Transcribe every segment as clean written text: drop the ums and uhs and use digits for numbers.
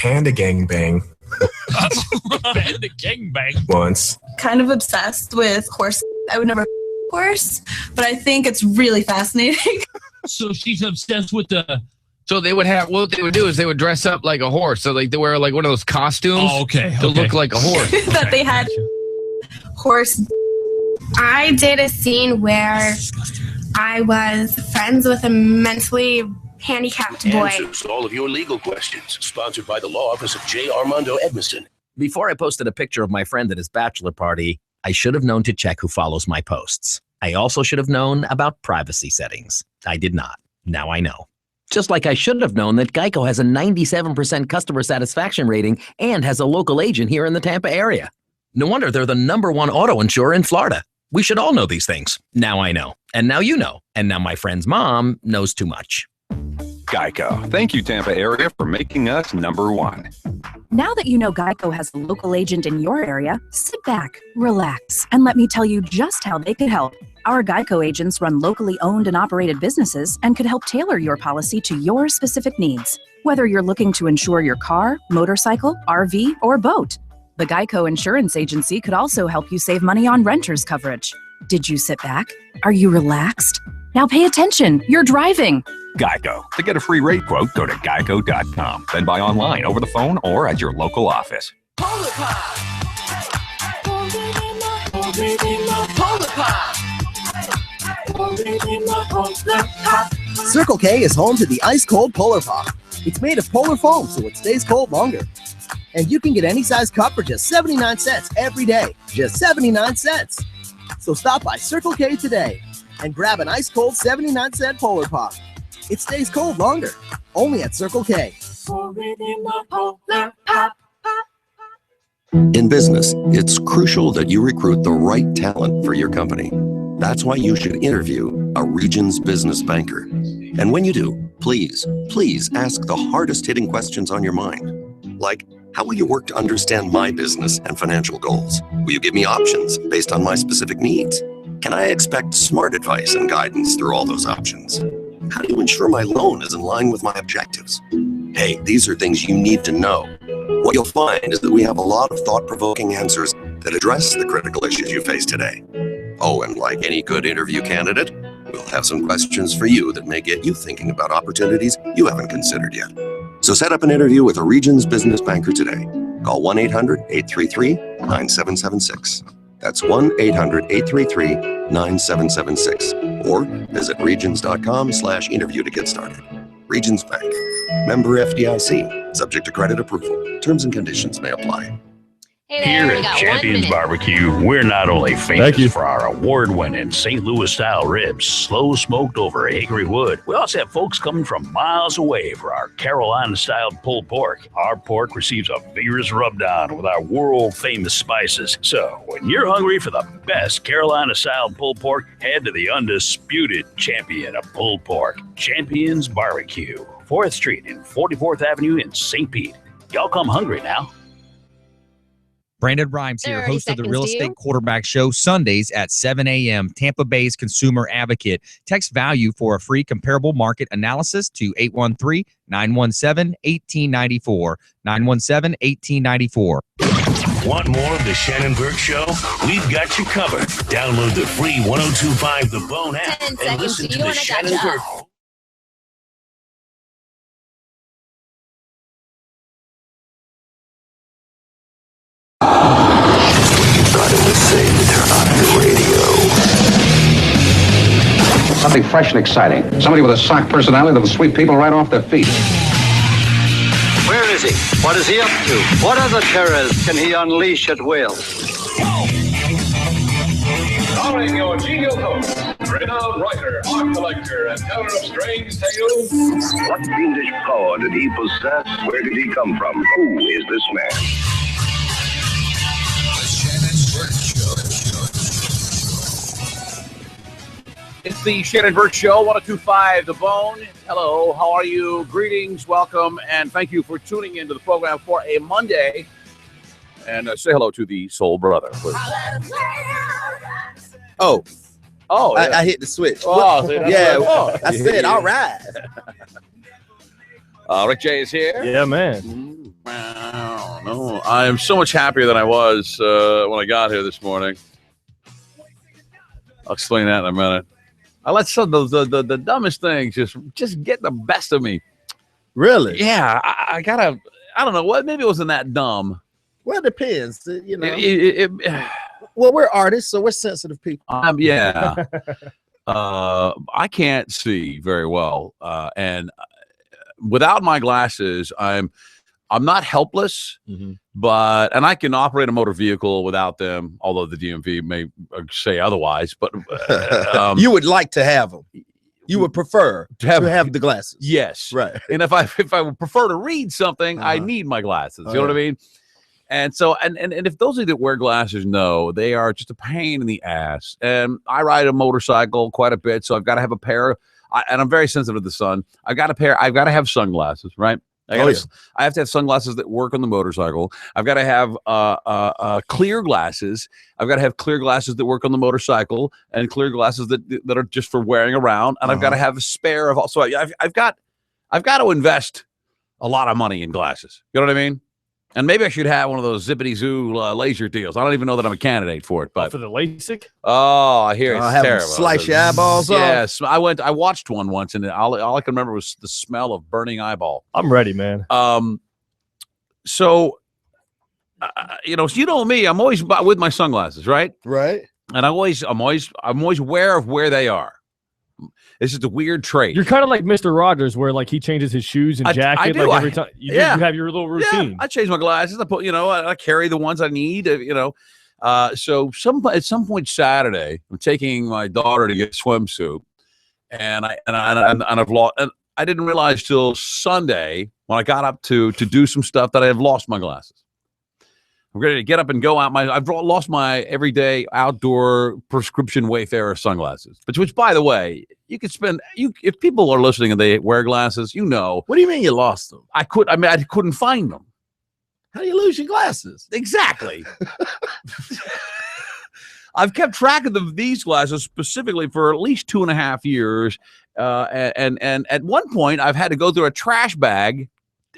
panda gangbang. Panda gangbang. Once. Kind of obsessed with horses. I would never horse, but I think it's really fascinating. So she's obsessed with the... So they would have, what they would do is they would dress up like a horse. So like they wear like one of those costumes to look like a horse. That they had horse. I did a scene where I was friends with a mentally handicapped boy. Answers to all of your legal questions. Sponsored by the law office of J. Armando Edmiston. Before I posted a picture of my friend at his bachelor party, I should have known to check who follows my posts. I also should have known about privacy settings. I did not. Now I know. Just like I should have known that Geico has a 97% customer satisfaction rating and has a local agent here in the Tampa area. No wonder they're the #1 auto insurer in Florida. We should all know these things. Now I know. And now you know. And now my friend's mom knows too much. Geico. Thank you, Tampa area, for making us #1. Now that you know Geico has a local agent in your area, sit back, relax, and let me tell you just how they could help. Our Geico agents run locally owned and operated businesses and could help tailor your policy to your specific needs. Whether you're looking to insure your car, motorcycle, RV, or boat, the Geico Insurance Agency could also help you save money on renter's coverage. Did you sit back? Are you relaxed? Now pay attention. You're driving. Geico. To get a free rate quote, go to geico.com. Then buy online, over the phone, or at your local office. Polar Pop. Hold it in my Polar Pop. Hold it in my Polar Pop. Circle K is home to the ice-cold Polar Pop. It's made of polar foam, so it stays cold longer. And you can get any size cup for just 79 cents every day. Just 79 cents. So stop by Circle K today and grab an ice-cold 79-cent Polar Pop. It stays cold longer. Only at Circle K. Hold it in my Polar Pop. In business, it's crucial that you recruit the right talent for your company. That's why you should interview a Regions business banker. And when you do, please ask the hardest hitting questions on your mind. Like, how will you work to understand my business and financial goals? Will you give me options based on my specific needs? Can I expect smart advice and guidance through all those options? How do you ensure my loan is in line with my objectives? Hey, these are things you need to know. What you'll find is that we have a lot of thought-provoking answers that address the critical issues you face today. Oh, and like any good interview candidate, we'll have some questions for you that may get you thinking about opportunities you haven't considered yet. So set up an interview with a Regions business banker today. Call 1-800-833-9776. That's 1-800-833-9776. Or visit regions.com/interview to get started. Regions Bank. Member FDIC. Subject to credit approval. Terms and conditions may apply. Here at Champions Barbecue, we're not only famous for our award-winning St. Louis-style ribs, slow smoked over hickory wood, we also have folks coming from miles away for our Carolina-style pulled pork. Our pork receives a vigorous rub-down with our world-famous spices. So, when you're hungry for the best Carolina-style pulled pork, head to the undisputed champion of pulled pork, Champions Barbecue, 4th Street and 44th Avenue in St. Pete. Y'all come hungry now. Brandon Rhymes here, host of the Real Estate Quarterback Show, Sundays at 7 a.m. Tampa Bay's consumer advocate. Text value for a free comparable market analysis to 813-917-1894. 917-1894. Want more of the Shannon Burke Show? We've got you covered. Download the free 102.5 The Bone app and listen to the Shannon Burke. Something fresh and exciting. Somebody with a sock personality that'll sweep people right off their feet. Where is he? What is he up to? What other terrors can he unleash at will? Starring your genial host, renowned writer, art collector, and teller of strange tales. What fiendish power did he possess? Where did he come from? Who is this man? It's the Shannon Burke Show, 102.5 The Bone. Hello, how are you? Greetings, welcome, and thank you for tuning into the program for a Monday. And say hello to the soul brother, please. Oh, yeah. I hit the switch. Oh, yeah, I said, all right. Rick J is here. Yeah, man. I am so much happier than I was when I got here this morning. I'll explain that in a minute. I let some of the dumbest things just get the best of me. Really? Yeah, I gotta. I don't know what. Maybe it wasn't that dumb. Well, it depends. You know. Well, we're artists, so we're sensitive people. Yeah. I can't see very well, and without my glasses, I'm not helpless, but I can operate a motor vehicle without them. Although the DMV may say otherwise, but you would like to have them. You would prefer to have the glasses. Yes, right. And if I would prefer to read something, I need my glasses. You know what I mean? And so, and if those of you that wear glasses know, they are just a pain in the ass. And I ride a motorcycle quite a bit, so I've got to have a pair. And I'm very sensitive to the sun. I've got to have sunglasses, right? I have to have sunglasses that work on the motorcycle. I've got to have clear glasses. I've got to have clear glasses that work on the motorcycle, and clear glasses that are just for wearing around. And I've got to have a spare of. So I've got to invest a lot of money in glasses. You know what I mean? And maybe I should have one of those zippity zoo laser deals. I don't even know that I'm a candidate for it. But for the LASIK? Oh, I hear it's terrible. Slice your eyeballs off. Yes, I watched one once, and all I can remember was the smell of burning eyeball. I'm ready, man. So, you know me. I'm always with my sunglasses, right? Right. And I'm always aware of where they are. It's just a weird trait. You're kind of like Mr. Rogers, where like he changes his shoes and jacket I do. like every time. You have your little routine. Yeah, I change my glasses. I put, I carry the ones I need. So at some point Saturday, I'm taking my daughter to get a swimsuit, and I've lost. And I didn't realize till Sunday when I got up to do some stuff that I have lost my glasses. I'm ready to get up and go out. I've lost my everyday outdoor prescription Wayfarer sunglasses. Which, by the way, you could spend. If people are listening and they wear glasses, What do you mean you lost them? I couldn't find them. How do you lose your glasses? Exactly. I've kept track of these glasses specifically for at least 2.5 years, and at one point I've had to go through a trash bag.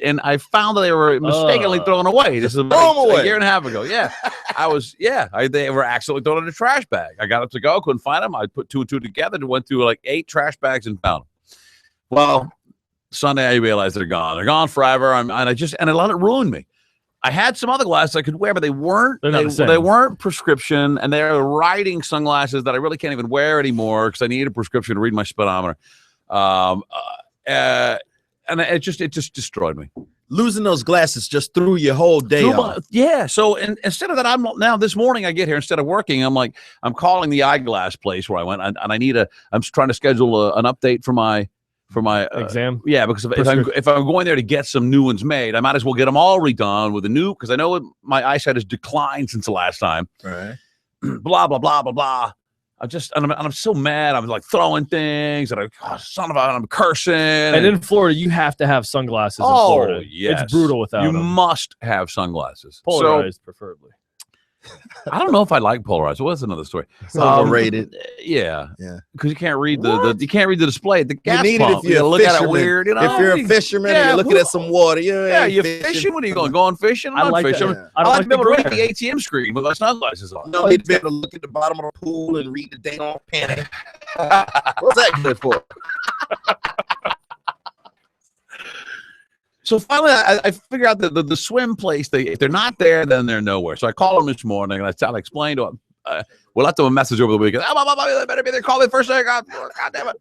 And I found that they were mistakenly thrown away. This is a year and a half ago. Yeah, they were accidentally thrown in a trash bag. I got up to go, couldn't find them. I put two and two together and went through like 8 trash bags and found them. Well, Sunday I realized they're gone. They're gone forever. And I let it ruin me. I had some other glasses I could wear, but they weren't. They weren't prescription, and they're riding sunglasses that I really can't even wear anymore because I need a prescription to read my speedometer. And it just destroyed me. Losing those glasses just threw your whole day off. Yeah. So instead of that, this morning I get here, instead of working, I'm calling the eyeglass place where I went, and I'm trying to schedule an update for my exam. Yeah, because if I'm going there to get some new ones made, I might as well get them all redone with a new, because I know my eyesight has declined since the last time. Right. Blah blah blah blah blah. I'm so mad. I'm like throwing things, and I'm cursing. And in Florida, you have to have sunglasses. In Florida. Yes. It's brutal without them. You must have sunglasses. Polarized, preferably. I don't know if I like polarized. What's another story? It's overrated. Yeah. Yeah. Because you can't read the display. The gas you need pump. it if you're you look at it weird. If you're a fisherman and you're looking at some water, you're fishing. What are you going fishing? I'm not fishing. That. I like to be able to read the ATM screen with my sunglasses on. No, you'd be able to look at the bottom of the pool and read the date on a penny. What's that good for? So finally, I figure out that the swim place, if they're not there, then they're nowhere. So I call them this morning, and I explain to them. We left them a message over the weekend. They better be there. Call me first thing. God damn it.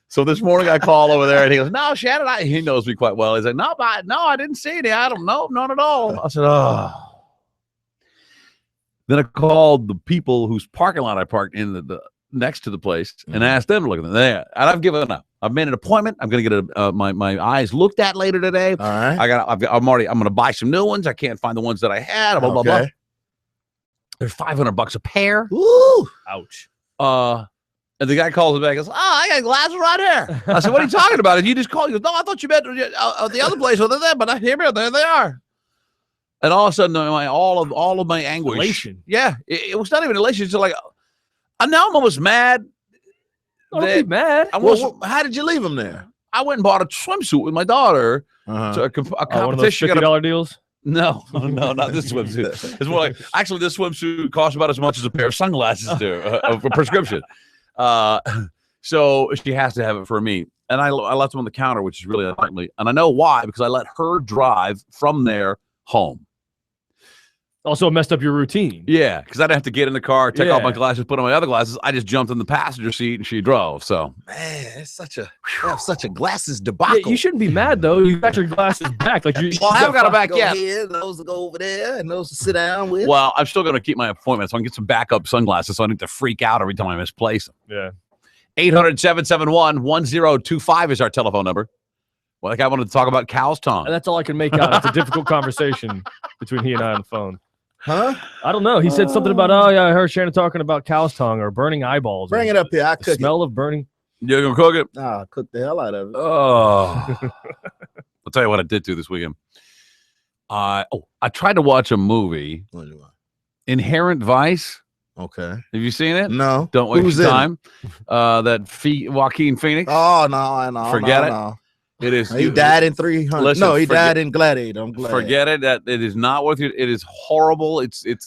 So this morning I call over there, and he goes, "No, Shannon." He knows me quite well. He's like, "No, I didn't see any. I don't know, none at all." I said, "Oh." Then I called the people whose parking lot I parked in the next to the place and asked them to look at them. There, and I've given up. I've made an appointment. I'm going to get my eyes looked at later today. All right. I'm going to buy some new ones. I can't find the ones that I had. Blah blah blah. They're $500 a pair. Ooh, ouch. And the guy calls me back and goes, I got glasses right here. I said, what are you talking about? And you just called. He goes, no, I thought you meant the other place over there, but there they are. And all of a sudden, all of my anguish. Elation. Yeah, it was not even elation. It's just like, now I'm almost mad. Don't be mad. How did you leave them there? I went and bought a swimsuit with my daughter. Uh-huh. To a competition. One of those $50 deals? No, not this swimsuit. It's more like, actually, this swimsuit costs about as much as a pair of sunglasses do, a prescription. So she has to have it for me. And I left them on the counter, which is really unlikely. And I know why, because I let her drive from there home. Also messed up your routine. Yeah, because I didn't have to get in the car, take off my glasses, put on my other glasses. I just jumped in the passenger seat and she drove. So, man, it's such a glasses debacle. Yeah, you shouldn't be mad though. You got your glasses back. Like well, I haven't got it back yet. Here, those to go over there, and those to sit down with. Well, I'm still going to keep my appointment, so I can get some backup sunglasses, so I don't need to freak out every time I misplace them. Yeah. 800-771-1025 is our telephone number. Well, like I wanted to talk about cow's tongue. And that's all I can make out. It's a difficult conversation between he and I on the phone. Huh? I don't know. He said something about, oh, yeah, I heard Shannon talking about cow's tongue or burning eyeballs. Bring it up here. I cook smell of burning. You're going to cook it? Nah, I cook the hell out of it. Oh. I'll tell you what I did do this weekend. I tried to watch a movie. What do you want? Inherent Vice. Okay. Have you seen it? No. Don't waste Who's your in time. Joaquin Phoenix. Oh, no. Forget it. No. It is. He died in 300. Listen, no, he died in Gladiator. I'm glad. Forget it. That it is not worth it. It is horrible. It's the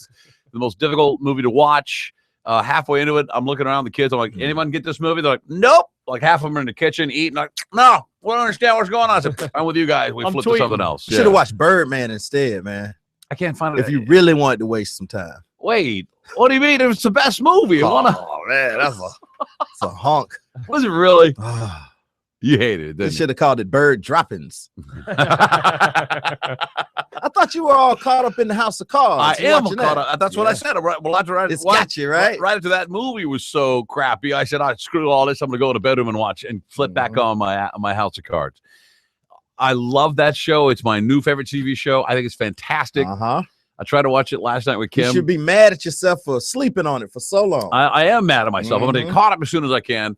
most difficult movie to watch. Halfway into it, I'm looking around the kids. I'm like, anyone get this movie? They're like, nope. Like half of them are in the kitchen eating. Like, no, we don't understand what's going on. I said, I'm with you guys. We flipped to something else. You should have watched Birdman instead, man. I can't find it. If you really wanted to waste some time. Wait, what do you mean? It was the best movie. Oh, man, that's a honk. Was it really? You hated it. They should have called it Bird Droppings. I thought you were all caught up in the House of Cards. I am caught up. That's what I said. Well, It's got you, right? Right after that movie was so crappy, I said, screw all this. I'm going to go to the bedroom and watch and flip back on my House of Cards. I love that show. It's my new favorite TV show. I think it's fantastic. I tried to watch it last night with Kim. You should be mad at yourself for sleeping on it for so long. I am mad at myself. I'm going to get caught up as soon as I can.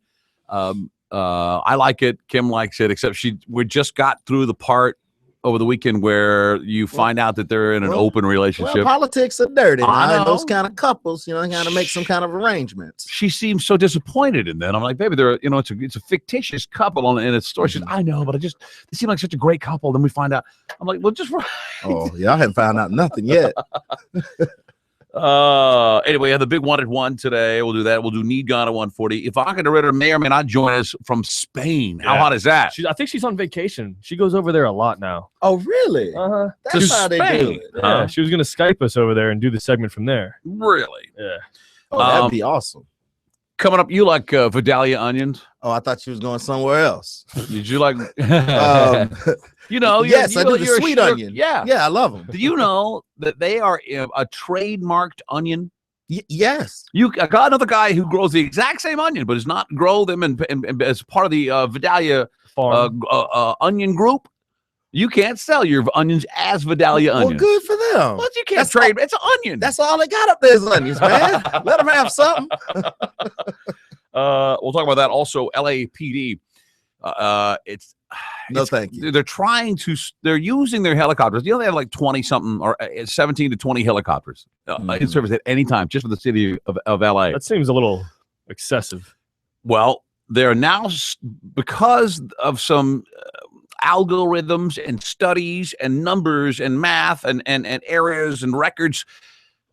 I like it. Kim likes it, except we just got through the part over the weekend where you find out that they're in an open relationship. Well, politics are dirty. I know. Those kind of couples, got to make some kind of arrangements. She seems so disappointed in that. I'm like, baby, it's a fictitious couple in its story. She said, I know, but they seem like such a great couple. Then we find out. I'm like, well, just right. Oh, yeah, I haven't found out nothing yet. Anyway, we have the big wanted one today. We'll do that. We'll do Need Gone at 140. Ivanka the Ritter may or may not join us from Spain. How hot is that? I think she's on vacation. She goes over there a lot now. Oh, really? That's how they do it. Yeah, she was going to Skype us over there and do the segment from there. Really? Yeah. Oh, that'd be awesome. Coming up, you like Vidalia onions? Oh, I thought she was going somewhere else. Did you like? Yes, I do the sweet onion. Yeah, I love them. Do you know that they are a trademarked onion? Yes. I got another guy who grows the exact same onion, but does not grow them and as part of the Vidalia onion group. You can't sell your onions as Vidalia onions. Well, good for them. But you can't trade. It's an onion. That's all they got up there is onions, man. Let them have something. We'll talk about that. Also, LAPD. Thank you. They're using their helicopters. They have like 20 something or 17 to 20 helicopters in service at any time, just for the city of LA. That seems a little excessive. Well, they're now, because of some algorithms and studies and numbers and math and areas and records,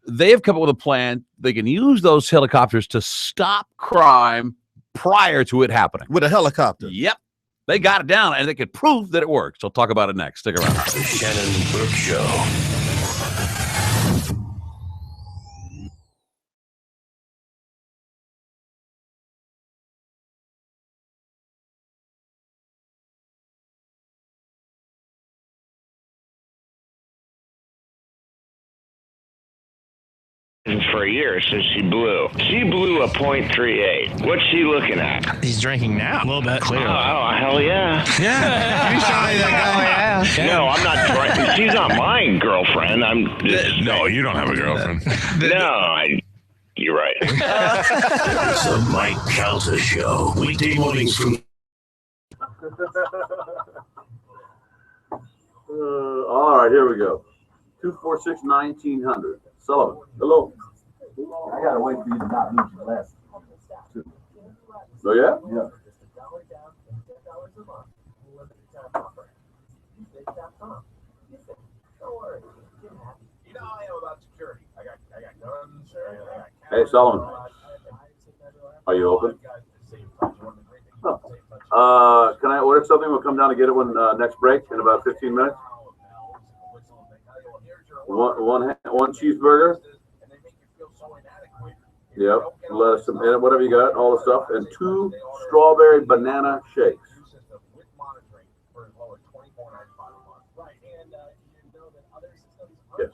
they have come up with a plan. They can use those helicopters to stop crime prior to it happening. With a helicopter? Yep. They got it down, and they could prove that it works. I'll talk about it next. Stick around. The Shannon Burke Show. For a year since she blew a .38. What's she looking at? He's drinking now. A little bit. Clearly. Oh, hell yeah. Yeah. You saw that guy. No, I'm not drinking. She's not my girlfriend. No, you don't have a girlfriend. You're right. It's the Mike Calta Show. Weekday mornings from... All right, here we go. 246-1900. Sullivan. Hello. I gotta wait for you to not lose your last. Oh, yeah? Yeah. Hey, Solomon. Are you open? Can I order something? We'll come down and get it when next break in about 15 minutes. One cheeseburger. Yep. Lettuce, whatever you got, all the stuff, and 2 strawberry banana shakes. Yes.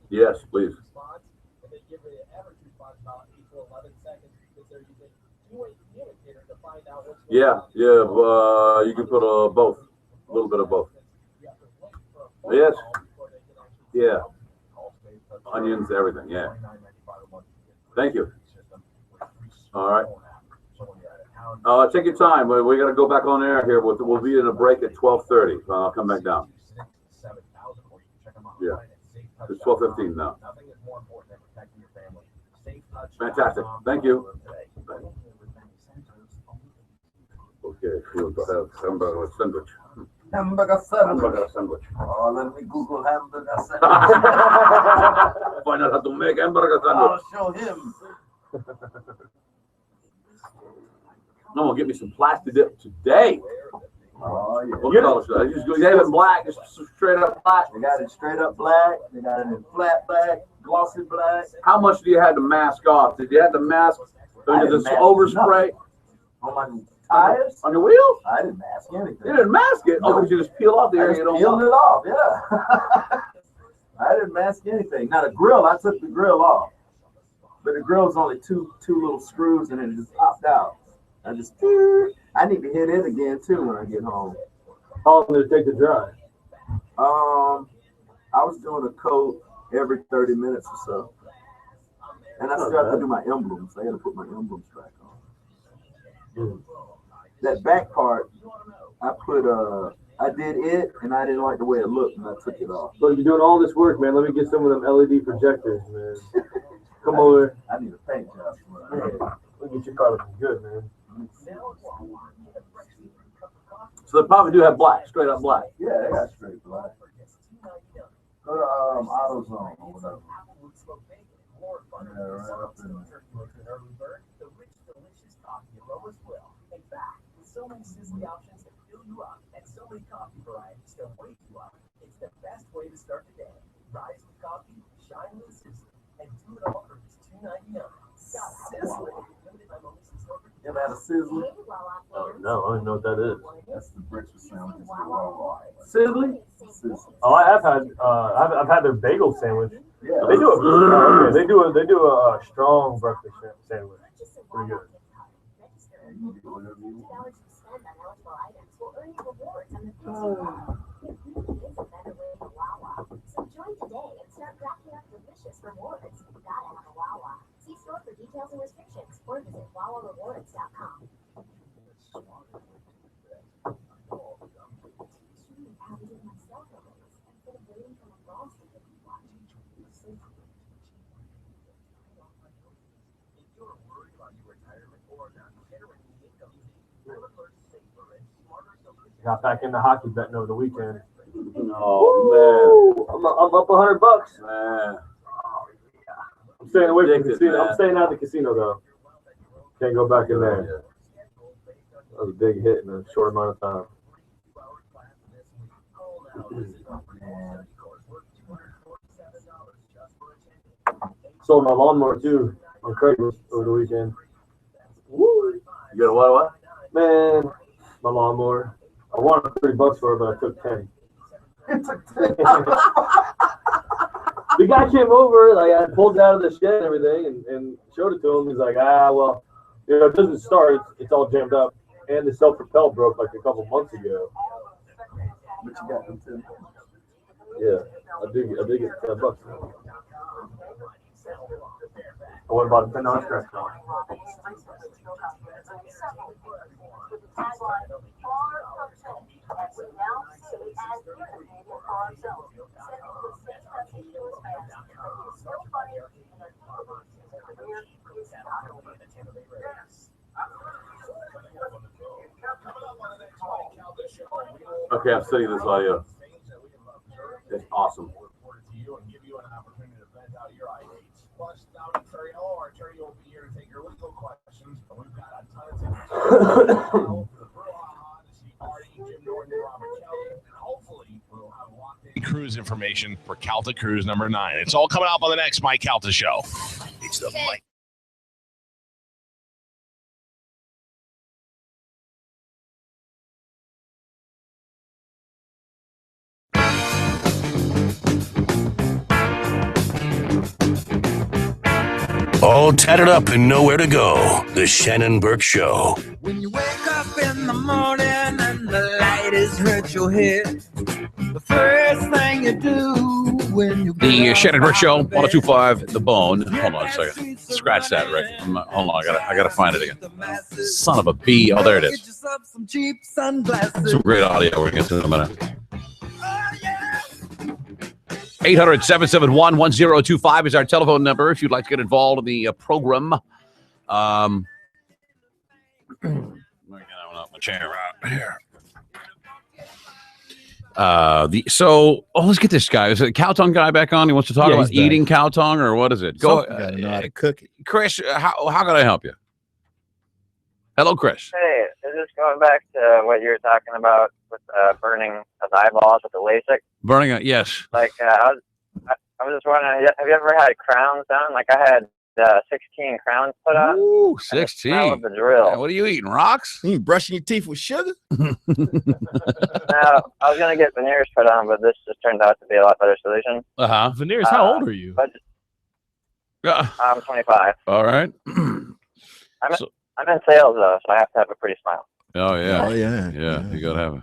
Yes, please. Yeah, you can put both, a little bit of both. Yes. Yeah. Onions, everything, yeah. Thank you. All right. Take your time. We got to go back on air here. We'll be in a break at 12:30. I'll come back down. Yeah. It's 12:15 now. Fantastic. Thank you. Okay, we'll have hamburger sandwich. Hamburger sandwich. Hamburger sandwich. Oh, let me Google hamburger sandwich. Find out how to make hamburger sandwich. I'll show him. No, we'll get me some plastic dip today. Oh, yeah. What color should I use? They have it black, just straight up black. They got it straight up black. They got it in flat black, glossy black. How much do you have to mask off? Did you have to mask under this overspray? On my tires? On your wheels? I didn't mask anything. You didn't mask it? Oh, because you just peel off the area you don't peeled want. it off, yeah. I didn't mask anything. Now the grill, I took the grill off. But the grill's only two little screws and it just popped out. I need to hit it again too when I get home. How long did it take to dry? I was doing a coat every 30 minutes or so. And I still have to do my emblems. I got to put my emblems back on. That back part, I did it, and I didn't like the way it looked, and I took it off. So you're doing all this work, man. Let me get some of them LED projectors, man. Come over. I need a paint job. We'll get your car looking good, man. So they probably do have black, straight up black. Yeah, they got straight black. Go to AutoZone or whatever. Yeah, right up in there. So many sizzly options that fill you up, and so many coffee varieties to wake you up. It's the best way to start the day. Rise with coffee, shine with sizzle, and do it all for just $2.99. Sizzle. You ever had a sizzle? No, I don't even know what that is. That's the breakfast sandwich. Sizzly? Sizzle. Oh, I've had their bagel sandwich. Yeah. They do a strong breakfast sandwich. Pretty good. So join today and start racking up delicious rewards. Gotta have a Wawa. See store for details and restrictions or visit wawarewards.com. Got back into hockey betting over the weekend. Oh, I'm up $100. man. I'm staying away from the casino. I'm staying out of the casino though. Can't go back in there. That was a big hit in a short amount of time. Sold my lawnmower too on Craigslist over the weekend. You got a what? Man, my lawnmower. I wanted $30 for it, but I took 10. The guy came over, like I pulled it out of the shed and everything, and showed it to him. He's like, well, it doesn't start. It's all jammed up, and the self-propel broke like a couple months ago. But you got them 10. Yeah, I did get $10. I went and bought a $10 scratch car. Okay, I'm sending this audio. It's awesome. Cruise information for Calta Cruise number 9. It's all coming up on the next Mike Calta show. It's the Mike. All tatted up and nowhere to go. The Shannon Burke Show. When you wake up in the morning and the light has hurt your head, the first thing you do when you The Shannon Burke Show, 102.5 The Bone. Hold on a second. Scratch that, Rick. Hold on, I gotta find it again. Son of a bee. Oh, there it is. some cheap sunglasses. Some great audio. We're going to get to in a minute. 800-771-1025 is our telephone number if you'd like to get involved in the program. My chair right here. Let's get this guy. Is it a cow tongue guy back on? He wants to talk about eating cow tongue, or what is it? Go. Gotta know how to cook it. Chris, how can I help you? Hello, Chris. Hey, is this going back to what you were talking about with burning his eyeballs with the LASIK? Burning it, yes. Like, I was just wondering, have you ever had crowns done? Like, I had 16 crowns put on. Ooh, 16. With the drill. Yeah, what are you eating, rocks? You brushing your teeth with sugar? No, I was going to get veneers put on, but this just turned out to be a lot better solution. Uh-huh. Veneers, how old are you? I'm 25. All right. I'm in sales, though, so I have to have a pretty smile. Oh, yeah. Oh, yeah. Yeah, you got to have it.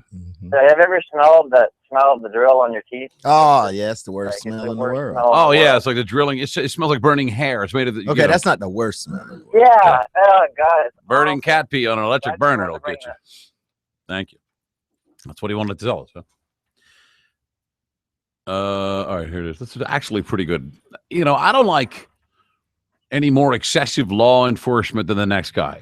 So have you ever smelled that smell of the drill on your teeth? Oh, yeah, it's the worst smell in the world. Oh, yeah, it's like the drilling. It smells like burning hair. It's made of the, Okay, that's not the worst smell. Yeah. Oh, God. burning cat pee on an electric burner will get you. Thank you. That's what he wanted to tell us, huh? All right, here it is. This is actually pretty good. You know, I don't like any more excessive law enforcement than the next guy.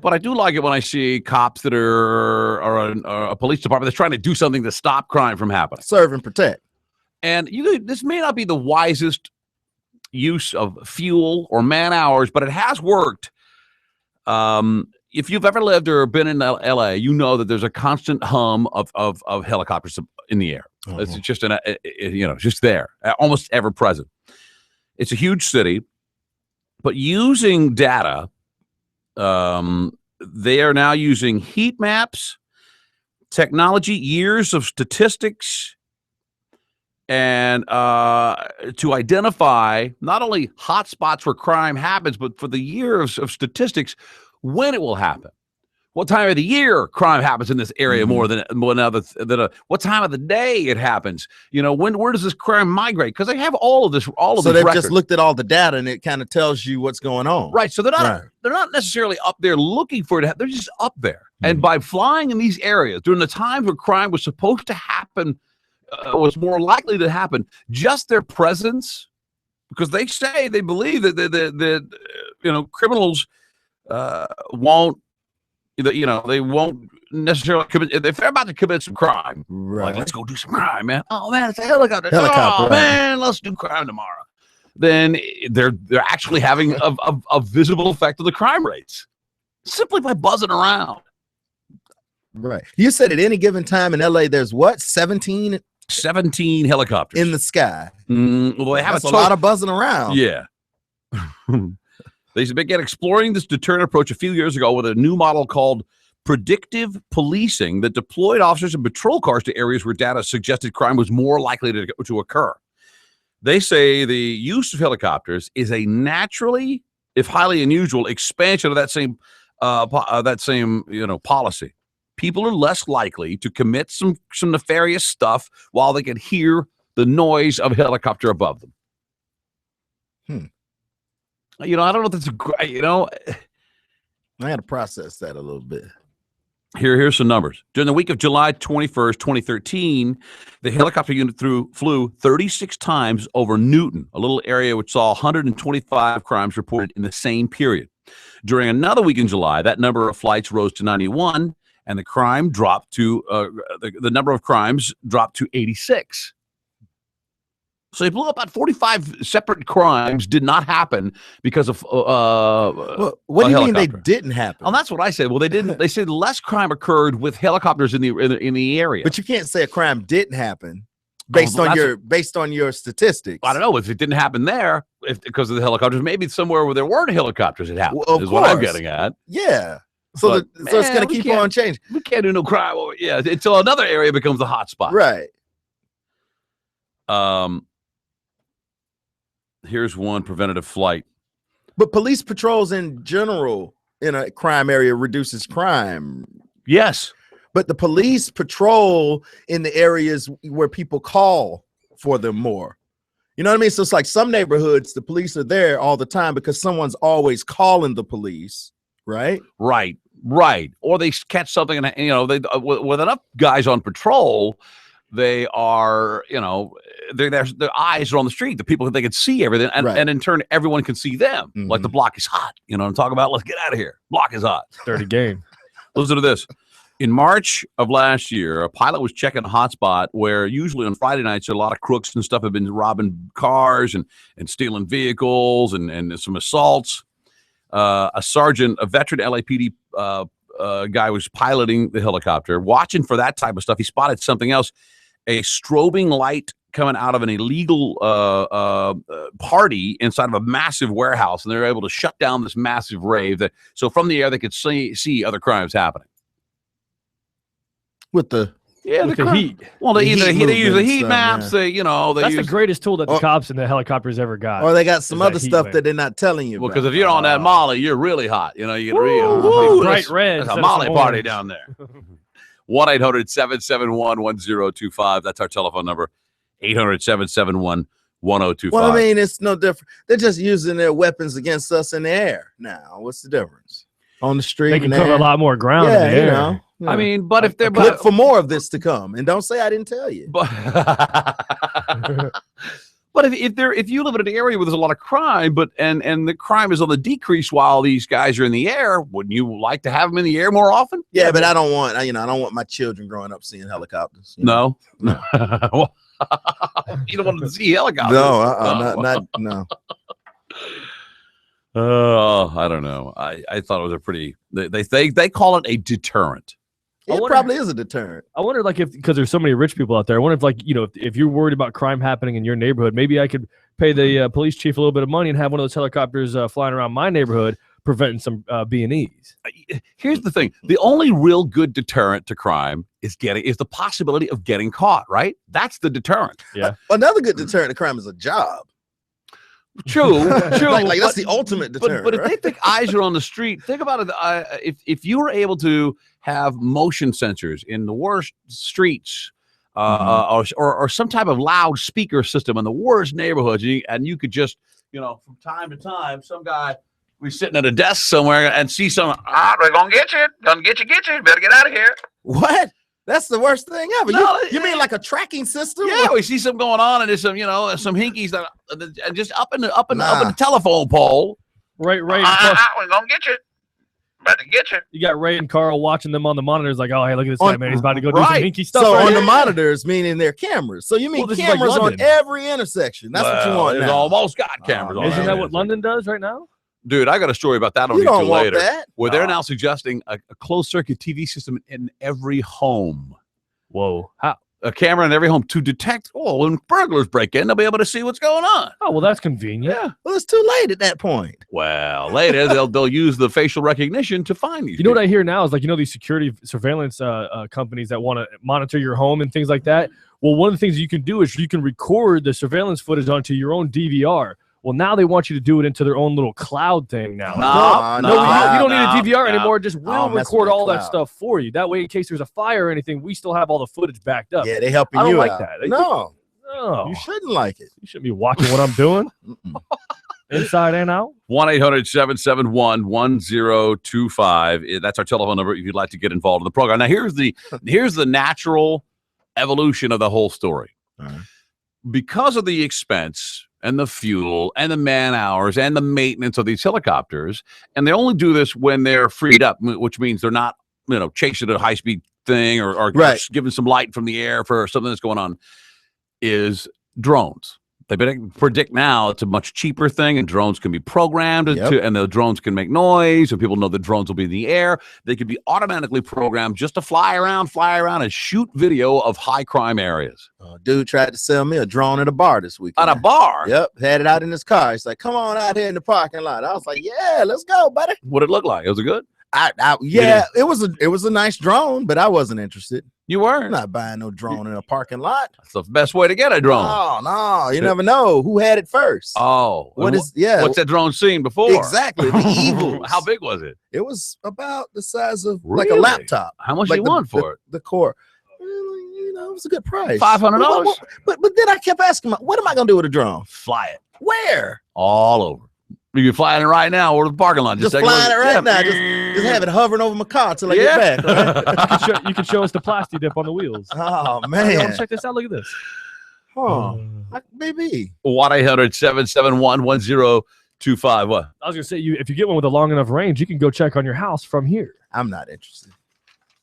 But I do like it when I see cops that are a police department that's trying to do something to stop crime from happening. Serve and protect. And this may not be the wisest use of fuel or man hours, but it has worked. If you've ever lived or been in LA, you know that there's a constant hum of helicopters in the air. It's just just there, almost ever present. It's a huge city. But using data, they are now using heat maps, technology, years of statistics, and to identify not only hot spots where crime happens, but for the year of statistics, when it will happen. What time of the year crime happens in this area more than what time of the day it happens? You know, where does this crime migrate? Because they have all of this. So they've just looked at all the data and it kind of tells you what's going on. Right. So they're not necessarily up there looking for it. They're just up there. And by flying in these areas during the times where crime was supposed to happen, was more likely to happen, just their presence, because they say they believe that criminals won't. They won't necessarily commit. If they're about to commit some crime, like, let's go do some crime, man. Oh, man, it's a helicopter. Oh, man, let's do crime tomorrow. Then they're actually having a visible effect on the crime rates simply by buzzing around. Right. You said at any given time in LA, there's what? 17 helicopters in the sky. Well, they have a lot of buzzing around. Yeah. They began exploring this deterrent approach a few years ago with a new model called predictive policing that deployed officers and patrol cars to areas where data suggested crime was more likely to occur. They say the use of helicopters is a naturally, if highly unusual, expansion of that same policy. People are less likely to commit some nefarious stuff while they can hear the noise of a helicopter above them. I don't know if that's I got to process that a little bit. Here's some numbers. During the week of July 21st, 2013, the helicopter unit flew 36 times over Newton, a little area which saw 125 crimes reported in the same period. During another week in July, that number of flights rose to 91, and the crime dropped to the number of crimes dropped to 86. So they blew up about 45 separate crimes did not happen because of what do you mean they didn't happen? Oh, that's what I said. Well, they didn't. They said less crime occurred with helicopters in the area. But you can't say a crime didn't happen based on your statistics. I don't know if it didn't happen there because of the helicopters. Maybe somewhere where there weren't helicopters, it happened. Well, is what I'm getting at. Yeah. So it's going to keep on changing. We can't do no crime. Yeah, until another area becomes a hot spot. Right. Here's one: preventative flight. But police patrols in general in a crime area reduces crime. Yes. But the police patrol in the areas where people call for them more. You know what I mean? So it's like some neighborhoods, the police are there all the time because someone's always calling the police, right? Right. Or they catch something and, you know, they with enough guys on patrol, they are, you know, their eyes are on the street. The people, they can see everything, and in turn, everyone can see them. Mm-hmm. Like the block is hot. You know what I'm talking about? Let's get out of here. Block is hot. Dirty game. Listen to this. In March of last year, a pilot was checking a hotspot where usually on Friday nights, a lot of crooks and stuff have been robbing cars and stealing vehicles and some assaults. A sergeant, a veteran LAPD guy was piloting the helicopter, watching for that type of stuff. He spotted something else, a strobing light coming out of an illegal party inside of a massive warehouse, and they were able to shut down this massive rave. So from the air, they could see other crimes happening. With the heat. Well, they use the heat maps. Yeah. That's the greatest tool that the cops and the helicopters ever got. Or they got some other stuff that they're not telling you. Well, because if you're on that Molly, you're really hot. You know, you get bright red. There's a Molly party down there. 1-800-771-1025. That's our telephone number. 800-771-1025. Well, I mean, it's no different. They're just using their weapons against us in the air now. What's the difference? On the street, they can cover a lot more ground in the air. You know. I mean, but if they're look for more of this to come, and don't say I didn't tell you. But if you live in an area where there's a lot of crime, and the crime is on the decrease while these guys are in the air, wouldn't you like to have them in the air more often? Yeah, but I don't want my children growing up seeing helicopters. No. Well, you don't want them to see helicopters. No. Oh, I don't know. I thought it was a pretty. They call it a deterrent. It probably is a deterrent. I wonder, like, because there's so many rich people out there. I wonder if, like, you know, if you're worried about crime happening in your neighborhood, maybe I could pay the police chief a little bit of money and have one of those helicopters flying around my neighborhood, preventing some B&Es. Here's the thing: the only real good deterrent to crime is the possibility of getting caught. Right? That's the deterrent. Yeah. Another good deterrent to crime is a job. True. Like that's the ultimate deterrent. But if they think eyes are on the street, think about it. If you were able to have motion sensors in the worst streets, or some type of loudspeaker system in the worst neighborhoods, and you could just, you know, from time to time, some guy be sitting at a desk somewhere and see some. We're gonna get you. Gonna get you. Better get out of here. What? That's the worst thing ever. No, you mean like a tracking system? Yeah, we see something going on, and there's some, some hinkies that just up in the telephone pole. Right. We're gonna get you. Better get you. You got Ray and Carl watching them on the monitors, like, oh, hey, look at this guy, man. He's about to go do some hinky stuff. So on the monitors, meaning their cameras. So you mean cameras on every intersection? That's what you want now. Almost got cameras on. Isn't that what London does right now? Dude, I got a story about that. I'll you don't want later. That? Where they're now suggesting a closed circuit TV system in every home. Whoa. How? A camera in every home to detect, when burglars break in, they'll be able to see what's going on. Oh, well, that's convenient. Yeah. Well, it's too late at that point. Well, later they'll use the facial recognition to find these. You know what I hear now is, like, these security surveillance companies that want to monitor your home and things like that. Well, one of the things you can do is you can record the surveillance footage onto your own DVR. Well, now they want you to do it into their own little cloud thing now. No, you don't need a DVR anymore. Just we'll record all that stuff for you. That way, in case there's a fire or anything, we still have all the footage backed up. Yeah, they helping you I don't like out. that. No, you shouldn't like it. You shouldn't be watching what I'm doing. Inside and out. 1-800-771-1025. That's our telephone number if you'd like to get involved in the program. Now, here's the natural evolution of the whole story. Right. Because of the expense and the fuel and the man hours and the maintenance of these helicopters, and they only do this when they're freed up, which means they're not chasing a high-speed thing or giving some light from the air for something that's going on, is drones. They predict now it's a much cheaper thing, and drones can be programmed and the drones can make noise, and people know the drones will be in the air. They could be automatically programmed just to fly around and shoot video of high crime areas. Dude tried to sell me a drone at a bar this weekend. At a bar? Yep. Had it out in his car. He's like, come on out here in the parking lot. I was like, yeah, let's go, buddy. What did it look like? Was it good? It was a nice drone, but I wasn't interested. You weren't? I'm not buying no drone in a parking lot. That's the best way to get a drone. No, you never know who had it first. Oh, what's that drone seen before? Exactly, the evils. How big was it? It was about the size of like a laptop. How much do you want for it? The core. It was a good price. $500. But then I kept asking, what am I gonna do with a drone? Fly it. Where? All over. You can fly it right now or the parking lot. Just flying it right now. Just have it hovering over my car till I get back. Right? You can show us the plastic dip on the wheels. Oh man! Check this out. Look at this. Oh, maybe. 1-800-771-1025. What? I was gonna say, if you get one with a long enough range, you can go check on your house from here. I'm not interested.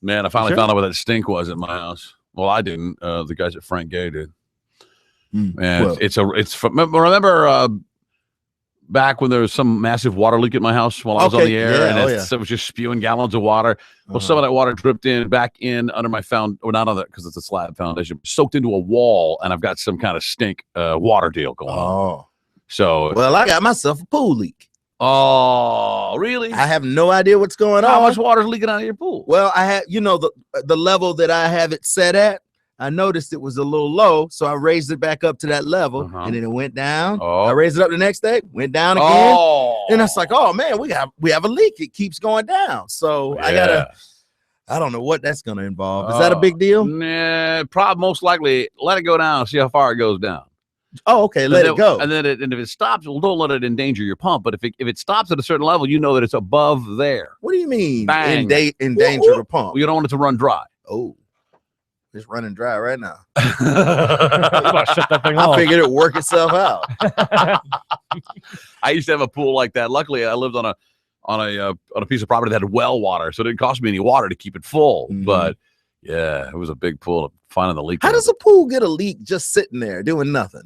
Man, I finally found out what that stink was at my house. Well, I didn't. The guys at Frank Gay did. And remember. Back when there was some massive water leak at my house while I was on the air, so it was just spewing gallons of water. Well, some of that water dripped back in under my not on that because it's a slab foundation, soaked into a wall, and I've got some kind of stink water deal going on. So, well, I got myself a pool leak. Oh, really? I have no idea what's going on. How much water is leaking out of your pool? Well, I have, the level that I have it set at. I noticed it was a little low, so I raised it back up to that level, and then it went down. I raised it up the next day, went down again, and it's like, oh man, we have a leak. It keeps going down, so I don't know what that's going to involve. Is that a big deal? Nah, probably most likely let it go down, see how far it goes down. Oh, okay, let it go, and then if it stops, well, don't let it endanger your pump. But if it stops at a certain level, you know that it's above there. What do you mean? Bang. Endanger the pump? Well, you don't want it to run dry. Oh. It's running dry right now. Shut that thing off. I figured it'd work itself out. I used to have a pool like that. Luckily, I lived on a piece of property that had well water, so it didn't cost me any water to keep it full. But yeah, it was a big pool. Finding the leak. How does a pool get a leak just sitting there doing nothing?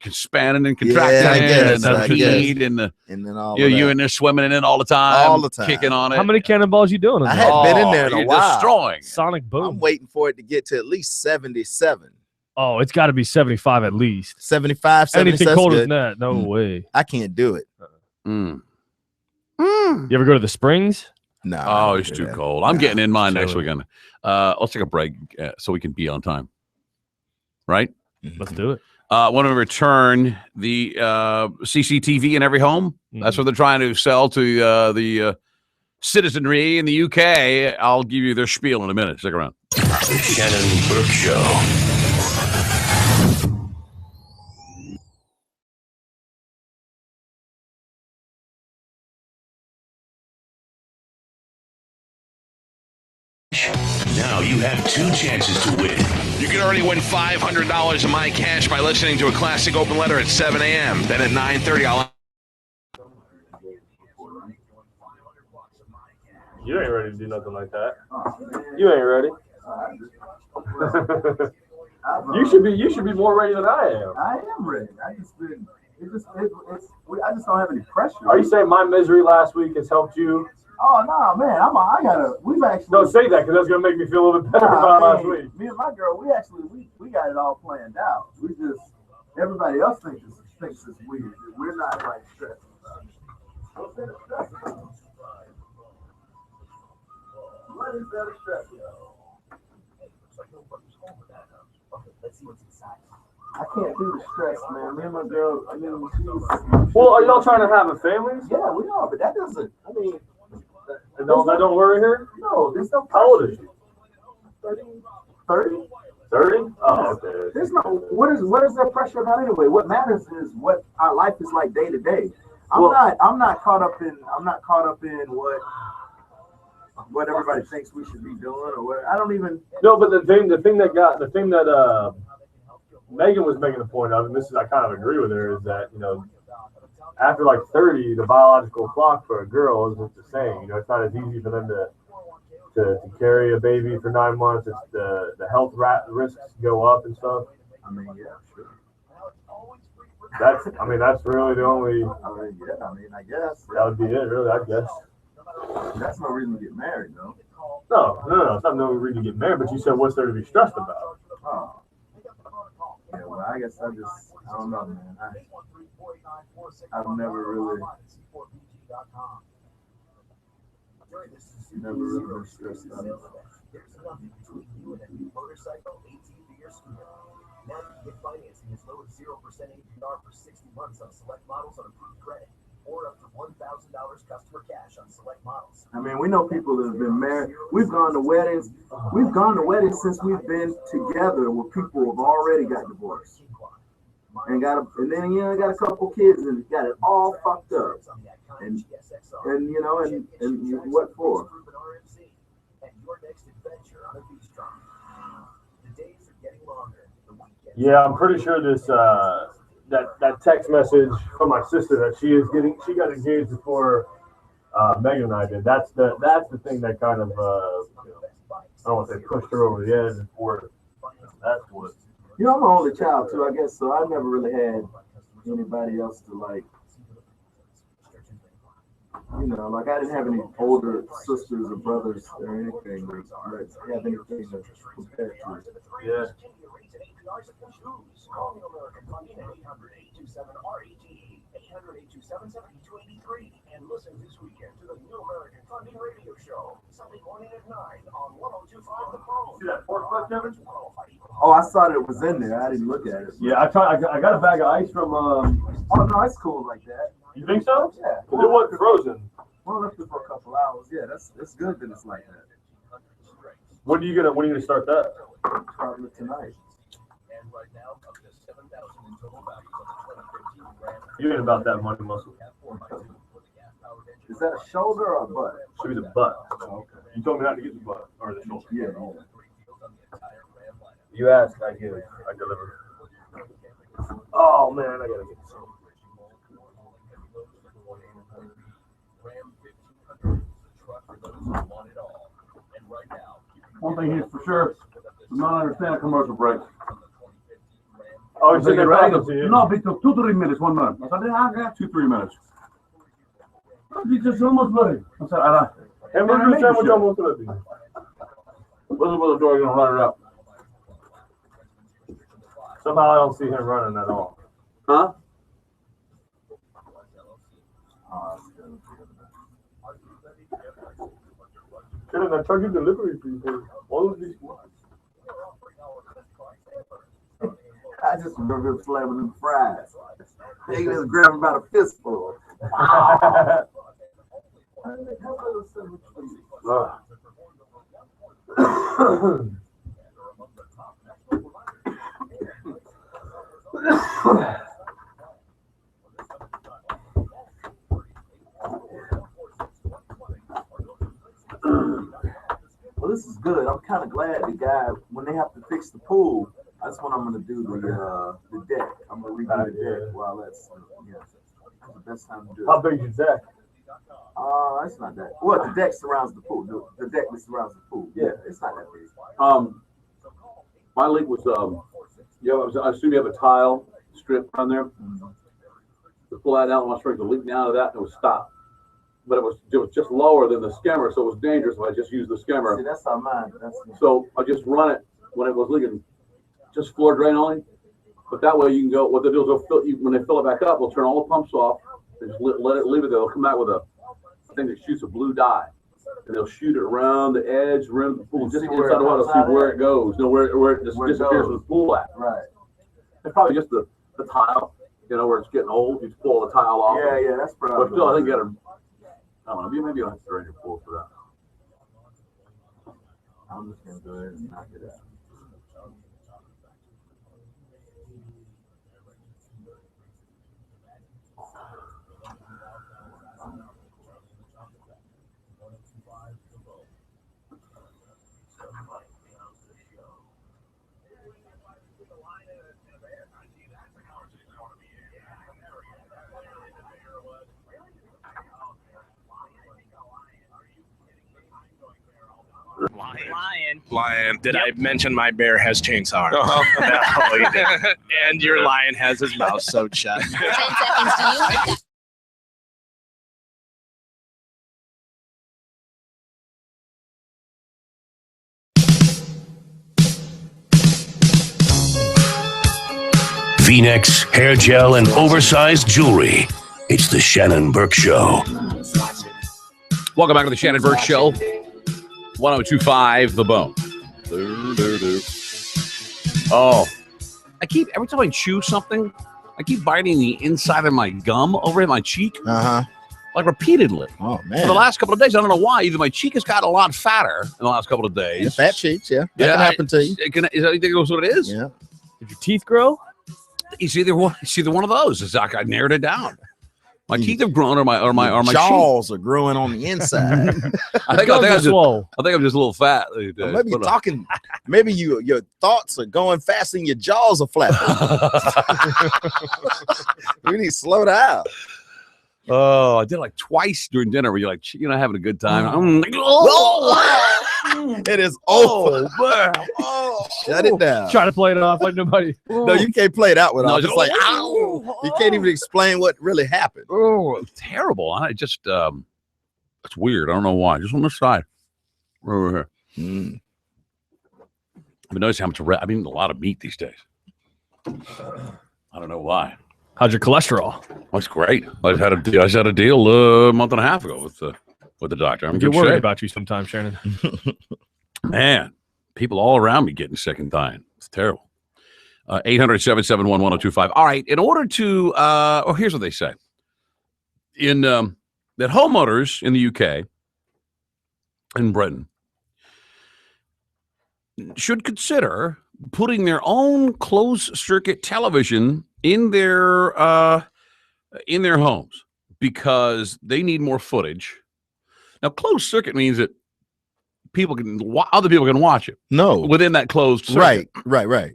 Expanding and contracting, and heat, and then all you in there swimming in it all the time, kicking on it. How many cannonballs you doing? I hadn't been in there in a while. Destroying. Sonic boom. I'm waiting for it to get to at least 77. Oh, it's got to be 75 at least. 75, 77. Anything colder than that? No way. I can't do it. You ever go to the Springs? No. Oh, it's too cold. I'm getting in mine next weekend. Let's take a break so we can be on time. Right? Let's do it. When we return, the CCTV in every home. That's what they're trying to sell to the citizenry in the UK. I'll give you their spiel in a minute. Stick around. The Shannon Burke Show. Now you have two chances to win. You can already win $500 in my cash by listening to a classic open letter at 7 a.m. Then at 9:30, I'll... You ain't ready to do nothing like that. You ain't ready. You should be more ready than I am. I am ready. I just don't have any pressure. Are you saying my misery last week has helped you? Oh no, man! We've actually. Don't say that because that's gonna make me feel a little bit better about last week. Me and my girl, we got it all planned out. We just everybody else thinks it's weird. We're not like stressed. What is that stress? Let's see what's inside. I can't do the stress, man. Me and my girl. Well, are y'all trying to have a family? Yeah, we are, but that doesn't. I mean. That don't worry her? No, there's no. How old is she? 30? 30? Oh, okay. There's no. What is there pressure about anyway? What matters is what our life is like day to day. I'm not caught up in what everybody thinks we should be doing or what. I don't even. No, but the thing that Megan was making a point of, and this is I kind of agree with her, is that after like 30, the biological clock for a girl isn't the same. It's not as easy for them to to carry a baby for 9 months. It's the health risks go up and stuff. I mean, yeah, sure. That's really the only. I guess that would be it, really. I guess. That's no reason to get married, though. No. It's not no reason to get married. But you said, what's there to be stressed about? Oh. Yeah, well, I guess I don't know, man. I've never really been stressed out. Now you can get financing as low as 0% APR for 60 months on select models on approved credit, or up to $1,000 customer cash on select models. I mean, we know people that have been married. We've gone to weddings. We've gone to weddings since we've been together where people have already got divorced. And got a couple kids and got it all fucked up. And what for? And your next adventure on a V-Strom. The days are getting longer. Yeah, I'm pretty sure this that text message from my sister that she got engaged before Megan and I did. That's the thing that kind of I don't want to say pushed her over the edge, or that's what. I'm an only child too, I guess. So I never really had anybody else to like. Like I didn't have any older sisters or brothers or anything that have anything to compare to. Yeah. Call New American Funding at 800-827-REGE, 800-827-7283, and listen this weekend to the New American Funding Radio Show, Sunday morning at 9 on 102.5 The Phone. See that pork butt, Kevin? Oh, I saw that it was in there. I didn't look at it. Yeah, I got a bag of ice from. Oh no, it's cool like that. You think so? Yeah. It wasn't frozen. Well, left it for a couple hours. Yeah, that's good that it's like that. When are you gonna start that? Probably tonight. And right now, up to 7,000 in total values on the 2015 Ram. You ain't about that money muscle. Is that a shoulder or a butt? Should be the butt. Oh, okay. You told me not to get the butt or the shoulder. Yeah. You asked, I give. I deliver. Oh man, I gotta get this. One thing is for sure, do not understand a commercial break. Oh, you said they're talking to you? No, it took 2-3 minutes, 1 minute. I said, I got 2-3 minutes. It's just almost ready. I said, Hamburger sandwich almost ready. Where's the door gonna run it up? Somehow I don't see him running at all. Huh? Get in that truck, you delivery people. All of these. I just remember him slamming them fries. He just grabbed him by the fistful. Well, this is good. I'm kind of glad the guy, when they have to fix the pool, that's when I'm going to do the deck. I'm going to redo the deck while that's the best time to do it. How big is your deck? It's not that. Well, the deck surrounds the pool. The deck that surrounds the pool. Yeah, it's not that big. My leak was I assume you have a tile strip on there. Mm-hmm. To pull that out, when I started to leak out of that, it was stopped. But it was just lower than the skimmer, so it was dangerous if I just used the skimmer. See, that's how mine. So I just run it when it was leaking, just floor drain only. But that way you can go. What they do is when they fill it back up, they'll turn all the pumps off and just leave it there. They'll come out with a thing that shoots a blue dye, and they'll shoot it around the edge, around the pool, just inside the water, see where it goes, where it just disappears from the pool at. Right. It's probably just the tile, where it's getting old. You just pull the tile off. Yeah, that's probably. But still, I think you got to. I don't know. Maybe you'll have to drain your pool for that. I'm just gonna go ahead and knock it out. Lion. Did I mention my bear has chainsaw arms? No, you didn't. And your lion has his mouth sewed shut. 10 seconds to you. V-necks, hair gel, and oversized jewelry. It's the Shannon Burke Show. Welcome back to the Shannon Burke Show. 1025 The Bone. Oh, every time I chew something, I keep biting the inside of my gum over in my cheek. Like repeatedly. Oh, man. For the last couple of days, I don't know why. Either my cheek has gotten a lot fatter in the last couple of days. Yeah, fat cheeks, yeah. That can happen to you. Is that what it is? Yeah. Did your teeth grow? It's either one of those. It's like I narrowed it down. My teeth have grown, or my jaws are growing on the inside. I think I'm just a little fat. Well, maybe you're talking. Maybe your thoughts are going fast and your jaws are flapping. We need to slow down. Oh, I did like twice during dinner where you're like, having a good time. I'm like, it is over. Shut it down. Try to play it off like nobody. No, you can't play it out with all. just It's like, ow. You can't even explain what really happened. Oh, it's terrible. I just, it's weird. I don't know why. Just on the side. Right over here. But notice how much, a lot of meat these days. I don't know why. How's your cholesterol? That's great. I just had a deal a month and a half ago with the doctor. I'm get worried about you sometimes, Shannon. Man, people all around me getting sick and dying. It's terrible. 800-771-1025. All right. In order to, here's what they say. That homeowners in the UK and Britain should consider putting their own closed circuit television in their homes because they need more footage. Now, closed circuit means that other people can watch it. No, within that closed circuit. Right.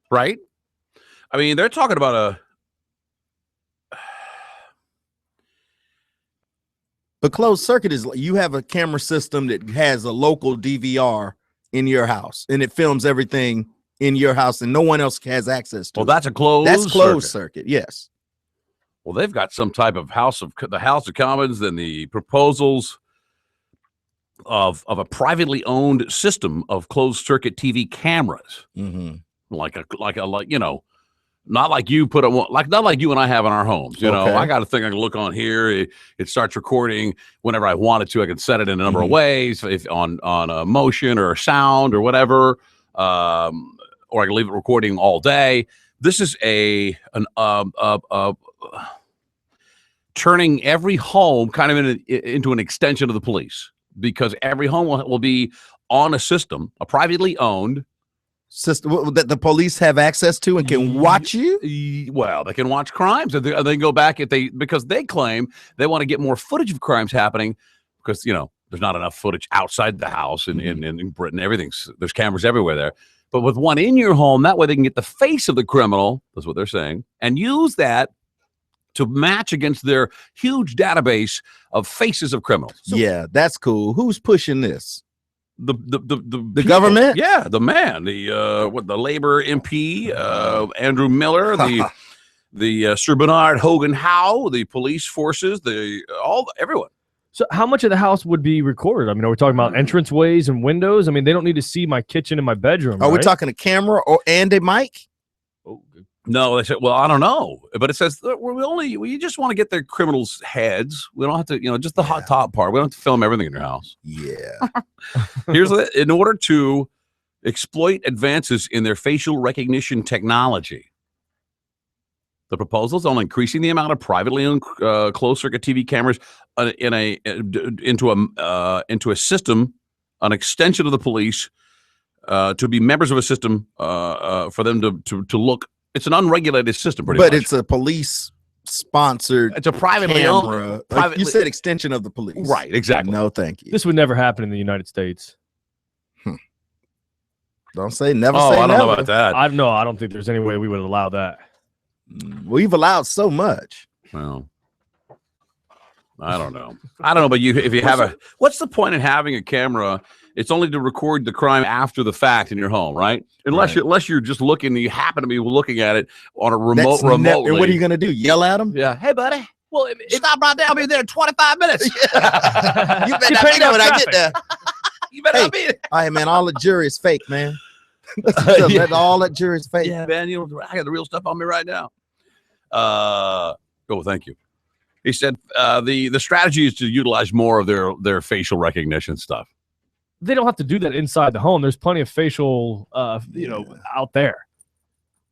Right. I mean, they're talking about But closed circuit is you have a camera system that has a local DVR in your house, and it films everything in your house, and no one else has access to. Well, that's a closed. That's closed circuit. Yes. Well, they've got some type of House of Commons and the proposals of a privately owned system of closed circuit TV cameras. Mm-hmm. Like not like you not like you and I have in our homes. You know, I got a thing I can look on here. It starts recording whenever I want it to. I can set it in a number of ways, if on a motion or a sound or whatever, or I can leave it recording all day. This is turning every home kind of into an extension of the police, because every home will be on a system, a privately owned system that the police have access to and can watch you. Well, they can watch crimes. They can go back because they claim they want to get more footage of crimes happening, because there's not enough footage outside the house in Britain. There's cameras everywhere there. But with one in your home, that way they can get the face of the criminal. That's what they're saying, and use that to match against their huge database of faces of criminals. So, yeah, that's cool. Who's pushing this? The government? Yeah, the man, the Labor MP, Andrew Miller, the Sir Bernard Hogan Howe, the police forces, everyone. So how much of the house would be recorded? I mean, are we talking about entranceways and windows? I mean, they don't need to see my kitchen and my bedroom. Are we talking a camera and a mic? Oh, no, they said, well, I don't know, but it says we just want to get the criminals' heads. We don't have to, just the hot top part. We don't have to film everything in your house. Yeah. In order to exploit advances in their facial recognition technology, the proposals on increasing the amount of privately owned closed circuit TV cameras into a system, an extension of the police, to be members of a system for them to look. It's an unregulated system, pretty much. But it's a police-sponsored. It's a privately owned. You said extension of the police, right? Exactly. No, thank you. This would never happen in the United States. Don't say never. Oh, say I don't never. know about that. I don't think there's any way we would allow that. We've allowed so much. Well, I don't know. But if you have what's the point in having a camera It's only to record the crime after the fact in your home, right? Unless you're just looking, you happen to be looking at it on a remotely. And what are you going to do? Yell at them? Yeah. Hey, buddy. Well, stop right there. I'll be there in 25 minutes. You better not be there when I get there. You better not be there. All right, man. All the jury is fake, man. All that jury is fake. Yeah, man. You know, I got the real stuff on me right now. Thank you. He said the strategy is to utilize more of their facial recognition stuff. They don't have to do that inside the home. There's plenty of facial, out there.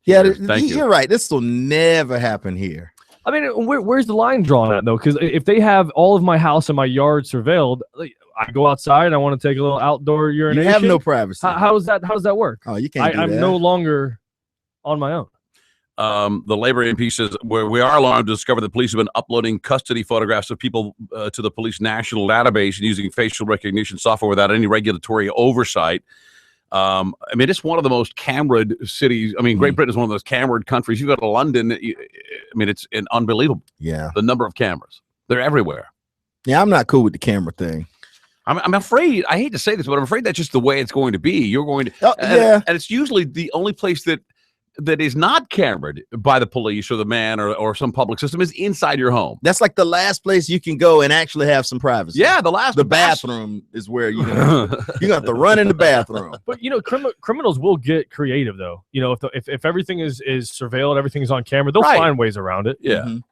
Yeah, you're right. This will never happen here. I mean, where's the line drawn at, though? Because if they have all of my house and my yard surveilled, I go outside and I want to take a little outdoor urination. You have no privacy. How does that work? Oh, you can't do that. I'm no longer on my own. The labor MP says, where we are alarmed to discover the police have been uploading custody photographs of people to the police national database and using facial recognition software without any regulatory oversight. I mean, it's one of the most cameraed cities. I mean, Great Britain is one of those cameraed countries. You go to London, it's unbelievable. Yeah. The number of cameras. They're everywhere. Yeah, I'm not cool with the camera thing. I'm afraid, I hate to say this, but I'm afraid that's just the way it's going to be. You're going to, yeah. And it's usually the only place that is not cameraed by the police or the man or some public system is inside your home. That's like the last place you can go and actually have some privacy. Yeah, the bathroom is where you're gonna have to run in the bathroom. But criminals will get creative, though. If everything is surveilled, everything's on camera, they'll find ways around it. Yeah. And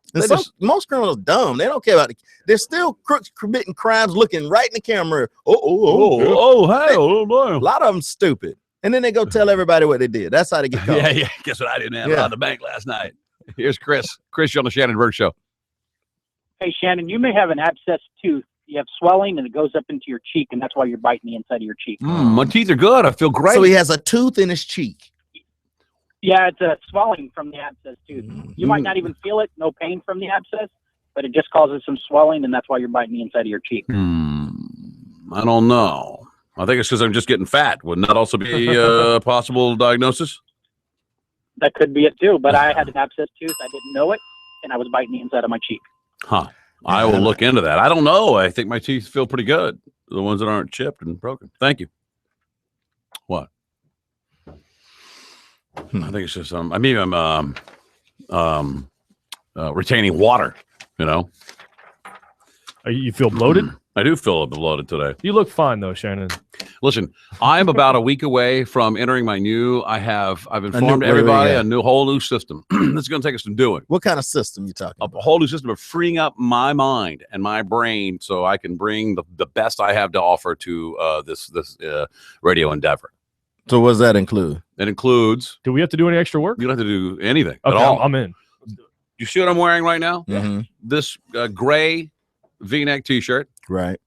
most criminals dumb. They don't care about it. They're still crooks committing crimes, looking right in the camera. Hey, oh boy. A lot of them stupid. And then they go tell everybody what they did. That's how they get caught. Yeah. Guess what I did, man? I robbed the bank last night. Here's Chris. Chris, you're on the Shannon Burke Show. Hey, Shannon, you may have an abscessed tooth. You have swelling, and it goes up into your cheek, and that's why you're biting the inside of your cheek. My teeth are good. I feel great. So he has a tooth in his cheek. Yeah, it's a swelling from the abscess tooth. You might not even feel it, no pain from the abscess, but it just causes some swelling, and that's why you're biting the inside of your cheek. I don't know. I think it's because I'm just getting fat. Wouldn't that also be a possible diagnosis? That could be it too, but I had an abscess tooth. I didn't know it, and I was biting the inside of my cheek. Huh. I will look into that. I don't know. I think my teeth feel pretty good. The ones that aren't chipped and broken. Thank you. What? I think it's just I'm retaining water, You feel bloated? I do feel bloated today. You look fine though, Shannon. Listen, I'm about a week away from entering my I've informed everybody a whole new system. It's going to take us some doing. What kind of system you talking about? A whole new system of freeing up my mind and my brain so I can bring the best I have to offer to this radio endeavor. So what does that include? It includes. Do we have to do any extra work? You don't have to do anything at all. I'm in. You see what I'm wearing right now? Mm-hmm. This gray V-neck T-shirt. Right.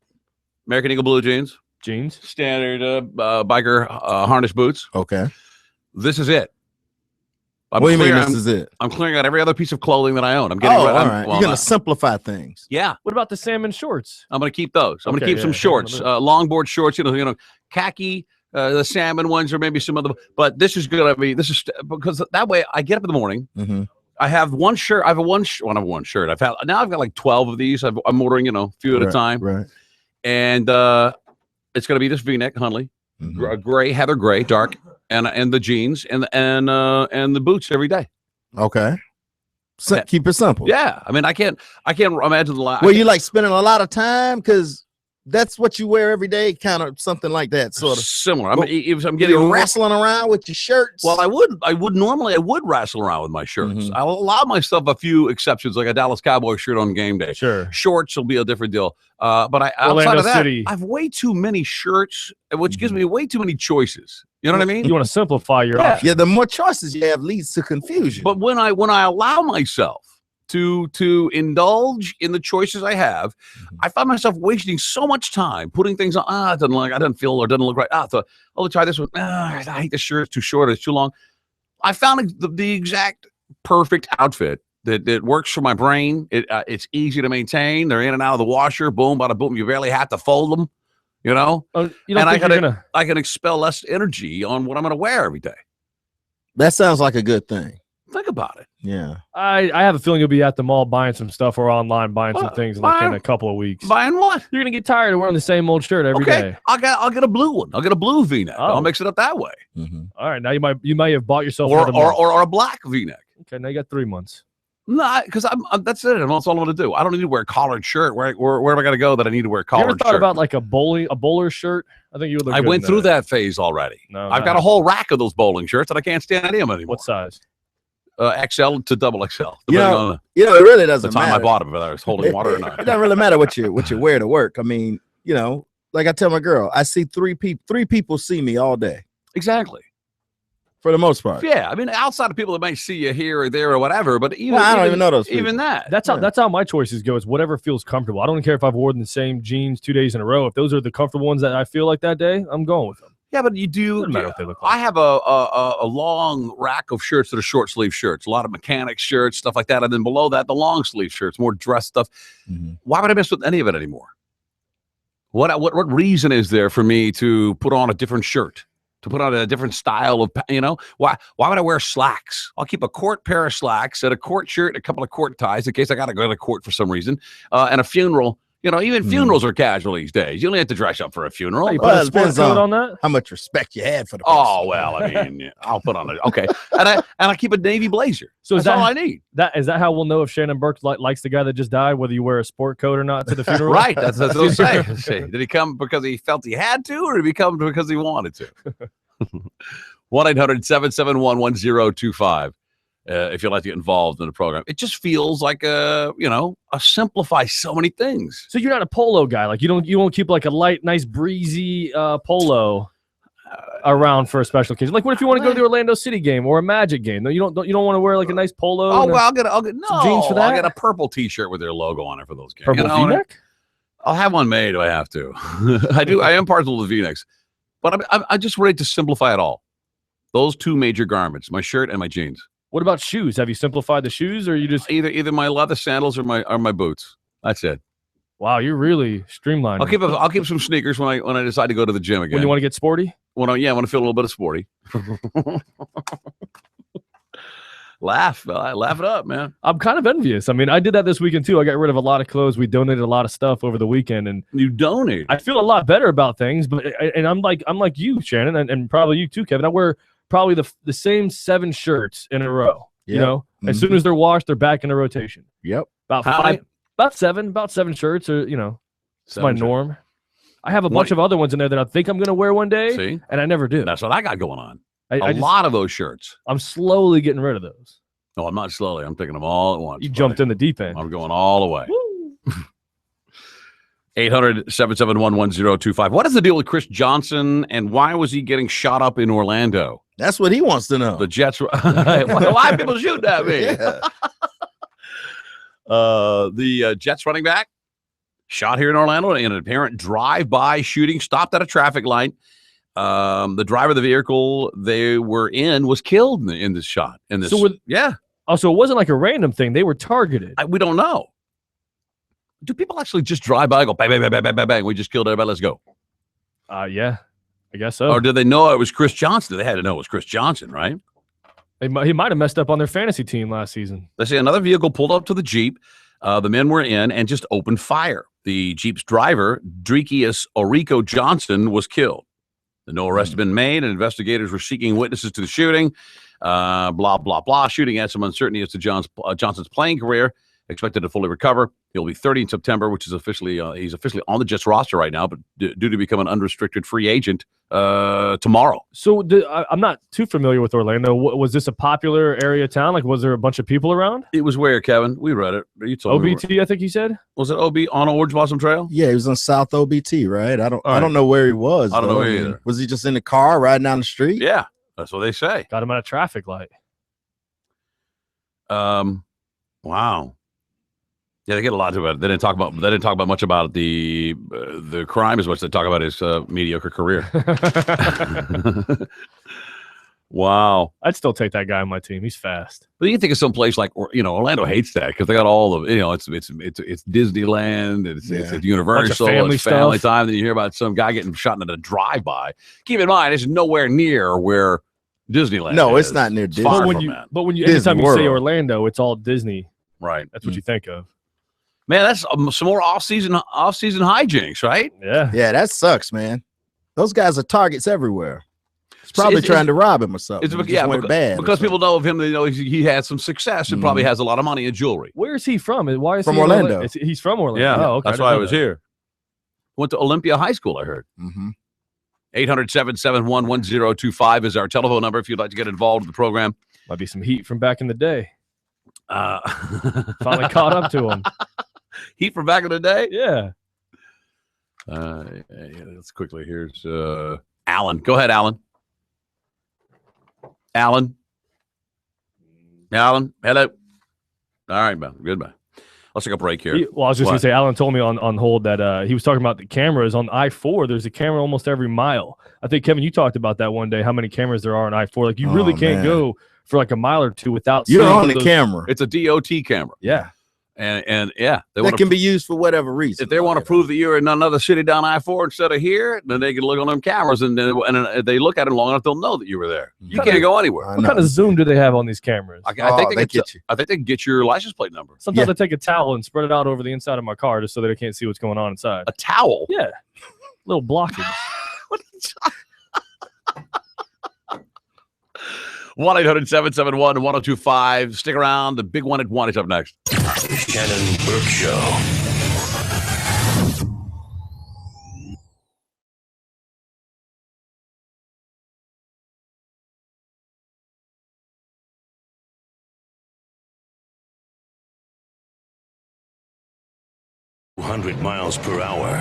American Eagle blue jeans. Standard biker harness boots. Okay. This is it. What do you mean this is it? I'm clearing out every other piece of clothing that I own. I'm getting all right. You're going to simplify things. Yeah. What about the salmon shorts? I'm going to keep those. I'm going to keep some shorts, longboard shorts, khaki, the salmon ones, or maybe some other. But this is going to be, because that way I get up in the morning. Mm-hmm. I have one shirt. I have one shirt. I've got like 12 of these. I'm ordering, a few at a time. Right. And it's going to be this V-neck Hunley, gray, heather gray, dark, and the jeans and the boots every day. Okay. So keep it simple. Yeah. I mean, I can't imagine the line. Well, you like spending a lot of time because that's what you wear every day, kind of something like that, sort of similar. I mean, if I'm getting wrestling around with your shirts. Well, I would normally wrestle around with my shirts. I'll allow myself a few exceptions, like a Dallas Cowboys shirt on game day. Sure, shorts will be a different deal. But outside of that, I have way too many shirts, which gives me way too many choices. You know what I mean? You want to simplify your options. Yeah, the more choices you have leads to confusion. But when I allow myself to indulge in the choices I have, I find myself wasting so much time putting things on. I didn't feel or doesn't look right. I'll try this one. I hate the shirt. It's too short. It's too long. I found the exact perfect outfit that works for my brain. It's easy to maintain. They're in and out of the washer. Boom, bada boom. You barely have to fold them. I can expel less energy on what I'm going to wear every day. That sounds like a good thing. Think think about it. Yeah. I have a feeling you'll be at the mall buying some stuff or online buying some things like in a couple of weeks. Buying what? You're gonna get tired of wearing the same old shirt every day. I'll get a blue one. I'll get a blue V-neck. I'll mix it up that way. All right, now you might have bought yourself or a black V-neck. Okay, now you got 3 months. No, because that's it. That's all I'm going to do. I don't need to wear a collared shirt. Where am I going to go that I need to wear a collared shirt? You ever thought about like a bowler shirt? I think you would look I good went in through that phase already. No, I've got a whole rack of those bowling shirts, and I can't stand any of them anymore. What size? XL to double XL. You know, it really doesn't the time matter. I bought them, whether I was holding water or not. It doesn't really matter what you wear to work. I mean, you know, like I tell my girl, I see three people see me all day. Exactly. For the most part. Yeah, I mean, outside of people that might see you here or there or whatever, but even I don't even know those people. Even that. That's how my choices go. Is whatever feels comfortable. I don't care if I've worn the same jeans 2 days in a row. If those are the comfortable ones that I feel like that day, I'm going with them. Yeah, but you do. Doesn't matter what they look like. I have a long rack of shirts that are short sleeve shirts, a lot of mechanic shirts, stuff like that, and then below that, the long sleeve shirts, more dress stuff. Why would I mess with any of it anymore? What reason is there for me to put on a different shirt? To put on a different style of, why would I wear slacks? I'll keep a court pair of slacks and a court shirt, and a couple of court ties in case I got to go to court for some reason, and a funeral. Even funerals are casual these days. You only have to dress up for a funeral. You put a sport coat on that? How much respect you had for the person. Oh well, I mean, I'll put on it. Okay, and I keep a navy blazer. So that's all I need. Is that how we'll know if Shannon Burke likes the guy that just died, whether you wear a sport coat or not to the funeral? Right. That's what I'm saying. See, did he come because he felt he had to, or did he come because he wanted to? 1-800-771-1025. If you'd like to get involved in the program, it just feels like simplify so many things. So you're not a polo guy, like you won't keep like a light, nice, breezy polo around for a special occasion. Like, what if you want to go to the Orlando City game or a Magic game? No, you don't want to wear like a nice polo. Oh well, I'll get some jeans for that. I'll get a purple T-shirt with their logo on it for those games. Purple V-neck. I'll have one made. Do I have to? I do. I am partial to V-necks, but I'm just ready to simplify it all. Those two major garments: my shirt and my jeans. What about shoes? Have you simplified the shoes, or you just either my leather sandals or my boots? That's it. Wow, you're really streamlined. I'll keep some sneakers when I decide to go to the gym again. When you want to get sporty? I want to feel a little bit of sporty. Laugh it up, man. I'm kind of envious. I mean, I did that this weekend too. I got rid of a lot of clothes. We donated a lot of stuff over the weekend, and you donate. I feel a lot better about things, but I'm like you, Shannon, and probably you too, Kevin. I wear probably the same 7 shirts in a row. Yep. As soon as they're washed, they're back in the rotation. Yep. About 7 shirts, or it's my norm. I have a bunch of other ones in there that I think I'm going to wear one day, and I never do. That's what I got going on. A lot of those shirts. I'm slowly getting rid of those. No, I'm not slowly. I'm taking them all at once. You jumped in the deep end. I'm going all the way. 800-771-1025. What is the deal with Chris Johnson, and why was he getting shot up in Orlando? That's what he wants to know. The Jets. Why are people shooting at me? Yeah. The Jets running back shot here in Orlando in an apparent drive-by shooting, stopped at a traffic light. The driver of the vehicle they were in was killed in this shot. Yeah. Oh, so it wasn't like a random thing. They were targeted. We don't know. Do people actually just drive by and go, bang, bang, bang, bang, bang, bang, bang, we just killed everybody, let's go? Yeah, I guess so. Or did they know it was Chris Johnson? They had to know it was Chris Johnson, right? He might have messed up on their fantasy team last season. They say another vehicle pulled up to the Jeep. The men were in and just opened fire. The Jeep's driver, Drekius Orico Johnson, was killed. No arrest had been made, and investigators were seeking witnesses to the shooting. Blah, blah, blah. Shooting had some uncertainty as to Johnson's playing career. Expected to fully recover. He'll be 30 in September, which is he's officially on the Jets roster right now, but due to become an unrestricted free agent tomorrow. So I'm not too familiar with Orlando. Was this a popular area town? Like, was there a bunch of people around? It was where, Kevin? We read it. You told OBT, me. I think you said. Was it OB on Orange Blossom Trail? Yeah, he was on South OBT, right? I don't know where he was. I don't know either. Was he just in the car riding down the street? Yeah, that's what they say. Got him at a traffic light. Wow. Yeah, they get a lot to it. They didn't talk about much about the crime as much as they talk about his mediocre career. Wow, I'd still take that guy on my team. He's fast. But you can think of some place like Orlando hates that because they got all of it's Disneyland, it's Universal, it's family time. Then you hear about some guy getting shot in a drive-by. Keep in mind, it's nowhere near where Disneyland. No, it's is. not near It's Disney. far But when from you, that. but when you, Disney anytime you say World. Orlando, it's all Disney. Right. That's what you think of. Man, that's some more off-season hijinks, right? Yeah. Yeah, that sucks, man. Those guys are targets everywhere. He's probably trying to rob him or something. It's, It just yeah, went because, bad or because something. people know of him. They know he had some success and probably Mhm. has a lot of money in jewelry. Where is he from? Why is From he in Orlando. He's from Orlando. Yeah, Oh, okay. that's why I was here. Went to Olympia High School, I heard. Mm-hmm. 800-771-1025 is our telephone number if you'd like to get involved in the program. Might be some heat from back in the day. Finally caught up to him. Heat from back in the day? Yeah. Let's quickly. Here's Alan. Go ahead, Alan. Alan. Hello. All right, man. Goodbye. Let's take a break here. I was just going to say, Alan told me on hold that he was talking about the cameras on I-4. There's a camera almost every mile. I think, Kevin, you talked about that one day, how many cameras there are on I-4. Like, you really can't go for like a mile or two without You're seeing on the those- camera. It's a DOT camera. Yeah. And yeah, That can be used for whatever reason. If they want to prove that you're in another city down I-4 instead of here, then they can look on them cameras, and then if they look at it long enough, they'll know that you were there. You can't go anywhere. What kind of zoom do they have on these cameras? I think they get you. I think they can get your license plate number. Sometimes I take a towel and spread it out over the inside of my car just so that I can't see what's going on inside. A towel? Yeah. Little blockage. 1-800-771-1025. Stick around. The big one at 1 is up next. Shannon Burke Show. Miles per hour.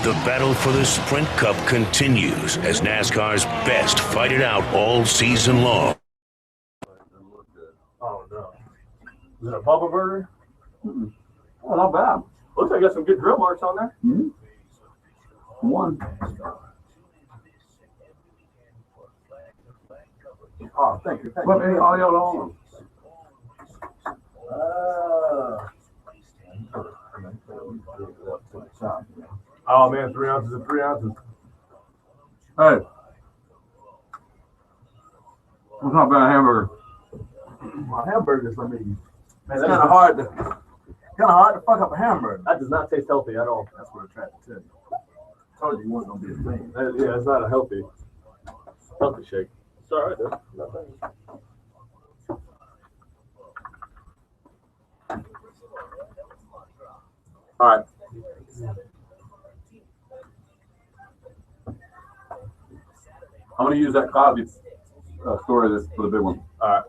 The battle for the Sprint Cup continues as NASCAR's best fight it out all season long. Oh no. Is it a Bubba Burger? Oh, not bad. Looks like I got some good grill marks on there. Mm-hmm. One. Oh, thank you. What any audio on? Oh man, 3 ounces of 3 ounces. Hey. What's not bad hamburger? My hamburgers, I mean, Man, it's kind of hard to fuck up a hamburger. that does not taste healthy at all. That's what I tried to tell you. I told you wasn't gonna be a thing. Yeah, it's not a healthy shake. It's all right, though. All right. I'm gonna use that Cosby story for the big one. All right.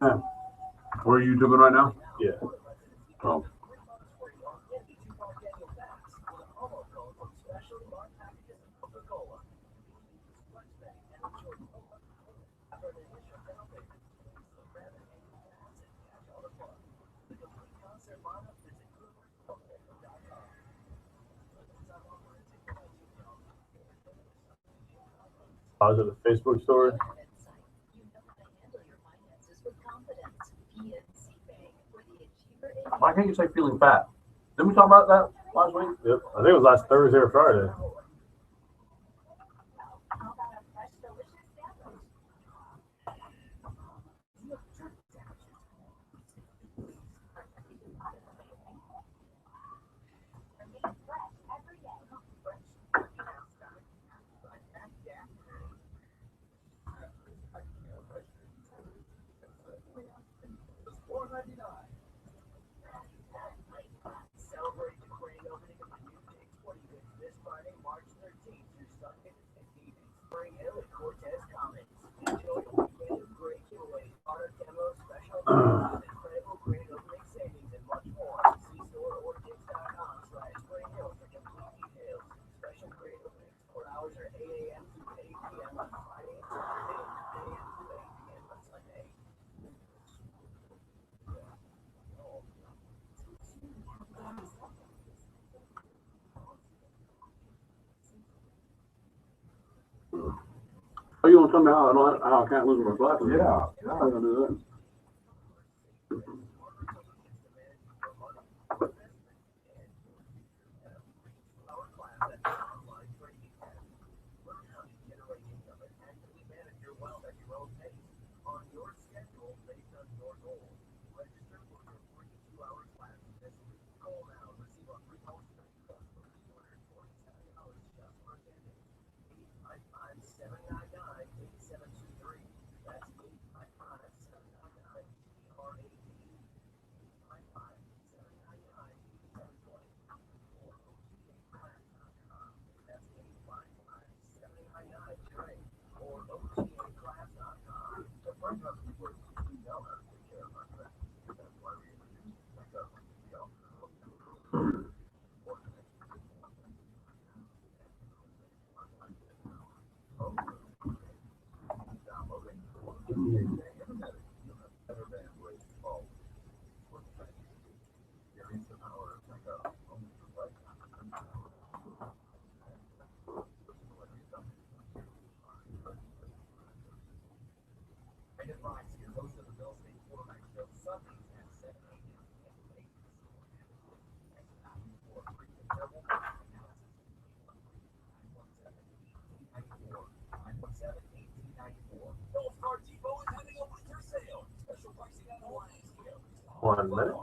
Yeah. Where are you doing right now? Yeah. Oh. Was it a Facebook story? Why can't you say feeling fat? Didn't we talk about that last week? Yep. I think it was last Thursday or Friday. Oh, you want to come out? I can't lose my glasses. Yeah. I'm going to do that. One minute.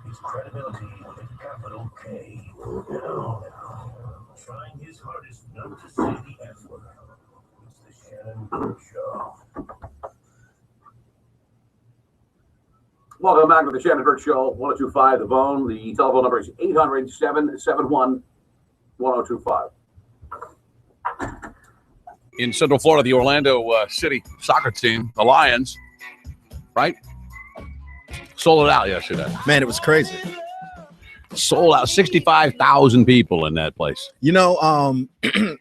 His credibility with a capital K. Trying his hardest not to say the F word. It's the Shannon Burke Show. Welcome back to the Shannon Burke Show, 1025 The Bone. The telephone number is 800-771-1025. In Central Florida, the Orlando City soccer team, the Lions, right? Sold it out yesterday. Man, it was crazy. Sold out 65,000 people in that place. You know,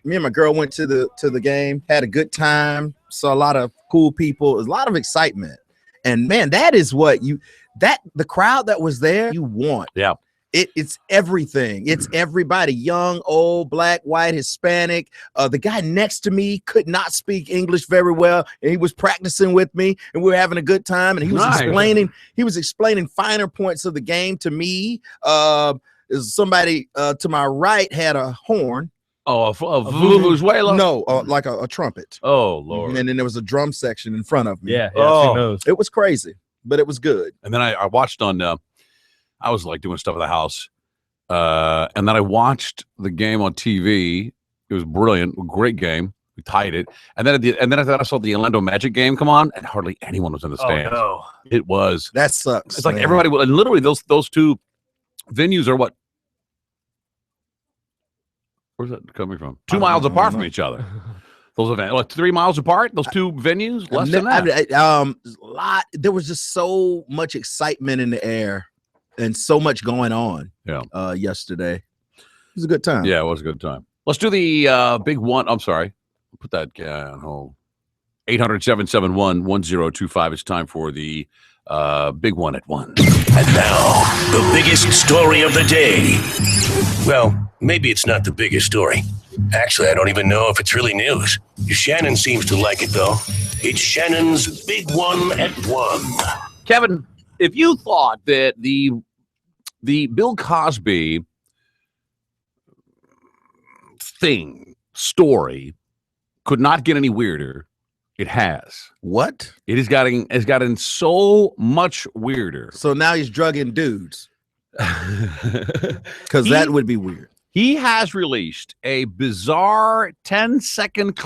me and my girl went to the game, had a good time, saw a lot of cool people, a lot of excitement. And man, that is what the crowd that was there, you want. Yeah. It's everything. It's everybody, young, old, black, white, Hispanic. The guy next to me could not speak English very well, and he was practicing with me, and we were having a good time. And he was explaining finer points of the game to me. Somebody to my right had a horn. Oh, a vuvuzela? No, like a trumpet. Oh, Lord. And then there was a drum section in front of me. Yeah, I've seen those. It was crazy, but it was good. And then I watched on, I was like doing stuff at the house. And then I watched the game on TV. It was brilliant. Great game. We tied it. And then I saw the Orlando Magic game come on, and hardly anyone was in the stands. Oh, no. It was. That sucks. It's like everybody, and literally those two venues are what? Where's that coming from? 2 miles apart from each other. Those events, like 3 miles apart. Those two venues, less than that. There was just so much excitement in the air, and so much going on. Yeah. Yesterday, it was a good time. Yeah, it was a good time. Let's do the big one. I'm sorry. Put that guy on hold. 800-771-1025. It's time for the big one at 1. And now, the biggest story of the day. Well, maybe it's not the biggest story. Actually, I don't even know if it's really news. Shannon seems to like it, though. It's Shannon's big one at 1. Kevin, if you thought that the Bill Cosby story could not get any weirder, It has. What? It has gotten so much weirder. So now he's drugging dudes. Because that would be weird. He has released a bizarre 10-second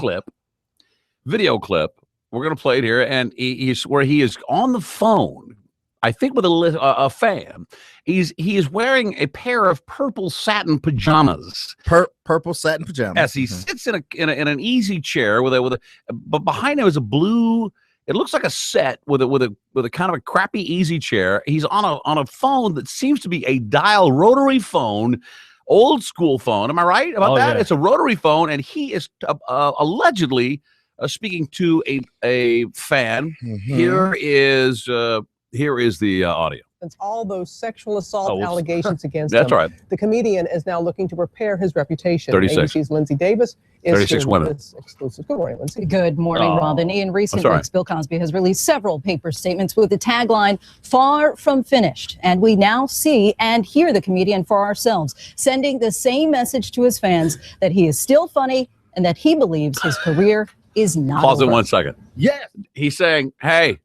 video clip. We're going to play it here, and he's where he is on the phone, I think with a fan. He is wearing a pair of purple satin pajamas. Purple satin pajamas. As he sits in an easy chair but behind him is a blue. It looks like a set with a kind of a crappy easy chair. He's on a phone that seems to be a dial rotary phone. Old school phone. Am I right about that? Yeah. It's a rotary phone, and he is allegedly speaking to a fan. Here is the audio. It's all those sexual assault allegations against That's him. right. The comedian is now looking to repair his reputation. 36. ABC's Lindsay Davis is 36 women. Exclusive. Good morning, Lindsay. Good morning, Robin. In recent weeks, Bill Cosby has released several paper statements with the tagline, "Far from finished." And we now see and hear the comedian for ourselves, sending the same message to his fans that he is still funny and that he believes his career is not Pause over. it 1 second. Yes. He's saying, hey,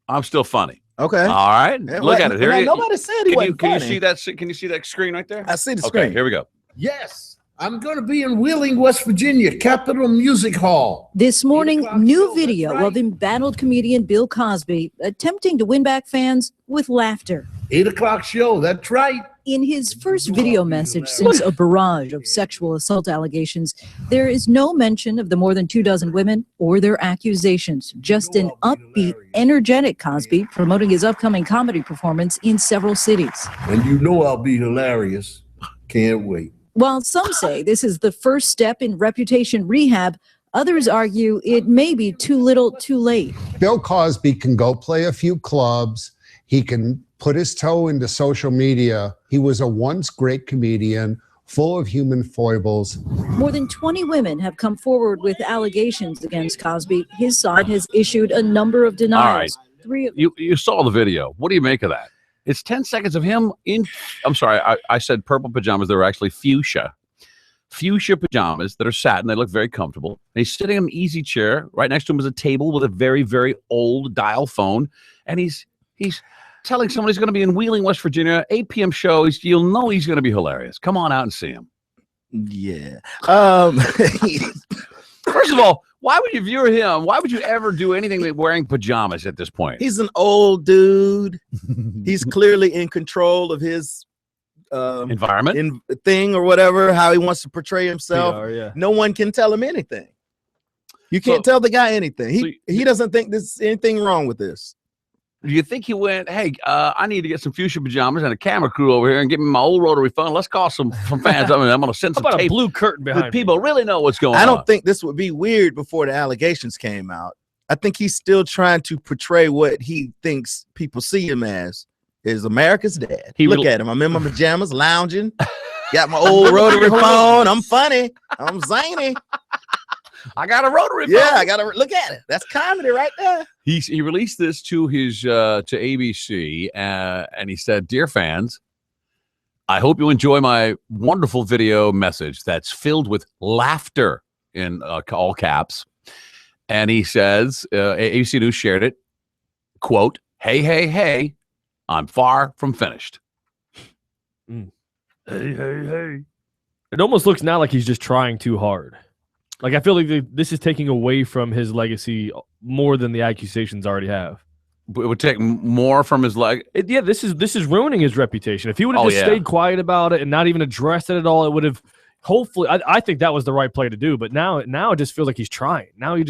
I'm still funny. Okay. All right. Yeah, Look at it. Here nobody said he wasn't Can you funny. see that? Can you see that screen right there? I see the Okay, screen. here we go. Yes, I'm going to be in Wheeling, West Virginia, Capitol Music Hall. This morning, new video of embattled comedian Bill Cosby attempting to win back fans with laughter. 8 o'clock show, that's right. In his first video message since a barrage of sexual assault allegations, there is no mention of the more than 24 women or their accusations, just an upbeat, energetic Cosby promoting his upcoming comedy performance in several cities. And you know I'll be hilarious. Can't wait. While some say this is the first step in reputation rehab, others argue it may be too little too late. Bill Cosby can go play a few clubs. He can put his toe into social media. He was a once great comedian, full of human foibles. More than 20 women have come forward with allegations against Cosby. His side has issued a number of denials. All right. You saw the video. What do you make of that? It's 10 seconds of him in, I'm sorry, I said purple pajamas. They were actually fuchsia pajamas that are satin. They look very comfortable. And he's sitting in an easy chair. Right next to him is a table with a very, very old dial phone. And he's telling someone he's going to be in Wheeling, West Virginia, 8 p.m. show. You'll know he's going to be hilarious. Come on out and see him. Yeah. First of all, why would you view him? Why would you ever do anything with wearing pajamas at this point? He's an old dude. He's clearly in control of his environment thing or whatever, how he wants to portray himself. PR, yeah. No one can tell him anything. You can't tell the guy anything. He doesn't think there's anything wrong with this. Do you think he went, hey, I need to get some fuchsia pajamas and a camera crew over here and give me my old rotary phone. Let's call some fans. I'm going to send some How about tape. a blue curtain behind People really know what's going on. I don't think this would be weird before the allegations came out. I think he's still trying to portray what he thinks people see him as, is America's dad. Look at him. I'm in my pajamas, lounging. Got my old rotary phone. I'm funny. I'm zany. I got a rotary phone. Yeah, I got to look at it. That's comedy right there. He released this to his to ABC, and he said, "Dear fans, I hope you enjoy my wonderful video message that's filled with laughter in all caps." And he says, ABC News shared it. Quote, "Hey, hey, hey, I'm far from finished." Hey, hey, hey. It almost looks now like he's just trying too hard. Like, I feel like this is taking away from his legacy more than the accusations already have. It would take more from his leg. Yeah, this is ruining his reputation. If he would have just stayed quiet about it and not even addressed it at all, it would have hopefully. I think that was the right play to do. But now it just feels like he's trying. Now he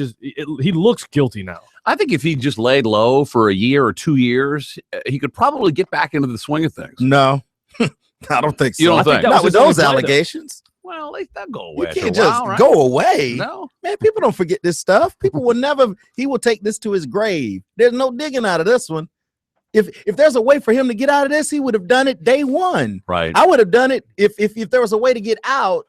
looks guilty now. I think if he just laid low for a year or 2 years, he could probably get back into the swing of things. No, I don't think so. You don't think? Not with those allegations. Well, they'll go away. You can't just go away. No, man, people don't forget this stuff. People will never. He will take this to his grave. There's no digging out of this one. If there's a way for him to get out of this, he would have done it day one. Right. I would have done it if there was a way to get out.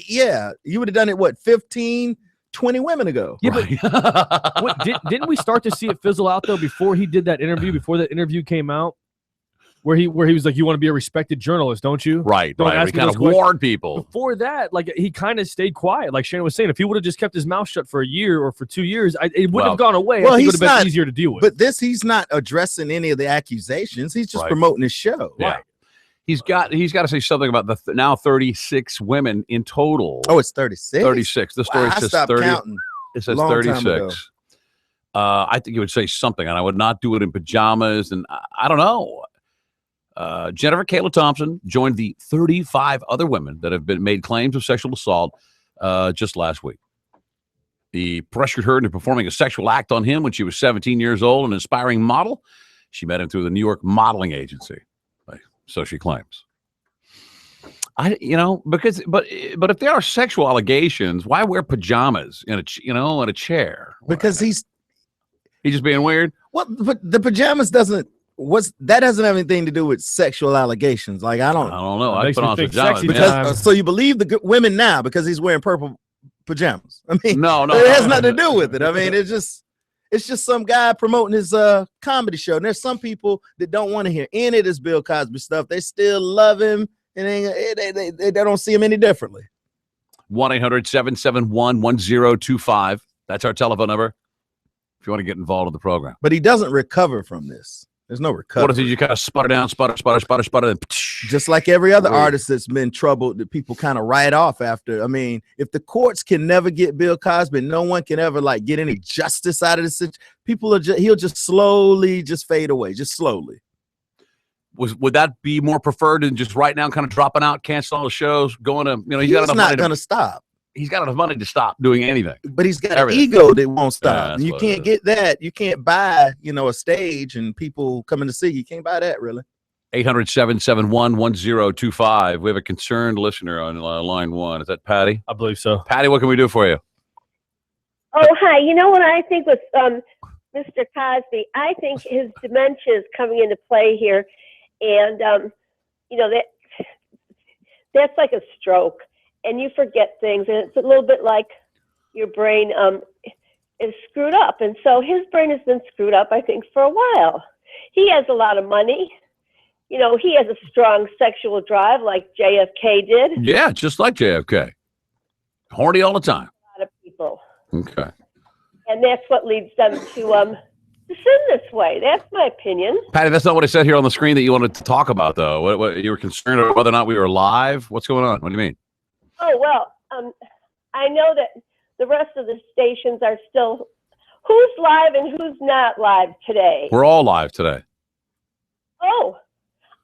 Yeah, you would have done it. What, 15, 20 women ago? Yeah, but didn't we start to see it fizzle out though before he did that interview? Before that interview came out, where he was like, you want to be a respected journalist, don't you? Right, Don't right. ask We me kind those of questions. warned people. Before that, like he kind of stayed quiet. Like Shannon was saying, if he would have just kept his mouth shut for a year or for 2 years, it wouldn't have gone away. Well, I think it would he's have been not easier to deal with. But he's not addressing any of the accusations. He's just promoting his show. Yeah. He's got to say something about the now 36 women in total. Oh, it's 36? 36. The story Wow, I says stopped 30. counting It says long time ago. 36. I think he would say something, and I would not do it in pajamas. And I don't know. Jennifer Kayla Thompson joined the 35 other women that have been made claims of sexual assault just last week. He pressured her into performing a sexual act on him when she was 17 years old, an aspiring model. She met him through the New York modeling agency, so she claims. But if there are sexual allegations, why wear pajamas in a chair? Because he's just being weird. Well, but the pajamas doesn't have anything to do with sexual allegations. Like I don't know. I put on pajamas because so you believe the women now because he's wearing purple pajamas. I mean, no, it has nothing to do with it. I mean, it's just some guy promoting his comedy show. And there's some people that don't want to hear any of this Bill Cosby stuff. They still love him, and they don't see him any differently. 1-800-771-1025. That's our telephone number if you want to get involved in the program. But he doesn't recover from this. There's no recovery. What is it? You kind of sputter down, sputter, and just like every other artist that's been troubled that people kind of write off after. I mean, if the courts can never get Bill Cosby, no one can ever get any justice out of this. He'll just slowly fade away, just slowly. Would that be more preferred than just right now kind of dropping out, canceling all the shows, going to, he's not going to stop. He's got enough money to stop doing anything. But he's got an ego that won't stop. And you can't get that. You can't buy, a stage and people coming to see you. You can't buy that, really. 800-771-1025. We have a concerned listener on line one. Is that Patty? I believe so. Patty, what can we do for you? Oh, hi. You know what I think with Mr. Cosby? I think his dementia is coming into play here. And, that's like a stroke. And you forget things, and it's a little bit like your brain is screwed up. And so his brain has been screwed up, I think, for a while. He has a lot of money. He has a strong sexual drive like JFK did. Yeah, just like JFK. Horny all the time. A lot of people. Okay. And that's what leads them to sin this way. That's my opinion. Patty, that's not what it said here on the screen that you wanted to talk about, though. What you were concerned about whether or not we were live? What's going on? What do you mean? Oh, well, I know that the rest of the stations are still, who's live and who's not live today? We're all live today. Oh,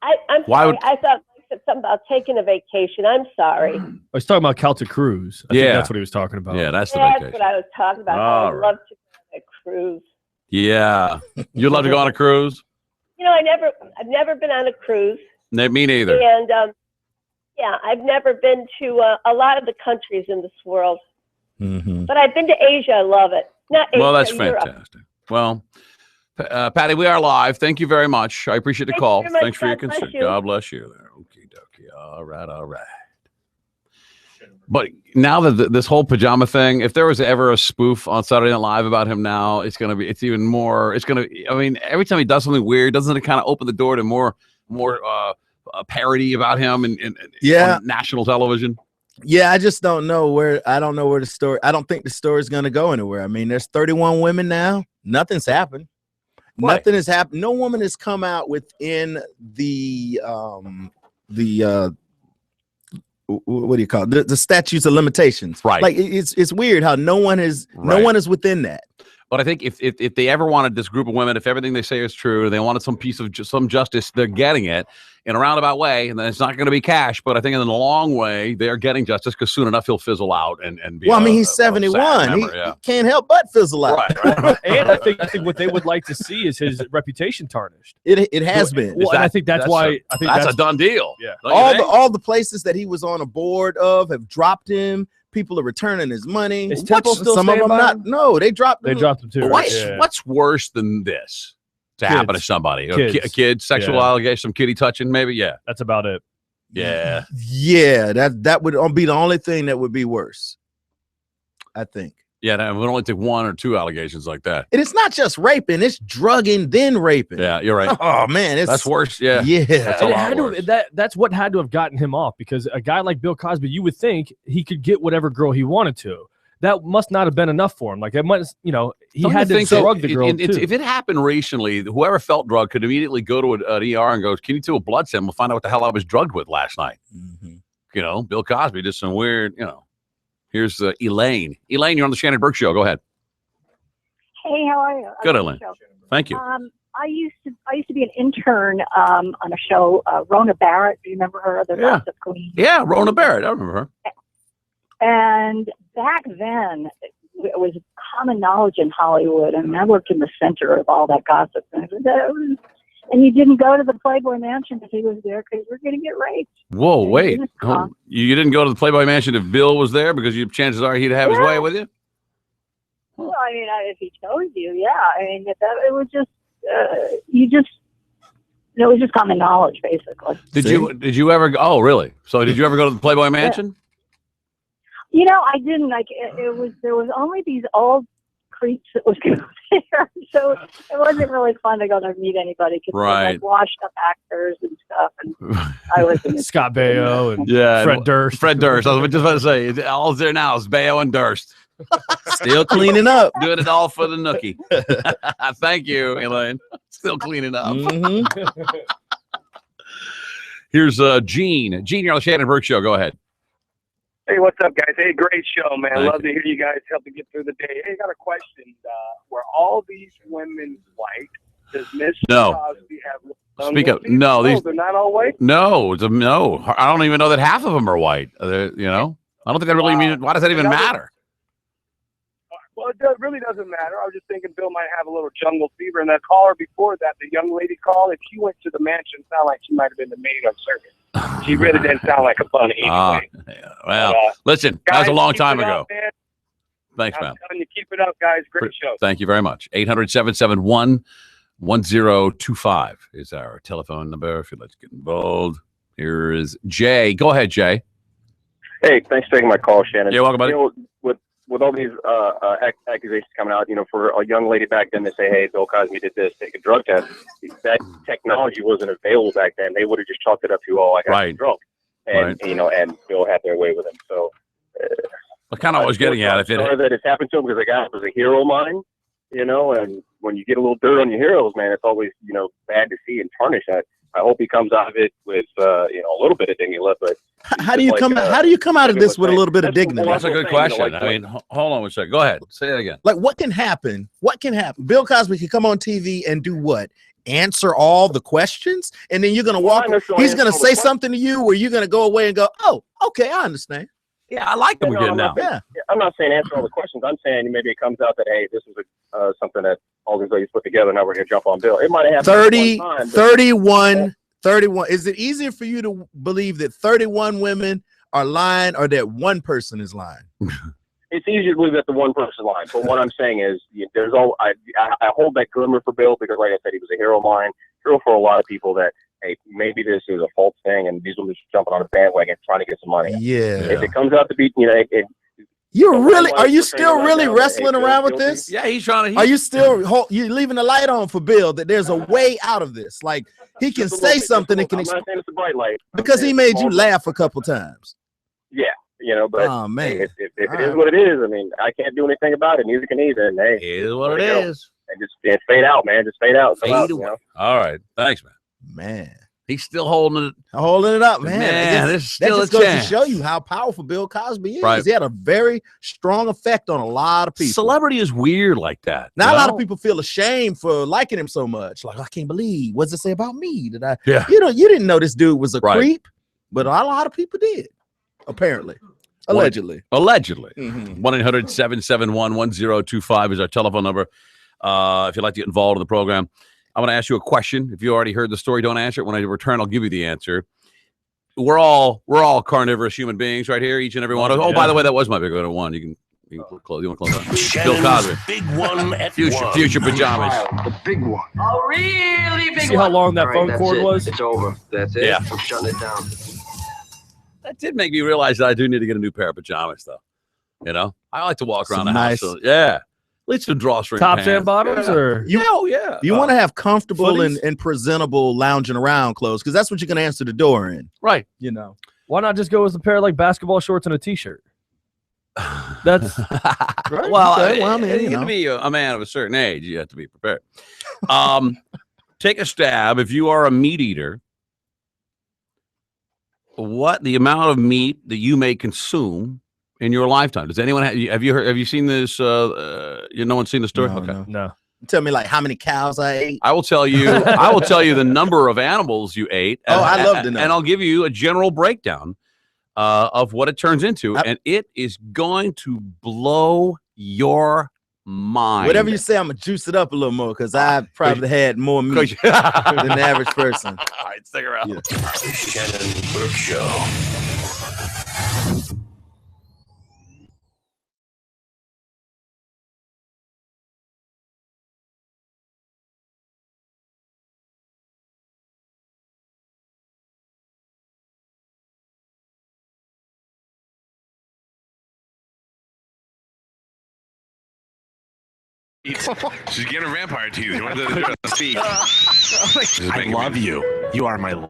I'm sorry. I thought Mike said something about taking a vacation. I'm sorry. I was talking about Celtic Cruise. I think that's what he was talking about. Yeah, that's what I was talking about. I would love to go on a cruise. Yeah. You'd love to go on a cruise? I've never been on a cruise. Me neither. And, yeah, I've never been to a lot of the countries in this world. Mm-hmm. But I've been to Asia. I love it. Not Asia, Well, that's Europe. fantastic. Well, Patty, we are live. Thank you very much. I appreciate the call. very much. Thanks for your God bless concern. you. God bless you. Okie dokie. All right. But now that this whole pajama thing, if there was ever a spoof on Saturday Night Live about him now, it's even more. Every time he does something weird, doesn't it kind of open the door to more parody about him on national television? Yeah, I just don't know where the story. I don't think the story is going to go anywhere. I mean, there's 31 women now. Nothing's happened. Right. Nothing has happened. No woman has come out within the what do you call it? The statutes of limitations. Right. Like it's weird how no one is within that. But I think if they ever wanted this group of women, if everything they say is true, they wanted some piece of some justice, they're getting it in a roundabout way, and then it's not going to be cash. But I think in the long way, they're getting justice because soon enough he'll fizzle out and be. Well, I mean, he's 71. He can't help but fizzle out. Right. And I think what they would like to see is his reputation tarnished. It has been. Well, and I think that's why. I think that's a done deal. Yeah. All the places that he was on a board of have dropped him. People are returning his money. Is Temple still some of them by not? him? No, they dropped him. They dropped him too. What's worse than this to happen to somebody? Kids. A kid, sexual allegation, some kitty touching, maybe. Yeah, that's about it. Yeah, yeah. That would be the only thing that would be worse. I think. Yeah, no, we only take 1 or 2 allegations like that. And it's not just raping; it's drugging then raping. Yeah, you're right. Oh man, that's worse. Yeah, yeah. That's a And it lot had to worse. have, that's what had to have gotten him off, because a guy like Bill Cosby, you would think he could get whatever girl he wanted to. That must not have been enough for him. Like it must, he Don't had you to think that drug the girl too. if it happened recently, whoever felt drugged could immediately go to an ER and go, "Can you do a blood sample? We'll find out what the hell I was drugged with last night." Bill Cosby did some weird. Here's Elaine. Elaine, you're on the Shannon Burke Show. Go ahead. Hey, how are you? Good, Elaine. Thank you. I used to be an intern on a show, Rona Barrett. Do you remember her? The Gossip Queen. Yeah, Rona Barrett. I remember her. And back then, it was common knowledge in Hollywood. I mean, I worked in the center of all that gossip. And you didn't go to the Playboy Mansion if he was there because you were going to get raped. Whoa, wait. You didn't go to the Playboy Mansion if Bill was there because chances are he'd have his way with you? Well, I mean, if he chose you, yeah. I mean, it was just, it was just common knowledge, basically. Did you ever go? Oh, really? So did you ever go to the Playboy Mansion? I didn't. Like, there was only these old creeps that was going there, so it wasn't really fun to go there and meet anybody because Right. like washed up actors and stuff, and I was Scott Baio and Yeah, Fred Durst. Fred Durst. I was just about to say, all's there now is Baio and Durst. Still cleaning up. Doing it all for the nookie. Thank you, Elaine. Still cleaning up. Here's Gene. Gene, you're on the Shannon Burke Show. Go ahead. Hey, what's up, guys? Hey, great show, man. Thank Love to hear you guys helping get through the day. Hey, I got a question. Were all these women white? Does Miss No. Cosby have? Speak up. No, these. They're not all white. No, no. I don't even know that half of them are white. I don't think that really means. Why does that even matter? Well, it really doesn't matter. I was just thinking Bill might have a little jungle fever. And that caller before that, the young lady called, if she went to the mansion, it sounded like she might have been the maid of service. She really didn't sound like a bunny anyway. Well, listen, that was a long time ago. Thanks, man. I'm telling you, keep it up, guys. Great show. Thank you very much. 800-771-1025 is our telephone number if you'd like to get involved. Here is Jay. Go ahead, Jay. Hey, thanks for taking my call, Shannon. You're welcome, buddy. With all these accusations coming out, for a young lady back then to say, hey, Bill Cosby did this, take a drug test, that technology wasn't available back then. They would have just chalked it up to, I got drunk. And, and Bill had their way with him. So I kind of was getting at it. Sorry that it's happened to him because the guy was a hero of mine, and when you get a little dirt on your heroes, man, it's always, bad to see and tarnish that. I hope he comes out of it with, a little bit of dignity left. But how do you come out of this with a little bit of dignity? That's a good question. Hold on one second. Go ahead. Say that again. Like, what can happen? What can happen? Bill Cosby can come on TV and do what? Answer all the questions, and then you're gonna walk. He's gonna say something to you, where you're gonna go away and go, "Oh, okay, I understand." Yeah, I like that we're getting now. I'm not saying answer all the questions. I'm saying maybe it comes out that, hey, this is something that all these ladies put together. Now we're going to jump on Bill. It might have happened 31. Is it easier for you to believe that 31 women are lying or that one person is lying? It's easier to believe that the one person lying. But what I'm saying is I hold that glimmer for Bill because, like I said, he was a hero of mine. Hero for a lot of people that, hey, maybe this is a false thing, and these women are jumping on a bandwagon trying to get some money. Yeah. If it comes out to be, Are you still really wrestling around with this? Yeah, he's trying to. Are you still you leaving the light on for Bill that there's a way out of this? Like he can say something that can. I'm not saying it's a bright light because he made you laugh a couple times. Yeah, but oh man, if it is what it is, I mean, I can't do anything about it. Neither can he. Then hey, it is what it is. And just fade out, man. Just fade out. Fade away. All right, thanks, man. Man, he's still holding it up, man. There's still that just goes to show you how powerful Bill Cosby is. Right. He had a very strong effect on a lot of people. Celebrity is weird like that. Now a lot of people feel ashamed for liking him so much. Like, I can't believe. What's it say about me? Did I? Yeah. You didn't know this dude was a creep, but a lot of people did. Apparently. Allegedly. 1-800-771-1025 is our telephone number. If you'd like to get involved in the program. I'm going to ask you a question. If you already heard the story, don't answer it. When I return, I'll give you the answer. We're all carnivorous human beings right here, each and every one of us. Oh, by the way, that was my big one. You want to close on Bill Cosby. Big one at future pajamas. The big one. A really big one. See how long that phone cord was? It's over. That's it. Yeah. I'm shutting it down. That did make me realize that I do need to get a new pair of pajamas, though. I like to walk around the nice, house. So, yeah. At least some drawstring tops pants. and bottoms, or you want to have comfortable footies? and presentable lounging around clothes because that's what you're gonna answer the door in. Right. You know. Why not just go with a pair of like basketball shorts and a t-shirt? That's right. Well, Okay, well, I mean, you to know. be a man of a certain age, you have to be prepared. Take a stab. If you are a meat eater, what the amount of meat that you may consume in your lifetime? Does anyone have you heard? Have you seen this? No one's seen the story. Okay, no. Tell me like how many cows I ate. I will tell you. I will tell you the number of animals you ate. Oh, I love to know. And I'll give you a general breakdown of what it turns into, and it is going to blow your mind. Whatever you say, I'm gonna juice it up a little more because I probably had more meat than the average person. All right, stick around. The Shannon Burke Show. She's getting vampire teeth. You want to speak? I love you. You are my.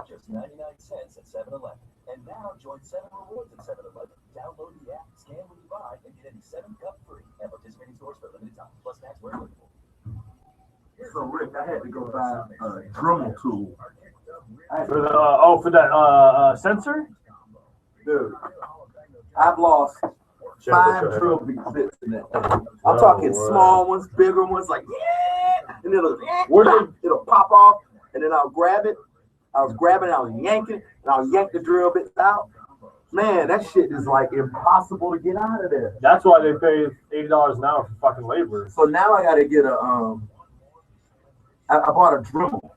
Just 99 cents at 7-Eleven. And now join 7 Rewards at 7-Eleven. Download the app, scan when you buy, and get any 7-cup free at participating stores for a limited time. Plus snacks where applicable. So Rick, I had to go buy a Dremel tool. For that sensor? Dude, I've lost 5 drill bits in that thing. I'm talking small ones, bigger ones, like and it'll pop off, and then I'll grab it. I was grabbing, I was yanking, and I'll yank the drill bits out. Man, that shit is like impossible to get out of there. That's why they pay $80 an hour for fucking labor. So now I gotta get a I bought a Dremel.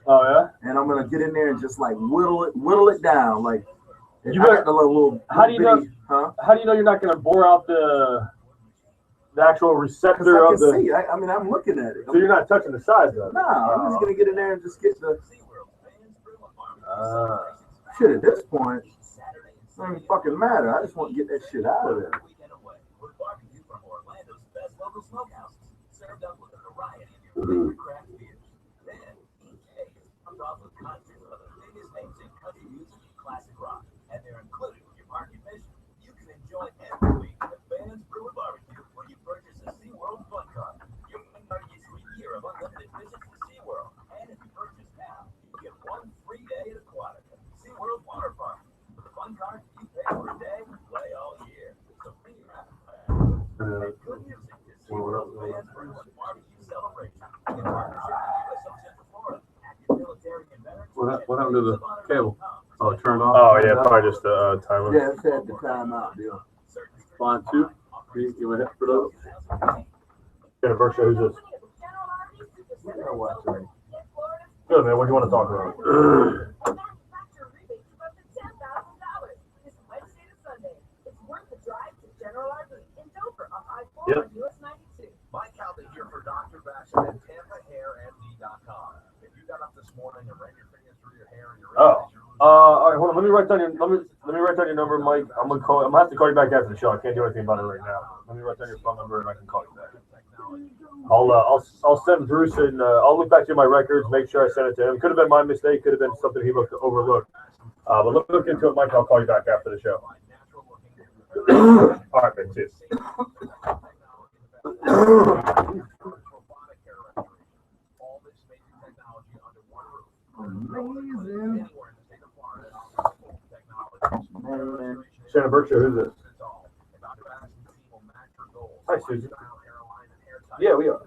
Oh yeah? And I'm gonna get in there and just like whittle it down. Like you got the little how do you know? bitty, huh? How do you know you're not gonna bore out the actual receptor of the? See. I mean, I'm looking at it. So you're not touching the sides of it. Nah, I'm just gonna get in there and just get the. Shit, at this point, it doesn't even fucking matter. I just want to get that shit out of there. And they're included with your park admission. You can enjoy every week at Band's Brew and Barbecue when you purchase a SeaWorld Fun Card. Your Fun Card gets you a year of unlimited visits to SeaWorld. And if you purchase now, you get 1 free day at Aquatica. SeaWorld Water Park. With the Fun Card, you pay for a day, play all What happened to the cable? Oh, it turned off? Oh, yeah, probably just timer. Yeah, it's had the timeout deal. Fine, too. You want to hit for those? Shannon Burke, who's this? Good, man. What do you want to talk about? Yep. Mike Calvin here for Dr. Basham at TampaHairMD.com. If you got up this morning and ran your fingers through your hair and your All right, hold on. Let me write down your number, Mike. I'm gonna have to call you back after the show. I can't do anything about it right now. Let me write down your phone number and I can call you back. I'll send Bruce and I'll look back through my records, make sure I sent it to him. Could have been my mistake. Could have been something he overlooked. But look into it, Mike. I'll call you back after the show. All right, man. See you. Amazing. Shannon Burke, who's this? Hi, Susan. Yeah, we are.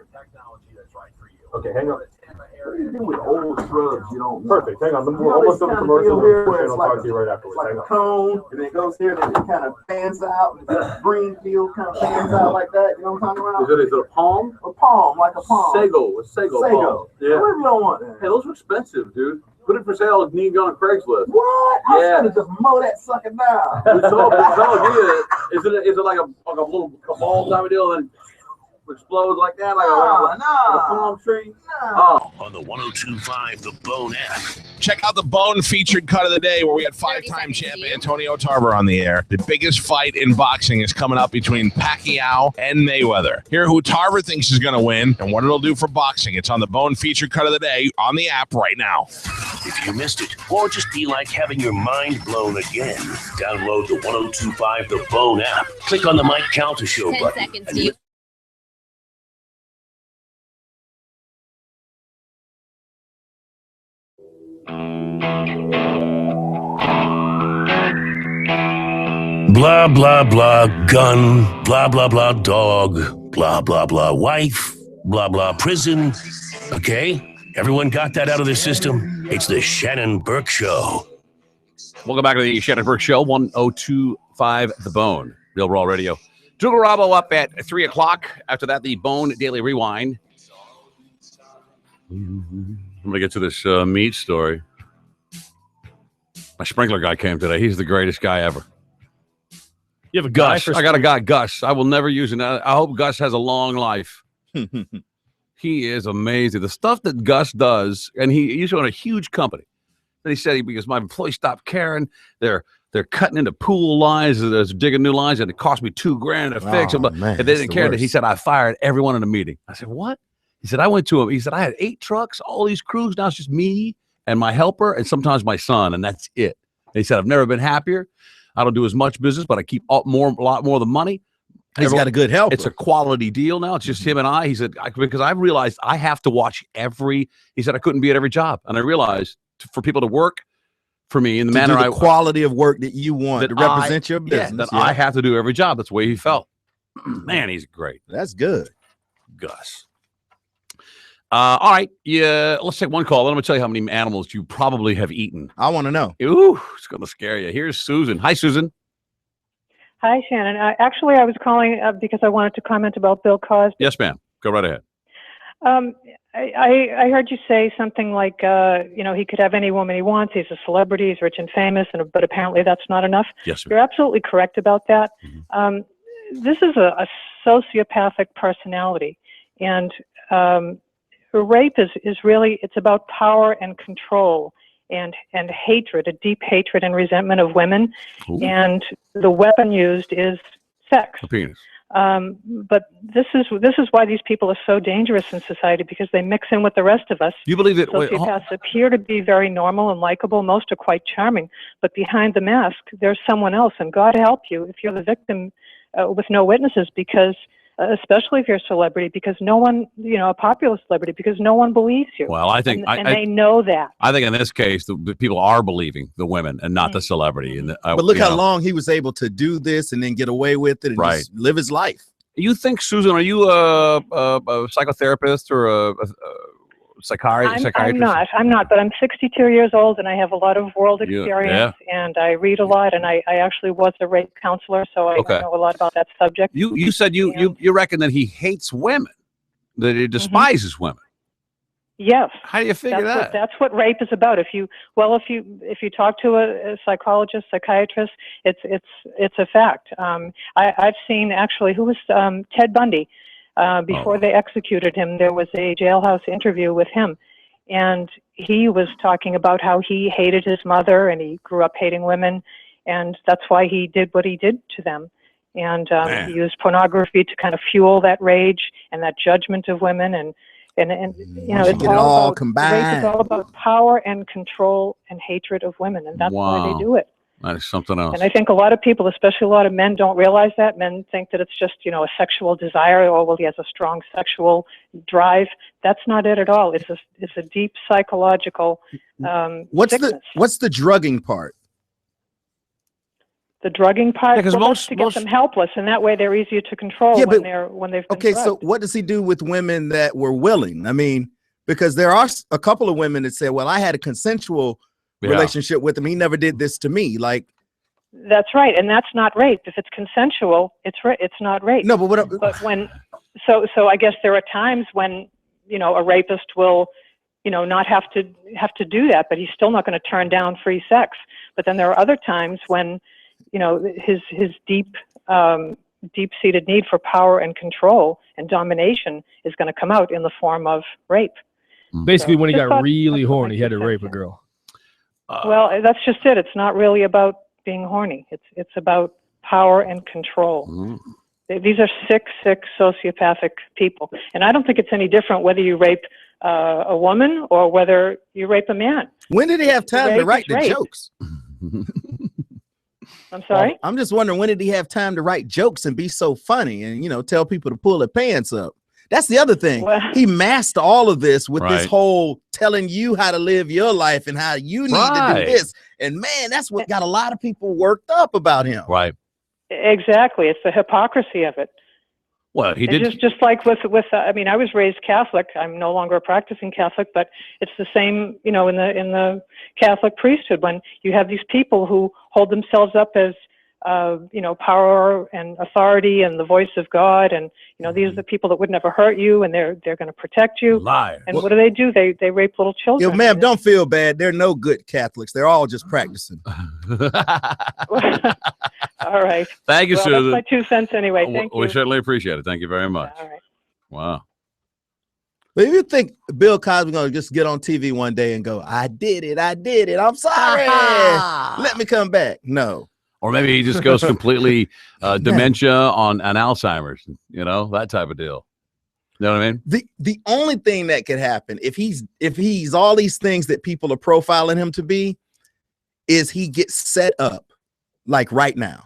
Okay, hang on. What do you do with old shrubs you don't know? Perfect. Hang on. We're almost done with commercials. I'll talk to you right afterwards. Like a cone, and it goes here, and it kind of fans out, and the green field kind of fans out like that. You know what I'm talking about? Is it a palm? A palm, like a palm. Sago. A sago palm. Yeah. What if you don't want that? Hey, those are expensive, dude. Put it for sale if you need to go on Craigslist. What? I Yeah. should have just mow that sucker down. It's all good. Is it like a little ball type of deal and explodes like that? Like a palm tree? Oh. On the 102.5 The Bone app. Check out the Bone featured cut of the day where we had 5-time champ Antonio Tarver on the air. The biggest fight in boxing is coming up between Pacquiao and Mayweather. Hear who Tarver thinks is going to win and what it'll do for boxing. It's on the Bone featured cut of the day on the app right now. If you missed it, or just be like having your mind blown again, download the 102.5 The Bone app. Click on the Mike Calta Show 10 button. seconds to you. Blah, blah, blah, gun, blah, blah, blah, dog, blah, blah, blah, wife, blah, blah, prison. Okay? Everyone got that out of their system? It's the Shannon Burke Show. Welcome back to the Shannon Burke Show, 102.5 The Bone, Real Raw Radio. Drew Garabo up at 3 o'clock. After that, the Bone Daily Rewind. I'm going to get to this meat story. My sprinkler guy came today. He's the greatest guy ever. You have a Gus. I got a guy, Gus. I will never use it. I hope Gus has a long life. He is amazing. The stuff that Gus does, and he's on a huge company. And he said, because my employees stopped caring, they're cutting into pool lines, they're digging new lines, and it cost me $2,000 to fix them. Man, and they didn't care. That he said, I fired everyone in the meeting. I said, what? He said, I went to him. He said, I had 8 trucks, all these crews. Now it's just me and my helper and sometimes my son, and that's it. And he said, I've never been happier. I don't do as much business, but I keep a lot more of the money. He's got a good helper. It's a quality deal now. It's just him and I. He said, because I realized I have to watch he said I couldn't be at every job. And I realized for people to work for me in the manner the quality of work that you want to represent your business. I have to do every job. That's the way he felt. Man, he's great. That's good. Gus. All right. Yeah, let's take one call. Let me tell you how many animals you probably have eaten. I want to know. Ooh, it's going to scare you. Here's Susan. Hi, Susan. Hi, Shannon. Actually, I was calling because I wanted to comment about Bill Cosby. Yes, ma'am. Go right ahead. I heard you say something like, he could have any woman he wants. He's a celebrity. He's rich and famous, but apparently that's not enough. Yes, ma'am. You're absolutely correct about that. This is a sociopathic personality, and rape is really, it's about power and control and hatred, a deep hatred and resentment of women. Ooh. And the weapon used is sex. A penis. But this is why these people are so dangerous in society, because they mix in with the rest of us. You believe that Sociopaths appear to be very normal and likable. Most are quite charming, but behind the mask, there's someone else. And God help you if you're the victim with no witnesses, because especially if you're a celebrity, because no one, a popular celebrity, because no one believes you. Well, I think, and they know that. I think in this case, the people are believing the women and not the celebrity. And but look how long he was able to do this and then get away with it and just live his life. You think, Susan, are you a psychotherapist or a psychiatrist? I'm not, but I'm 62 years old and I have a lot of world experience and I read a lot and I actually was a rape counselor, so I know a lot about that subject. You said you reckon that he hates women, that he despises women. Yes. How do you figure that? That's what rape is about. If you talk to a psychologist, psychiatrist, it's a fact. I've seen actually, who was Ted Bundy? Before they executed him, there was a jailhouse interview with him, and he was talking about how he hated his mother and he grew up hating women, and that's why he did what he did to them. And he used pornography to kind of fuel that rage and that judgment of women, and you know, it's all combined. Rape is all about power and control and hatred of women, and that's why they do it. That is something else. And I think a lot of people, especially a lot of men, don't realize that. Men think that it's just, you know, a sexual desire, or, well, he has a strong sexual drive. That's not it at all. It's a deep psychological sickness. What's the drugging part? The drugging part, because to get them helpless, and that way they're easier to control when they've been drugged. So what does he do with women that were willing? I mean, because there are a couple of women that say, well, I had a consensual relationship with him. He never did this to me. Like, that's right, and that's not rape. If it's consensual, it's not rape. No, but so I guess there are times when, you know, a rapist will, you know, not have to do that, but he's still not going to turn down free sex. But then there are other times when, you know, his deep-seated need for power and control and domination is going to come out in the form of rape. Basically, when he got really horny, he had to rape a girl. Well, that's just it. It's not really about being horny. It's about power and control. These are sick sociopathic people. And I don't think it's any different whether you rape a woman or whether you rape a man. When did he have time to write the jokes? I'm sorry? I'm just wondering, when did he have time to write jokes and be so funny and, you know, tell people to pull their pants up? That's the other thing. Well, he masked all of this with this whole telling you how to live your life and how you need to do this. And man, that's what got a lot of people worked up about him. Right. Exactly. It's the hypocrisy of it. Well, he did just like with I mean, I was raised Catholic. I'm no longer a practicing Catholic, but it's the same, you know, in the Catholic priesthood, when you have these people who hold themselves up as you know, power and authority and the voice of God, and you know, these are the people that would never hurt you, and they're going to protect you. Liar. And what do? They rape little children. Yo, ma'am, don't feel bad. They're no good Catholics. They're all just practicing. All right. Thank you, Susan. That's my 2 cents anyway. Thank you. We certainly appreciate it. Thank you very much. All right. Wow. But if you think Bill Cosby going to just get on TV one day and go, I did it. I'm sorry. Let me come back. No. Or maybe he just goes completely dementia on Alzheimer's, you know, that type of deal. You know what I mean? The only thing that could happen if he's all these things that people are profiling him to be, is he gets set up like right now.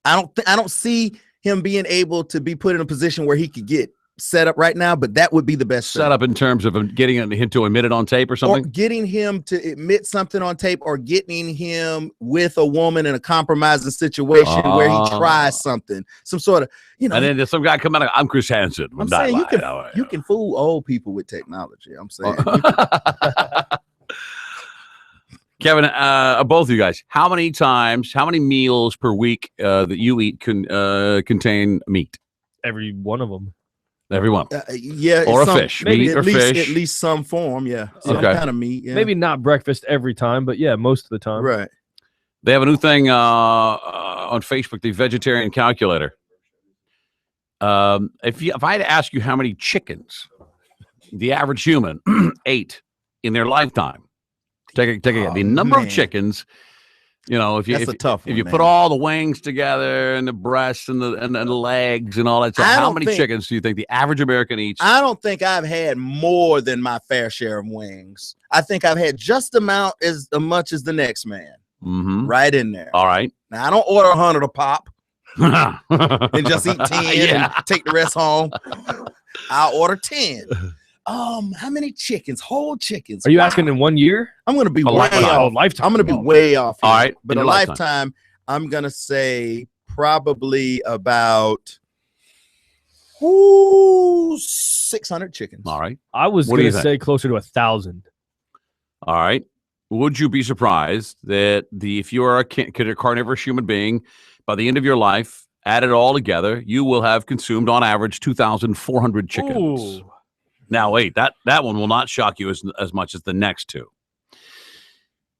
I don't see him being able to be put in a position where he could get set up right now, but that would be the best set up in terms of getting him to admit it on tape or something, or getting him to admit something on tape, or getting him with a woman in a compromising situation where he tries something, some sort of, you know, and then there's some guy come out, I'm Chris Hansen. I'm saying you can fool old people with technology. I'm saying. Kevin, both of you guys, how many meals per week that you eat contain meat? Every one of them. Everyone, yeah, or a fish, meat or fish, at least some form, some kind of meat. Yeah. Maybe not breakfast every time, but yeah, most of the time. Right. They have a new thing on Facebook, the Vegetarian Calculator. If I had to ask you how many chickens the average human ate in their lifetime, take the number of chickens. You know, if you put all the wings together and the breasts and the legs and all that stuff, how many chickens do you think the average American eats? I don't think I've had more than my fair share of wings. I think I've had just as much as the next man. Mm-hmm. Right in there. All right. Now I don't order 100 a pop and just eat 10 and take the rest home. I'll order 10. How many chickens? Whole chickens. Are you asking in 1 year? I'm going to be way off. Lifetime. I'm going to be way off. All right. But a lifetime, I'm going to say probably about Ooh, 600 chickens. All right. I was What do going you to think? say closer to 1,000. All right. Would you be surprised that if you are a carnivorous human being, by the end of your life, add it all together, you will have consumed on average 2,400 chickens. Ooh. Now, wait, that one will not shock you as much as the next two.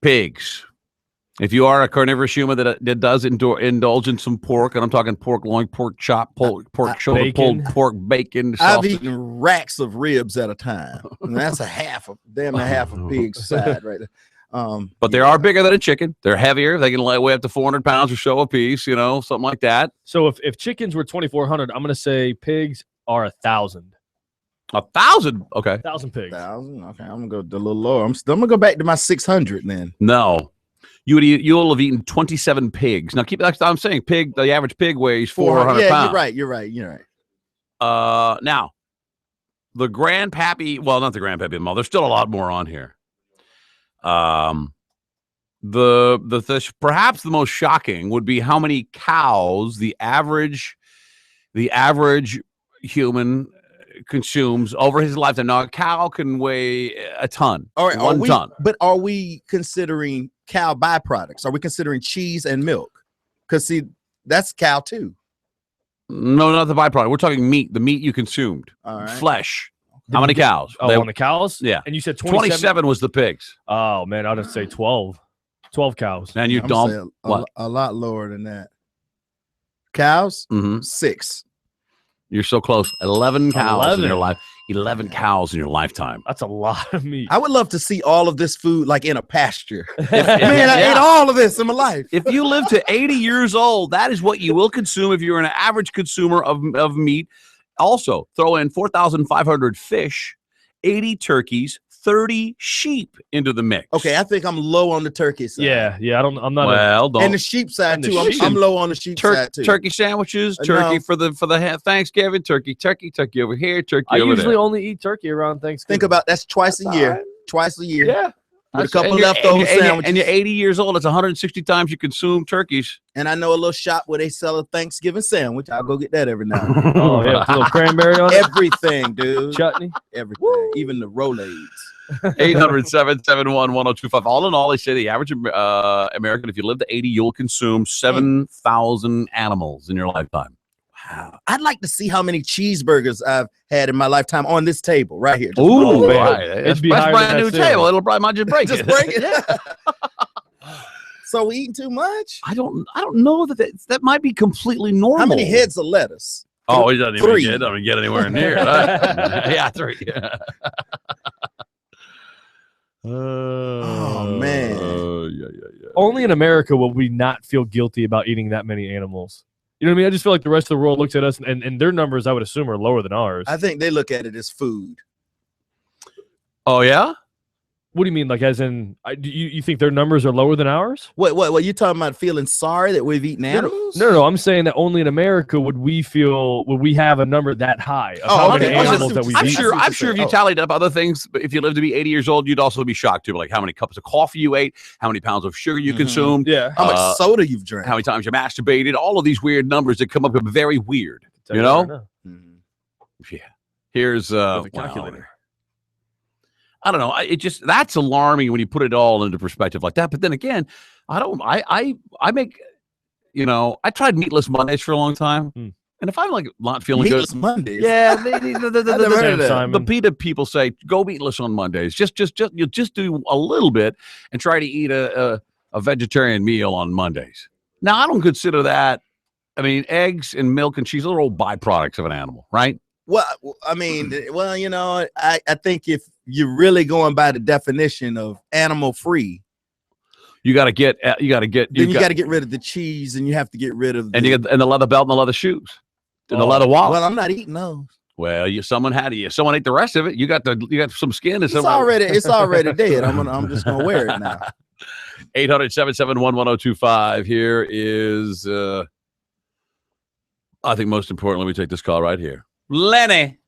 Pigs. If you are a carnivorous human that does indulge in some pork, and I'm talking pork loin, pork chop, pork shoulder, bacon. pulled pork, bacon, I've sausage. eaten racks of ribs at a time. And that's damn near half a pig's side right there. But they are bigger than a chicken. They're heavier. They can weigh up to 400 pounds or so a piece, something like that. So if chickens were 2,400, I'm going to say pigs are 1,000. 1,000? Okay. 1,000 pigs. 1,000? Okay, I'm going to go a little lower. I'm going to go back to my 600 then. No. You'll have eaten 27 pigs. Now, I'm saying the average pig weighs 400 yeah, pounds. You're right. Now, the grandpappy, well, not the grandpappy, there's still a lot more on here. Perhaps the most shocking would be how many cows the average human consumes over his lifetime. Now, a cow can weigh a ton. All right, 1 ton. But are we considering cow byproducts? Are we considering cheese and milk? Because see, that's cow too. No, not the byproduct. We're talking meat. The meat you consumed. All right. Flesh. How many cows? On the cows? Yeah. And you said 27 was the pigs. Oh, man, I'd say 12. 12 cows. And you I'm don't. saying What? a lot lower than that. Cows? 6. You're so close. 11 cows 11. in your life. 11 cows in your lifetime. That's a lot of meat. I would love to see all of this food like in a pasture. Man, I ate all of this in my life. If you live to 80 years old, that is what you will consume if you're an average consumer of meat. Also, throw in 4,500 fish, 80 turkeys, 30 sheep into the mix. Okay, I think I'm low on the turkey side. Yeah. I'm not. And the sheep side too. I'm low on the sheep side too. Turkey sandwiches, turkey for the Thanksgiving, turkey over here, turkey I over usually there. only eat turkey around Thanksgiving. Think about that's twice a year. Twice a year. Yeah. With a couple And you're- leftover sandwiches. And you're 80 years old. It's 160 times you consume turkeys. And I know a little shop where they sell a Thanksgiving sandwich. I'll go get that every now and then. Oh, yeah. With a little cranberry on it. Everything, dude. Chutney. Everything. Even the Rolaids. 800-771-1025. All in all, they say the average American, if you live to 80, you'll consume 7,000 animals in your lifetime. Wow. I'd like to see how many cheeseburgers I've had in my lifetime on this table right here. Ooh, man. right. It'd be That's higher brand than new that table. too. It'll probably might just break Just it. break it. So we eating too much? I don't know that might be completely normal. How many heads of lettuce? Oh, it doesn't even 3. get anywhere near it. Yeah, 3. Oh, man. Yeah. Only in America will we not feel guilty about eating that many animals. You know what I mean? I just feel like the rest of the world looks at us, and their numbers, I would assume, are lower than ours. I think they look at it as food. Oh, yeah? What do you mean? Like, as in, do you think their numbers are lower than ours? What you talking about? Feeling sorry that we've eaten animals? No. I'm saying that only in America would we have a number that high of how many animals that we've eaten. I'm sure if you tallied up other things, if you live to be 80 years old, you'd also be shocked too. Like how many cups of coffee you ate, how many pounds of sugar you consumed, how much soda you've drank, how many times you masturbated. All of these weird numbers that come up with very weird. You know? Yeah. Here's the calculator. I don't know. That's alarming when you put it all into perspective like that. But then again, I tried meatless Mondays for a long time. And if I'm like not feeling meatless good, Mondays. yeah, the PETA people say go meatless on Mondays. Just do a little bit and try to eat a vegetarian meal on Mondays. Now I don't consider that. I mean, eggs and milk and cheese are all byproducts of an animal, right? Well, I mean, I think if you're really going by the definition of animal free, you got to get rid of the cheese, and you have to get rid of the leather belt and the leather shoes and the leather wallet. Well, I'm not eating those. Well, someone ate the rest of it. You got some skin. It's already dead. I'm just gonna wear it now. 800-771-1025. Here is, I think most importantly, we take this call right here. Lenny.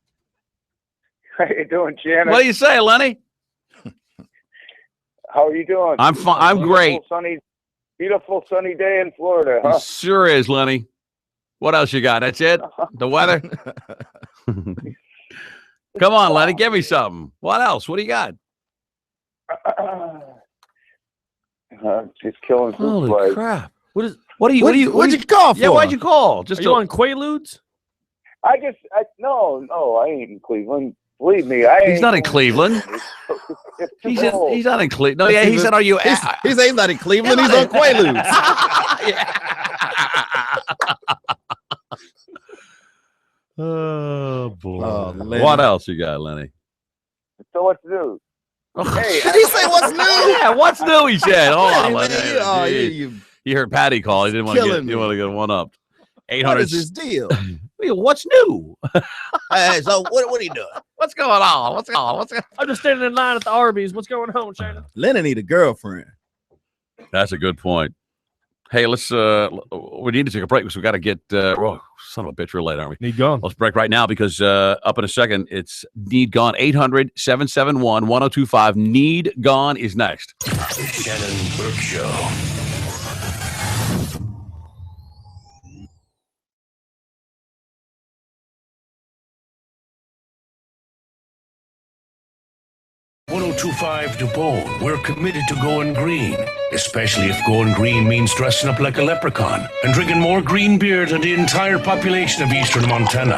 How you doing, Shannon? What do you say, Lenny? How are you doing? I'm fine. I'm great. Beautiful sunny day in Florida, huh? It sure is, Lenny. What else you got? That's it? The weather? Come on, Lenny, give me something. What else? What do you got? Just killing some Holy flies. crap! What'd you call for? Yeah, why'd you call? Just Are you on Quaaludes? No, I ain't in Cleveland. Believe me, He's not in Cleveland. He's not in Cleveland. No, yeah, he said, "Are you?" He's not in Cleveland. He's on Quaaludes. Oh boy! Oh, Lenny. What else you got, Lenny? So what's new? Hey, Did he say what's new? Yeah, what's new? He said. Hold on, Lenny, Lenny. oh, You heard Patty call. He didn't want to killing get. You want to get one up. 800. What is his deal? What's new? Hey, so what are you doing? What's going on? What's going on? I'm just standing in line at the Arby's. What's going on, Shannon? Lenny need a girlfriend. That's a good point. Hey, let's. We need to take a break because we got to get. Oh, son of a bitch, we're late, aren't we? Need Gone. Let's break right now because up in a second, it's Need Gone. 800-771-1025. Need Gone is next. The Shannon Burke Show. .1025 to Bone. We're committed to going green, especially if going green means dressing up like a leprechaun and drinking more green beer than the entire population of eastern Montana.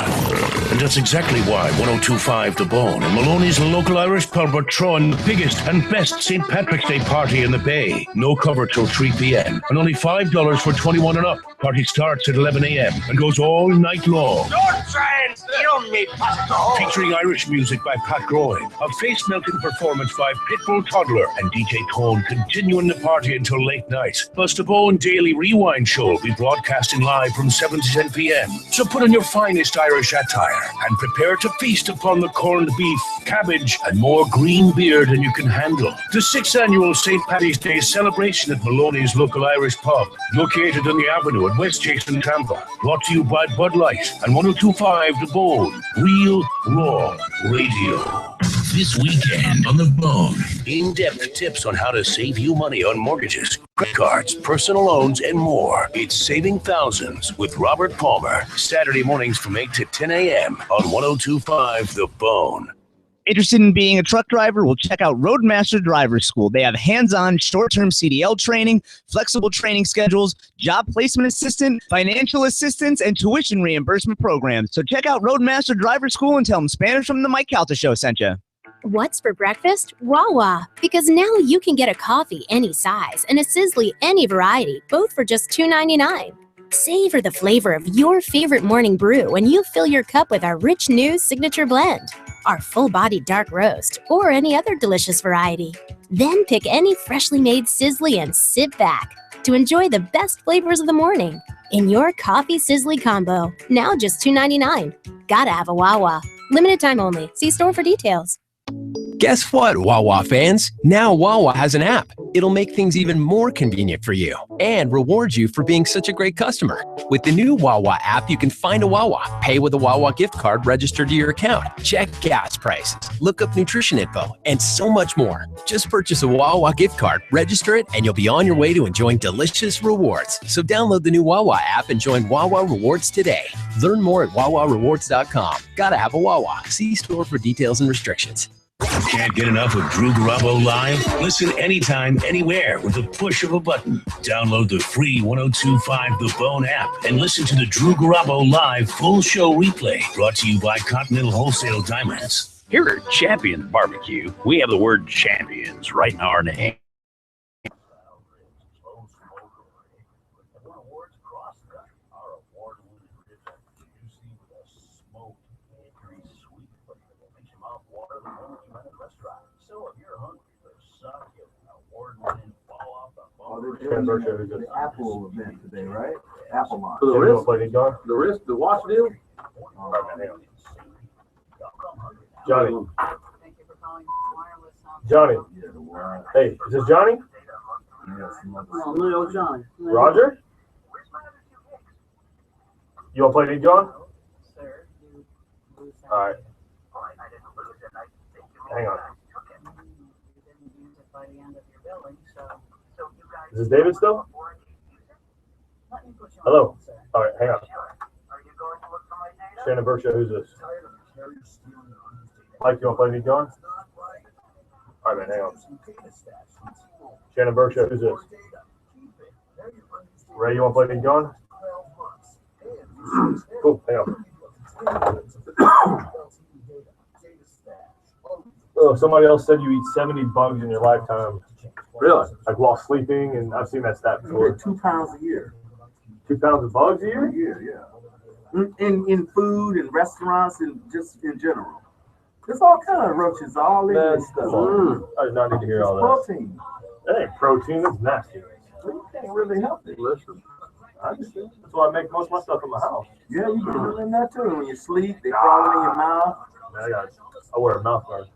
And that's exactly why 1025 to Bone and Maloney's local Irish pub are throwing the biggest and best St. Patrick's Day party in the Bay. No cover till 3 p.m. and only $5 for 21 and up. Party starts at 11 a.m. and goes all night long. Don't try and steal me, Pastor. Featuring Irish music by Pat Groyne, a face-melting performance by Pitbull Toddler, and DJ Tone continuing the party until late night. Plus, the Bone Daily Rewind Show will be broadcasting live from 7 to 10 p.m. So put on your finest Irish attire and prepare to feast upon the corned beef, cabbage, and more green beer than you can handle. The 6th annual St. Paddy's Day celebration at Maloney's local Irish pub, located on the Avenue at West Jason, Tampa. Brought to you by Bud Light and 1025 The Bone. Real, raw radio. This weekend on The Bone, in-depth tips on how to save you money on mortgages, credit cards, personal loans, and more. It's Saving Thousands with Robert Palmer. Saturday mornings from 8 to 10 a.m. on 1025 The Bone. Interested in being a truck driver? Well, check out Roadmaster Driver School. They have hands-on, short-term CDL training, flexible training schedules, job placement assistant, financial assistance, and tuition reimbursement programs. So check out Roadmaster Driver School and tell them Spanish from the Mike Calta Show sent you. What's for breakfast? Wawa. Because now you can get a coffee any size and a Sizzly any variety, both for just $2.99. Savor the flavor of your favorite morning brew when you fill your cup with our rich new signature blend, our full-bodied dark roast, or any other delicious variety. Then pick any freshly made Sizzly and sit back to enjoy the best flavors of the morning in your coffee Sizzly combo. Now just $2.99. Gotta have a Wawa. Limited time only. See store for details. Guess what, Wawa fans? Now Wawa has an app. It'll make things even more convenient for you and reward you for being such a great customer. With the new Wawa app, you can find a Wawa, pay with a Wawa gift card registered to your account, check gas prices, look up nutrition info, and so much more. Just purchase a Wawa gift card, register it, and you'll be on your way to enjoying delicious rewards. So download the new Wawa app and join Wawa Rewards today. Learn more at wawarewards.com. Gotta have a Wawa. See store for details and restrictions. Can't get enough of Drew Garabo Live? Listen anytime, anywhere with the push of a button. Download the free 1025 The Bone app and listen to the Drew Garabo Live full show replay. Brought to you by Continental Wholesale Diamonds. Here at Champions Barbecue, we have the word champions right in our name. Shannon Burke show. The Apple event today, right? Apple launch. So the watch deal? Johnny. Johnny. Hey, is this Johnny? Little Johnny. Roger? You want to play Lead John? All right. Hang on. Is this David still? Hello. All right, hang on. Shannon Burke show. Who's this? Mike, you want to play me going? All right, man, hang on. Shannon Burke, who's this? Ray, you want to play me going? Cool, hang on. Oh, somebody else said you eat 70 bugs in your lifetime. Really? Like while sleeping, and I've seen that stat before. 2 pounds a year. 2 pounds of bugs a year? Yeah. In food and restaurants and just in general. There's all kind of roaches all in this stuff. I did not need to hear all that. Protein. That ain't protein, that's nasty. You can't really help it. Listen, I understand. That's why I make most of my stuff in my house. Yeah, you get it in that too. When you sleep, they crawl in your mouth. Man, I wear a mouth guard.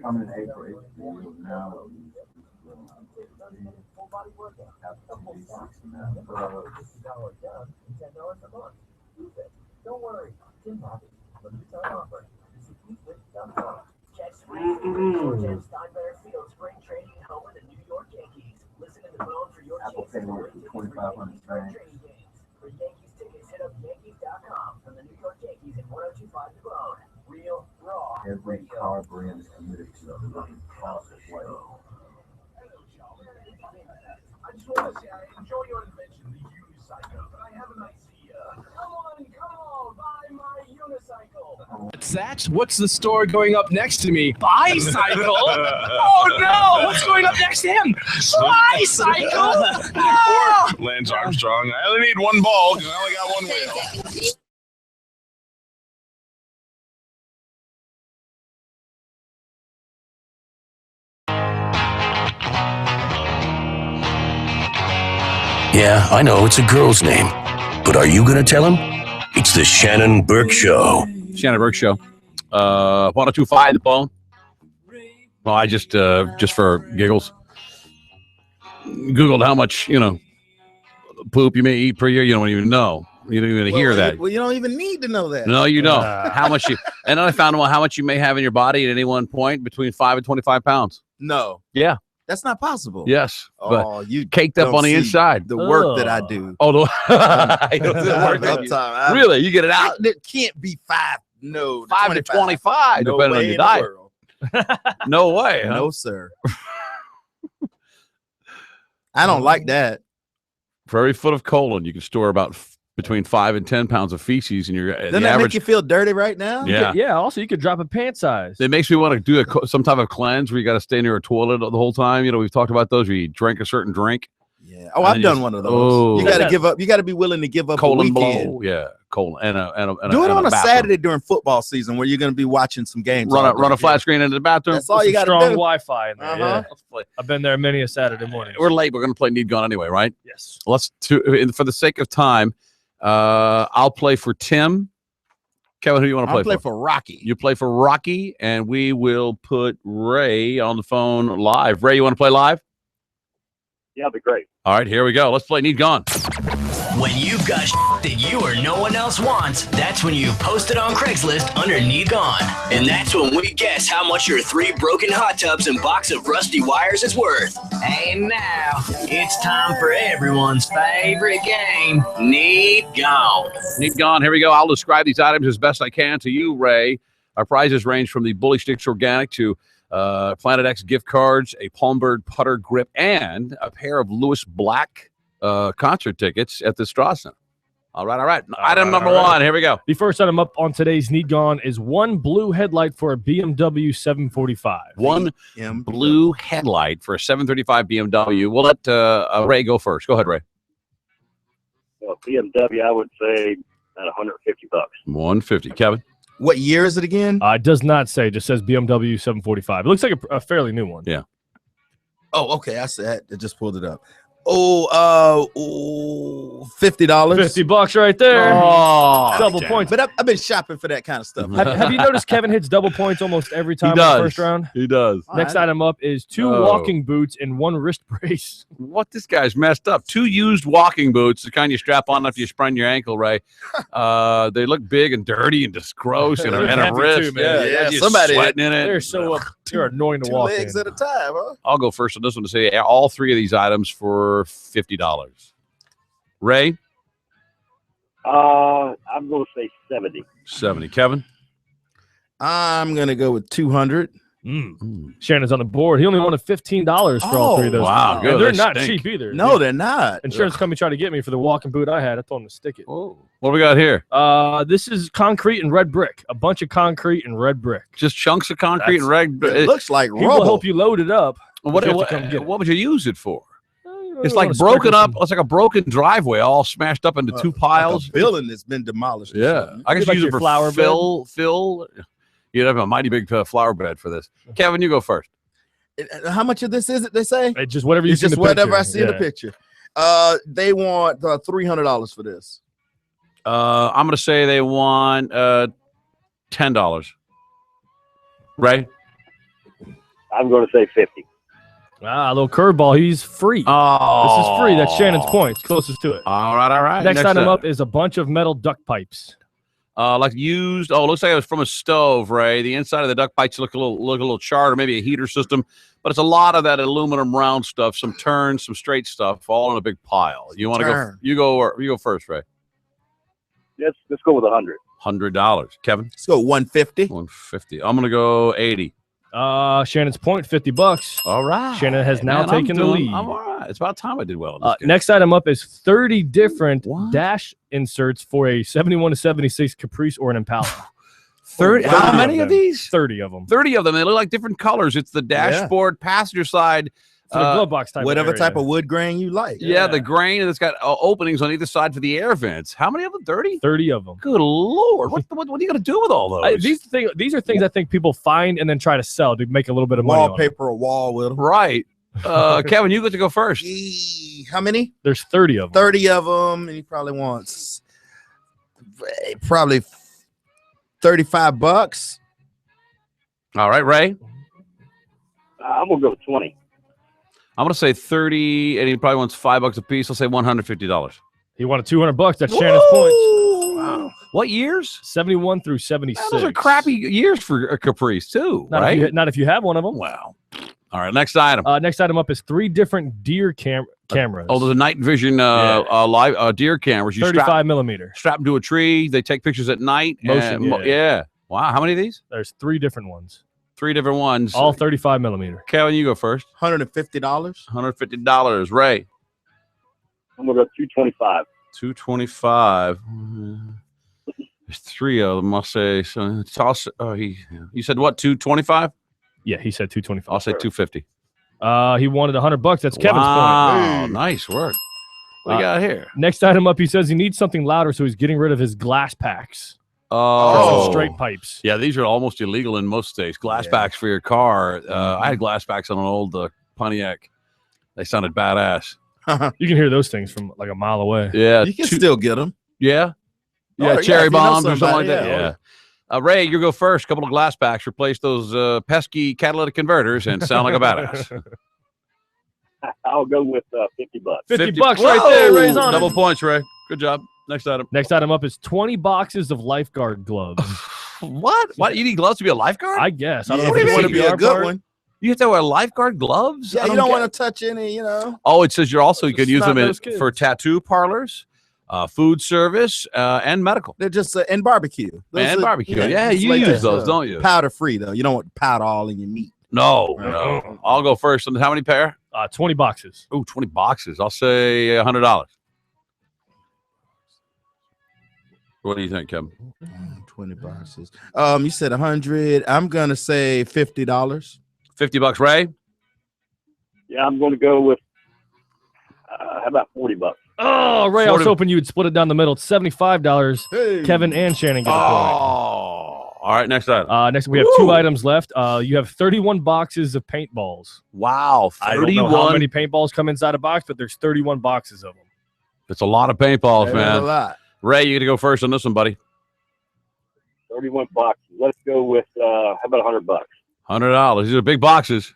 I'm in April now. Don't worry, Tim Bobby. Limited time offer. Catch Steinbear Field spring training home of the New York Yankees. Listen to the phone for your Apple Pay works for 2,500 training. For Yankees tickets, hit up Yankees.com from the New York Yankees in 1025 The Bone. Real, raw. Every car brand is committed to the running process way. I just want to say I enjoy your invention, the unicycle, but I have an idea. Come on, buy my unicycle. What's that? What's the store going up next to me? Bicycle? Oh no! What's going up next to him? Bicycle! No! Lance Armstrong. I only need one ball because I only got one wheel. Yeah, I know it's a girl's name, but are you going to tell him? It's the Shannon Burke Show. Shannon Burke Show. 1025 The Bone. Well, I just for giggles, Googled how much, poop you may eat per year. You don't even know. You don't even hear that. Well, you don't even need to know that. No, you don't. How much you, and then I found out how much you may have in your body at any one point between 5 and 25 pounds. No. Yeah. That's not possible. Yes. Oh, but you caked up on the inside. The work that I do. Oh, really? You get it out? It can't be 5. No. 5 to 25, no depending on your diet. No way. Huh? No, sir. I don't like that. For every foot of colon, you can store about between 5 and 10 pounds of feces in your. Doesn't that make you feel dirty right now? Yeah. Yeah. Also, you could drop a pant size. It makes me want to do some type of cleanse where you got to stay near a toilet the whole time. We've talked about those where you drink a certain drink. Yeah. Oh, I've done one of those. Oh, you got to give up. You got to be willing to give up colon a weekend. blow. Yeah. Colon and do it on a bathroom. Saturday during football season where you're going to be watching some games. Run a flat screen into the bathroom. That's all you got to do. Strong Wi-Fi in there. Uh-huh. Yeah. I've been there many a Saturday morning. We're late. We're going to play Need Gone anyway, right? Yes. Let's for the sake of time. I'll play for Tim. Kevin, who do you want to play I'll play for Rocky. You play for Rocky, and we will put Ray on the phone live. Ray, you want to play live? Yeah, that'd be great. All right, here we go. Let's play Need Gone. When you've got that you or no one else wants, that's when you post it on Craigslist under Need Gone. And that's when we guess how much your 3 broken hot tubs and box of rusty wires is worth. And now, it's time for everyone's favorite game, Need Gone. Need Gone. Here we go. I'll describe these items as best I can to you, Ray. Our prizes range from the Bully Sticks Organic to Planet X gift cards, a Palmbird putter grip, and a pair of Lewis Black concert tickets at the Straw Center. All right. Item number one. Here we go. The first item up on today's Need Gone is one blue headlight for a BMW 745. One blue headlight for a 735 BMW. We'll let Ray go first. Go ahead, Ray. Well, BMW, I would say at $150. 150. Kevin? What year is it again? It does not say. It just says BMW 745. It looks like a fairly new one. Yeah. Oh, okay. I just pulled it up. $50. $50 right there. Oh, double points. But I've been shopping for that kind of stuff. Have you noticed Kevin hits double points almost every time He in does. the first round? He does. Next item up is two walking boots and one wrist brace. What? This guy's messed up. Two used walking boots, the kind you strap on after you sprain your ankle, Ray. They look big and dirty and just gross, and a Heavy wrist. too, man. Yeah, somebody sweating in it. They're so they're annoying to Two walk legs in. at a time, huh? I'll go first on this one to say all three of these items for $50. Ray? I'm going to say 70. 70. Kevin? I'm going to go with 200. Shannon's on the board. He only wanted $15 for all three of those. Wow, good. And they're They not stink. cheap either. No, they're not. Insurance company tried to get me for the walking boot I had. I told him to stick it. Oh. What do we got here? This is concrete and red brick. A bunch of concrete and red brick. Just chunks of concrete and red brick. It looks like He will rubble. help you load it up. What, You have to come get it. what would you use it for? It's I like wanna broken sprinkle up. some- It's like a broken driveway, all smashed up into two piles. Like a building that's been demolished. or Yeah, something. I guess Like use it your for flower bed? fill. You'd have a mighty big flower bed for this. Kevin, you go first. How much of this is it? They say Just whatever you it's see in just the whatever picture. I see in the Yeah. picture. They want $300 for this. I'm gonna say they want $10. Ray? I'm going to say 50. A little curveball. He's free. Oh, This is free. That's Shannon's points. Closest to it. All right. Next item up is a bunch of metal duct pipes. Like used. Oh, it looks like it was from a stove, Ray. The inside of the duct pipes look a little charred, or maybe a heater system. But it's a lot of that aluminum round stuff, some turns, some straight stuff, all in a big pile. You want to go? Turn. You go first, Ray. Let's go with 100. $100. Kevin? Let's go 150. 150. I'm gonna go 80. Shannon's point, $50. All right. Shannon has now Man, I'm taken the doing- lead. I'm all right. It's about time I did well. in this game. Next item up is 30 different dash inserts for a 71 to 76 Caprice or an Impala. 30. How many of them. these? 30 of them. 30 of them. They look like different colors. It's the dashboard, passenger side. For the glove box type. Whatever of type area. of wood grain you like. Yeah, the grain, and it's got openings on either side for the air vents. How many of them? 30? 30 of them. Good Lord. What are you going to do with all those? These are things I think people find and then try to sell to make a little bit of money on it. Wallpaper a wall with them. Right. Kevin, you get to go first. How many? There's 30 of them. 30 of them, and he probably wants probably $35. All right, Ray. I'm going to go 20. I'm going to say 30, and he probably wants $5 a piece. I'll say $150. He wanted $200. That's Shannon's points. Wow. What years? 71 through 76. Those are crappy years for a Caprice, too, Not, right? not if you have one of them. Wow. All right, next item. Next item up is 3 different deer cameras. Oh, there's a night vision live deer cameras. You 35 millimeter. strap them to a tree. They take pictures at night. Motion, and yeah. Wow. How many of these? There's 3 different ones. 3 different ones. All 35 millimeter. Kevin, you go first. $150. $150. Ray. I'm going to go 225. 225. There's 3 of them. I'll say. So it's also, you said what? 225. Yeah, he said 225. I'll say 250. He wanted $100. That's Kevin's Wow, point. nice work. What do you got here? Next item up, he says he needs something louder, so he's getting rid of his glass packs. Oh, Some straight pipes. Yeah, these are almost illegal in most states. Glass backs for your car. I had glass backs on an old Pontiac. They sounded badass. You can hear those things from like a mile away. Yeah, You can still get them. Yeah, yeah, cherry if you know bombs or something like somebody, that. yeah. Yeah. Ray, you go first. Couple of glass backs. Replace those pesky catalytic converters and sound like a badass. I'll go with $50. $50 right there. Ray's on Double it. points, Ray. Good job. Next item. Next item up is 20 boxes of lifeguard gloves. What? What? You need gloves to be a lifeguard? I guess. I don't Yeah, know if if you you want want to be a good one. You have to wear lifeguard gloves? Yeah, I you don't get want to touch any, Oh, it says you can use them Snot-nosed for tattoo parlors, food service, and medical. They're just and barbecue. And barbecue. Yeah, you use those, don't you? Powder free though. You don't want powder all in your meat. No. I'll go first. And how many pair? 20 boxes. Oh, 20 boxes. I'll say $100. What do you think, Kevin? 20 boxes. You said 100. I'm gonna say $50. $50, Ray. Yeah, I'm going to go with how about $40? Oh, Ray, I was hoping you would split it down the middle. It's $75. Hey. Kevin and Shannon get a point. All right, next item. Next, we have 2 items left. You have 31 boxes of paintballs. Wow, 31. I don't know how many paintballs come inside a box, but there's 31 boxes of them. It's a lot of paintballs, man. A lot. Ray, you got to go first on this one, buddy. 31 boxes. Let's go with how about $100? $100. These are big boxes.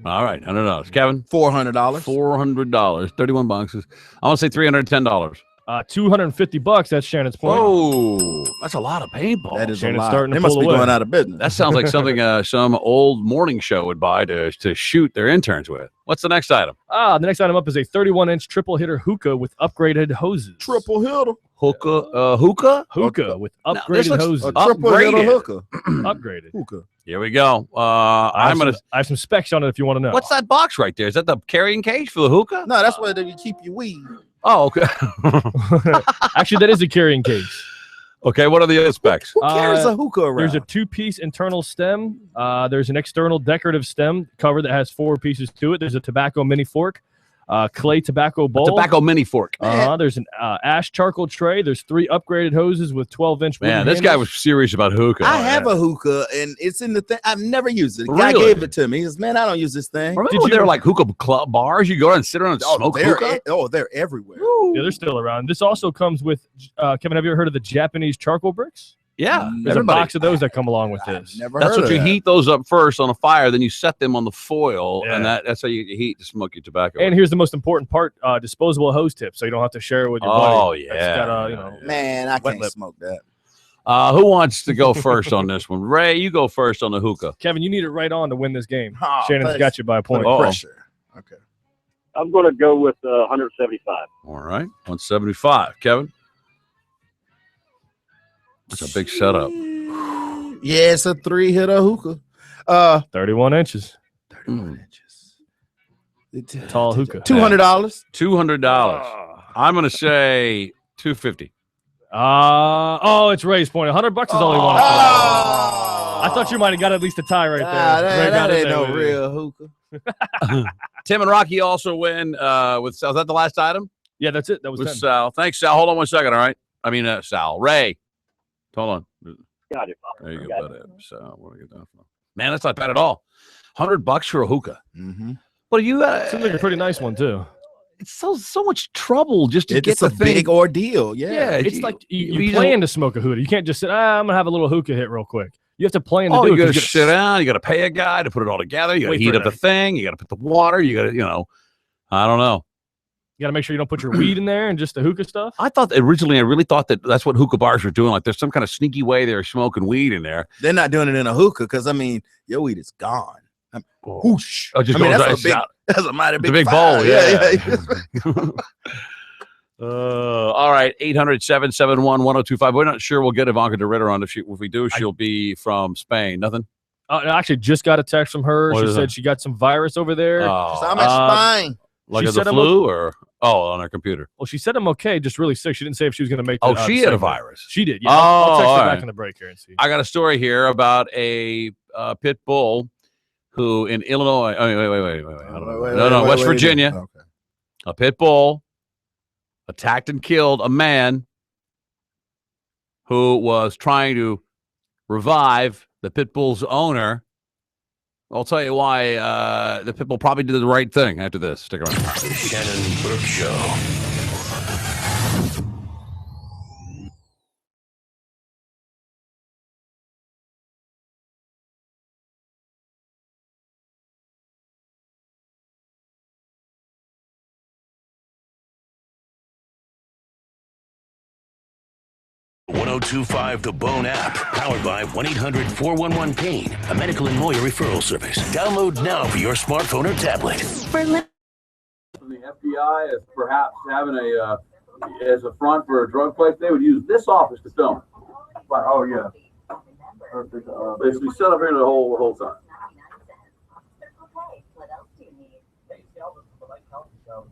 All right, $100. Kevin? $400. $400. 31 boxes. I want to say $310. $250. That's Shannon's point. Whoa, that's a lot of paintballs. That is Shannon's a lot. starting to They must pull be away. going out of business. That sounds like something some old morning show would buy to shoot their interns with. What's the next item? The next item up is a 31-inch triple hitter hookah with upgraded hoses. Triple hitter. Hookah? Hookah with Now, this upgraded looks hoses. A triple hitter Upgraded. hookah. Upgraded. Hookah. Here we go. I I'm gonna. have some specs on it if you want to know. What's that box right there? Is that the carrying cage for the hookah? No, that's where they keep your weed. Oh, okay. Actually, that is a carrying cage. Okay, what are the other specs? Who carries a hookah around? There's a 2-piece internal stem. There's an external decorative stem cover that has 4 pieces to it. There's a tobacco mini fork, clay tobacco bowl. Tobacco mini fork. There's an ash charcoal tray. There's 3 upgraded hoses with 12-inch. Man, this guy was serious about hookah. I have a hookah, and it's in the thing. I've never used it. The guy Really? gave it to me. He says, "Man, I don't use this thing." Remember when there were like hookah club bars? You go around and sit around and smoke hookah? They're everywhere. Yeah, they're still around. This also comes with, Kevin, have you ever heard of the Japanese charcoal bricks? Yeah. There's a box of those that come along with this. Never That's heard what of you that. heat those up first on a fire, then you set them on the foil, Yeah. and that's how you heat to smoke your tobacco. And here's the most important part: disposable hose tip, so you don't have to share it with your Oh, buddy. That's yeah. got, Man, I wet can't lip. smoke that. Who wants to go first on this one? Ray, you go first on the hookah. Kevin, you need it right on to win this game. Oh, Shannon's thanks. got you by a point. Uh-oh. Pressure. Okay. I'm going to go with 175. All right, 175. Kevin? That's a big setup. Yeah, it's a 3-hitter hookah. 31 inches. 31 inches. Tall hookah. $200. $200. I'm going to say $250. It's Ray's point. $100 is all he wanted. I thought you might have got at least a tie right there. Ray got That in ain't there no with you. real hookah. Tim and Rocky also win with Sal. Is that the last item? Yeah, that's it. That was With 10. Sal. Thanks, Sal. Hold on 1 second, all right? I mean, Sal. Ray. Hold on. Got it. There you go, buddy. So, what do I get that from? Man, that's not bad at all. $100 for a hookah. Mm-hmm. But you Seems like a pretty nice one too. it's so much trouble just to get It's the a thing. big ordeal. Yeah. Yeah, It's like you you plan don't- to smoke a hookah. You can't just say, I'm gonna have a little hookah hit real quick. You have to plan to Oh, do you it. got 'cause to sit down. You got to pay a guy to put it all together. You got to Wait for heat it up the to- thing. You got to put the water. You got to, I don't know. You got to make sure you don't put your weed in there and just the hookah stuff. I thought originally, I really thought that's what hookah bars were doing. Like there's some kind of sneaky way they're smoking weed in there. They're not doing it in a hookah because, I mean, your weed is gone. Whoosh. Oh, just I mean, goes that's a right out. that's a mighty It's a big big bowl. fire. Yeah. All right. 800-771-1025. We're not sure we'll get Ivanka de Ritter on. If we do, she'll be from Spain. Nothing? I actually just got a text from her. What She is said that? she got some virus over there. Oh. I'm at Spain. Like She of the said I'm flu or on her computer? Well, she said I'm okay, just really sick. She didn't say if she was going to make. Oh, the, she the had a segment. virus. She did. Yeah, I'll text all her back right. in the break here and see. I got a story here about a pit bull who in Illinois. Wait. West Virginia. Okay. A pit bull attacked and killed a man who was trying to revive the pit bull's owner. I'll tell you why the pit bull probably did the right thing after this. Stick around. The Shannon Burke Show. .1025 The Bone app, powered by 1-800-411-PAIN, a medical and lawyer referral service. Download now for your smartphone or tablet. from the FBI as perhaps having as a front for a drug place, they would use this office to film. But, oh yeah. Basically set up here the whole time.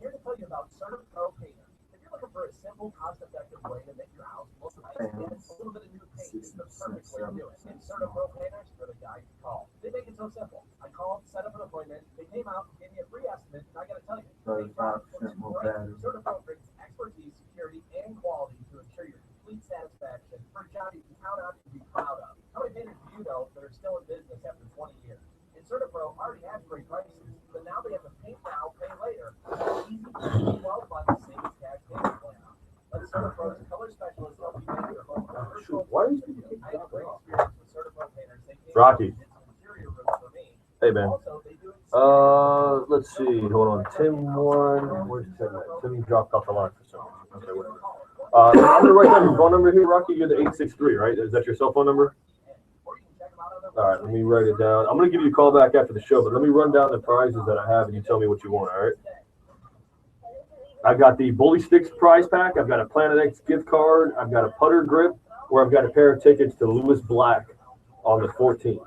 Here to tell you about Certa Pro Painter. If you're looking for a simple, cost-effective way to make your house look nice and a little bit of new paint, it's the perfect way to do it. And Certa Pro Painters are the guys to call. They make it so simple. I called, set up an appointment, they came out, gave me a free estimate, and I got to tell you, 35% more battery. Certa Pro brings expertise, security, and quality to ensure your complete satisfaction for a job you can count on and be proud of. How many painters do you know that are still in business after 20 years? And Certa Pro already has great prices, but now they have the paint now, pay later. Easy 12-month savings cash payment plan. Let Certa Pro's color specialists help you make your home commercial. Why is I had a great experience with Certa Pro painters. They came Rocky. interior rooms for me. Hey, man. Let's see. Hold on. Tim won. Where's Tim at? Tim dropped off the line for some reason. Okay, whatever. I'm going to write down your phone number here, Rocky. You're the 863, right? Is that your cell phone number? All right, let me write it down. I'm going to give you a call back after the show, but let me run down the prizes that I have, and you tell me what you want, all right? I've got the Bully Sticks prize pack. I've got a Planet X gift card. I've got a putter grip, or I've got a pair of tickets to Lewis Black on the 14th.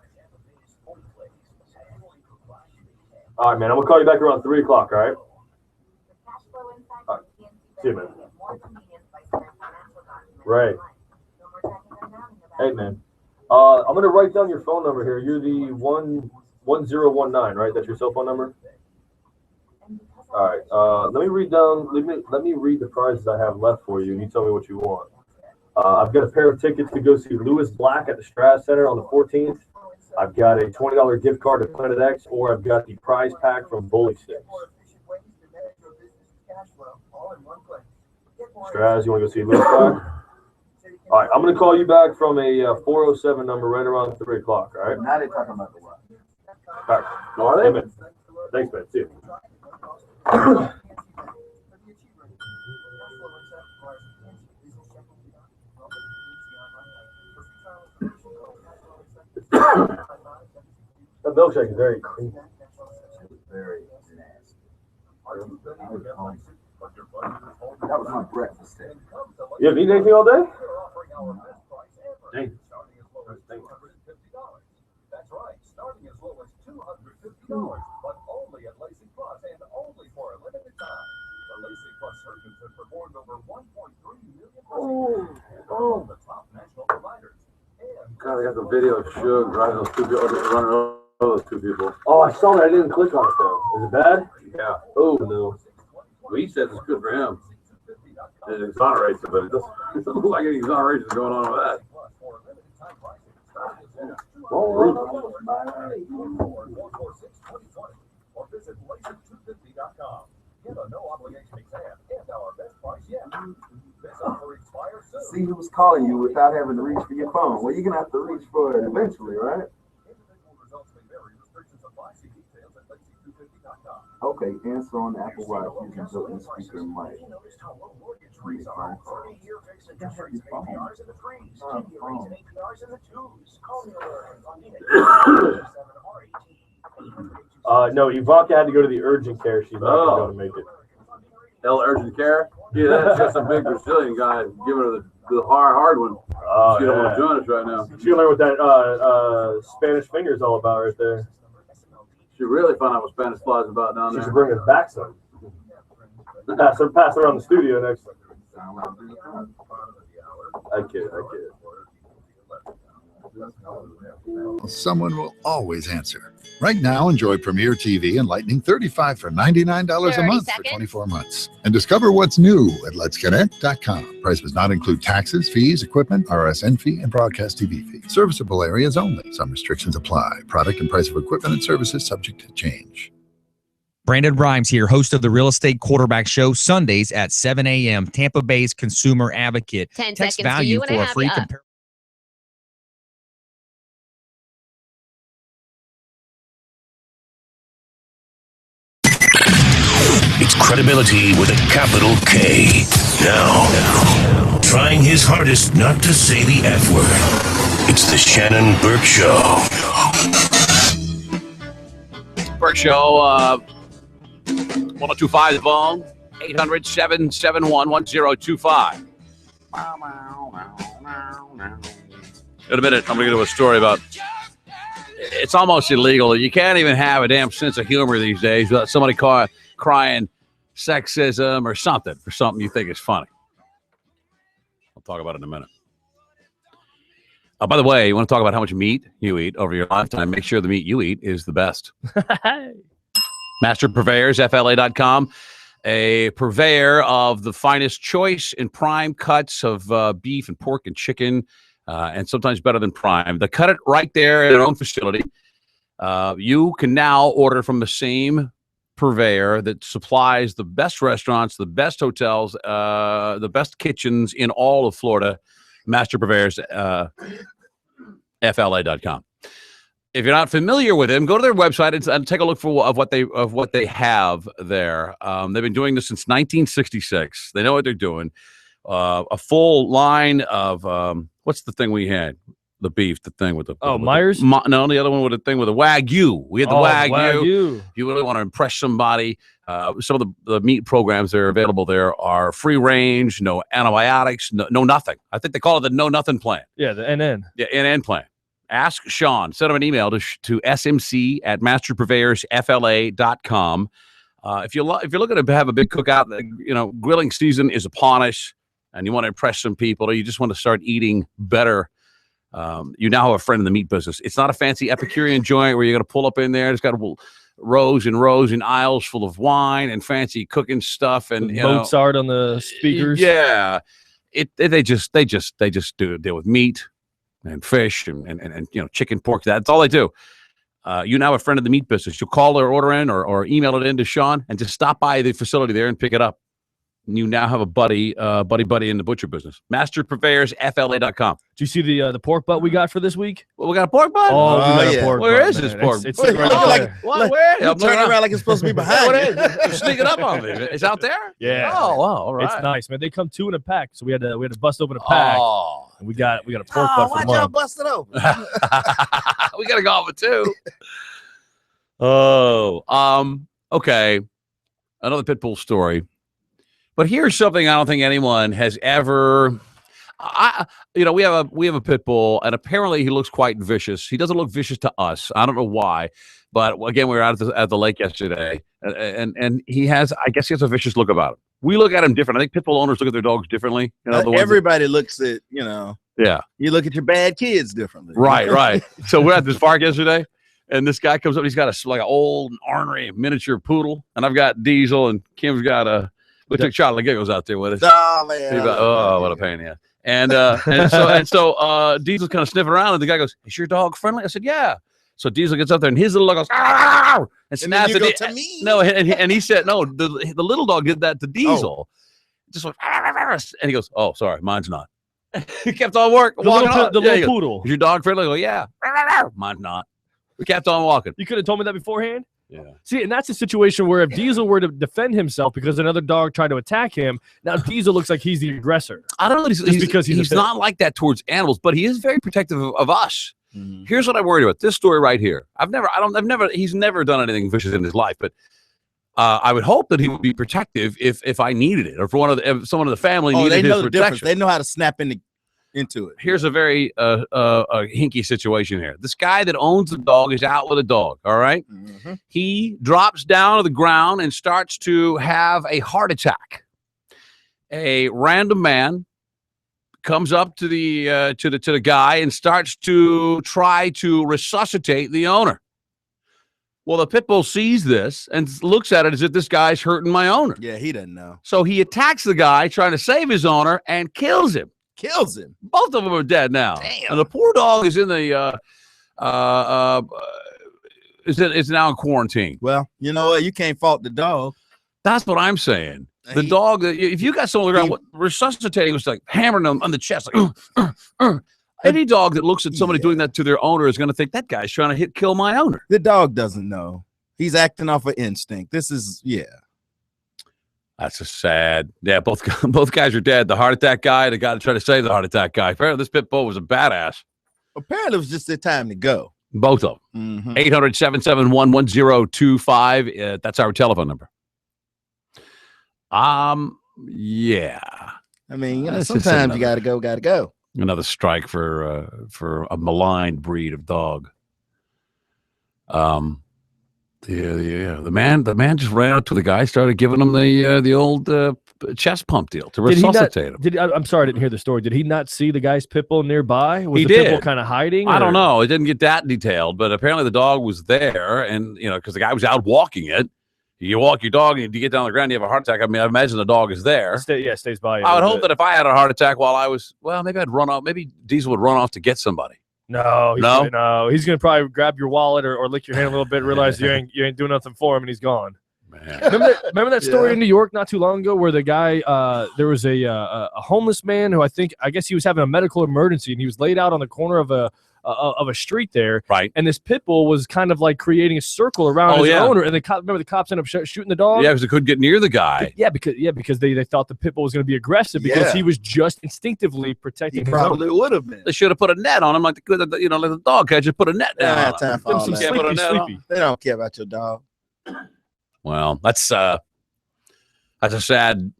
All right, man. I'm going to call you back around 3 o'clock, all right? All right. See you, man. Right. Hey, man. I'm going to write down your phone number here. You're the 1019, right? That's your cell phone number? All right. Let me read the prizes I have left for you, and you tell me what you want. I've got a pair of tickets to go see Lewis Black at the Strass Center on the 14th. I've got a $20 gift card to Planet X, or I've got the prize pack from Bully Sticks. Strass, you want to go see Lewis Black? All right, I'm going to call you back from a 407 number right around 3 o'clock, all right? Now they're talking about the what? All right. Are they? Hey, man. Thanks, man. See you. That milkshake is very creamy. Very nasty. That was my breakfast day. You haven't eaten anything all day? Dang. That's right, starting as low as $250, but only at LASIK Plus and only for a limited time. The LASIK Plus surgeons have performed over 1.3 million procedures at all the top national providers. God, I got the video of Suge driving those two people, running over those two people. Oh, I saw that. I didn't click on it, though. Is it bad? Yeah. Oh, no. Well, he says it's good for him. It exonerates him, but it doesn't look like any exoneration going on with that. Or visit LASIK250.com. Get a no obligation exam and our best price yet. This offer expires soon. See who's calling you without having to reach for your phone. Well, you're going to have to reach for it eventually, right? Okay, answer on the Apple Watch using built-in speaker and mic. No, Ivanka had to go to the urgent care. She's not going to be able to make it. Hell, urgent care? Yeah, that's just some big Brazilian guy giving her the hard one. She don't want to join us right now. She learned what that Spanish finger is all about right there. She really found out what Spanish fly is about down there. She should bring us back some. Pass her around the studio next. I kid. Someone will always answer. Right now, enjoy Premier TV and Lightning 35 for $99 a month for 24 months. And discover what's new at letsconnect.com. Price does not include taxes, fees, equipment, RSN fee, and broadcast TV fee. Serviceable areas only. Some restrictions apply. Product and price of equipment and services subject to change. Brandon Rhymes here, host of the Real Estate Quarterback Show, Sundays at 7 a.m. Tampa Bay's consumer advocate. 10 Text seconds value for you for and a I have free you up. comparison. It's credibility with a capital K. Now, trying his hardest not to say the F word. It's the Shannon Burke Show. Burke Show, 1025 The Bone, 800-771-1025. In a minute, I'm going to get to a story about it's almost illegal. You can't even have a damn sense of humor these days without somebody crying sexism or something for something you think is funny. I'll talk about it in a minute. By the way, you want to talk about how much meat you eat over your lifetime, make sure the meat you eat is the best. Master Purveyors, FLA.com, a purveyor of the finest choice and prime cuts of beef and pork and chicken, and sometimes better than prime. They cut it right there at their own facility. You can now order from the same purveyor that supplies the best restaurants, the best hotels, the best kitchens in all of Florida. Master Purveyors, FLA.com. If you're not familiar with them, go to their website and take a look of what they have there. They've been doing this since 1966. They know what they're doing. A full line of what's the thing we had? The beef, the thing with the Myers? No, the other one with the thing with the Wagyu. We had the Wagyu. If you really want to impress somebody, some of the meat programs that are available there are free range, no antibiotics, no nothing. I think they call it the no nothing plan. Yeah, the NN. Yeah, NN plan. Ask Sean. Send him an email to smc@masterpurveyorsfla.com. If you're looking to have a big cookout, grilling season is upon us, and you want to impress some people, or you just want to start eating better. You now have a friend in the meat business. It's not a fancy Epicurean joint where you're going to pull up in there. It's got rows and rows and aisles full of wine and fancy cooking stuff and Mozart on the speakers. Yeah, they just deal with meat and fish and chicken, pork. That's all they do. You now have a friend in the meat business. You'll call or order in or email it in to Sean and just stop by the facility there and pick it up. You now have a buddy in the butcher business. MasterPurveyorsFLA.com. Do you see the pork butt we got for this week? Well, we got a pork butt? Oh, we got a pork Where butt, is this man. pork? It's sitting right there. Where? You turn around like it's supposed to be behind you. You're sneaking up on me. It's out there? Yeah. Oh, wow. All right. It's nice, man. They come 2 in a pack, so we had to bust open a pack. Oh. And we got a pork butt for why'd mom. y'all bust it open? We got to go off it too. Okay. Another pit bull story. But here's something I don't think anyone has ever. We have a pit bull, and apparently he looks quite vicious. He doesn't look vicious to us. I don't know why, but again, we were out at the lake yesterday, and he has a vicious look about him. We look at him different. I think pit bull owners look at their dogs differently. Everybody looks at Yeah. You look at your bad kids differently. Right. So we're at this park yesterday, and this guy comes up. He's got an old ornery miniature poodle, and I've got Diesel, and Kim's got we took Charlie Giggles out there with us. Oh man! What a pain! Yeah, and so Diesel's kind of sniffing around, and the guy goes, "Is your dog friendly?" I said, "Yeah." So Diesel gets up there, and his little dog goes, "Arr!" and snaps then you at go to me. No, and he said, "No." The little dog did that to Diesel, just went, "Arr!" And he goes, "Oh, sorry, mine's not." He kept on walking. The little poodle. Is your dog friendly? I go, "Yeah." Mine's not. We kept on walking. You could have told me that beforehand. Yeah. See, and that's a situation where if Diesel were to defend himself because another dog tried to attack him, now Diesel looks like he's the aggressor. I don't know. He's not like that towards animals, but he is very protective of us. Mm-hmm. Here's what I'm worried about. This story right here. He's never done anything vicious in his life, but I would hope that he would be protective if I needed it, or if someone in the family needed his protection. They know how to snap into it. Here's a very hinky situation here. This guy that owns the dog is out with a dog, all right? Mm-hmm. He drops down to the ground and starts to have a heart attack. A random man comes up to the guy and starts to try to resuscitate the owner. Well, the pit bull sees this and looks at it as if this guy's hurting my owner. Yeah, he doesn't know. So he attacks the guy trying to save his owner and kills him. Both of them are dead now. Damn. And the poor dog is in the is now in quarantine. Well, you know what? You can't fault the dog. That's what I'm saying. The dog, if you got someone around resuscitating, was like hammering them on the chest, like any dog that looks at somebody doing that to their owner is going to think that guy's trying to kill my owner. The dog doesn't know. He's acting off of instinct. This is That's a sad. Yeah, both guys are dead. The heart attack guy, the guy that tried to save the heart attack guy. Apparently, this pit bull was a badass. Apparently, it was just their time to go. Both of them. 800-771-1025. That's our telephone number. Yeah. I mean, That's just sometimes you another- gotta go. Another strike for a maligned breed of dog. The man just ran out to the guy, started giving him the old chest pump deal to Did he not? resuscitate him. I'm sorry, I didn't hear the story. Did he not see the guy's pit bull nearby? Was He the pit did. bull kind of hiding? I or- don't know. It didn't get that detailed, but apparently the dog was there, and because the guy was out walking it. You walk your dog, and you get down on the ground, you have a heart attack. I mean, I imagine the dog is there. Stays by you. I would hope that if I had a heart attack while I was, maybe I'd run off. Maybe Diesel would run off to get somebody. No, he's gonna probably grab your wallet or lick your hand a little bit, realize you ain't doing nothing for him, and he's gone. Remember that story in New York not too long ago where the guy there was a homeless man who I guess he was having a medical emergency and he was laid out on the corner of a street there, right? And this pit bull was kind of like creating a circle around his owner, and remember the cops ended up shooting the dog. Yeah, because they couldn't get near the guy. Because they thought the pit bull was going to be aggressive because he was just instinctively protecting. His Probably owner. would have been. They should have put a net on him, like the dog catcher. Put a net down. Yeah, on time him. for all Some that. put a net on. They don't care about your dog. Well, that's a sad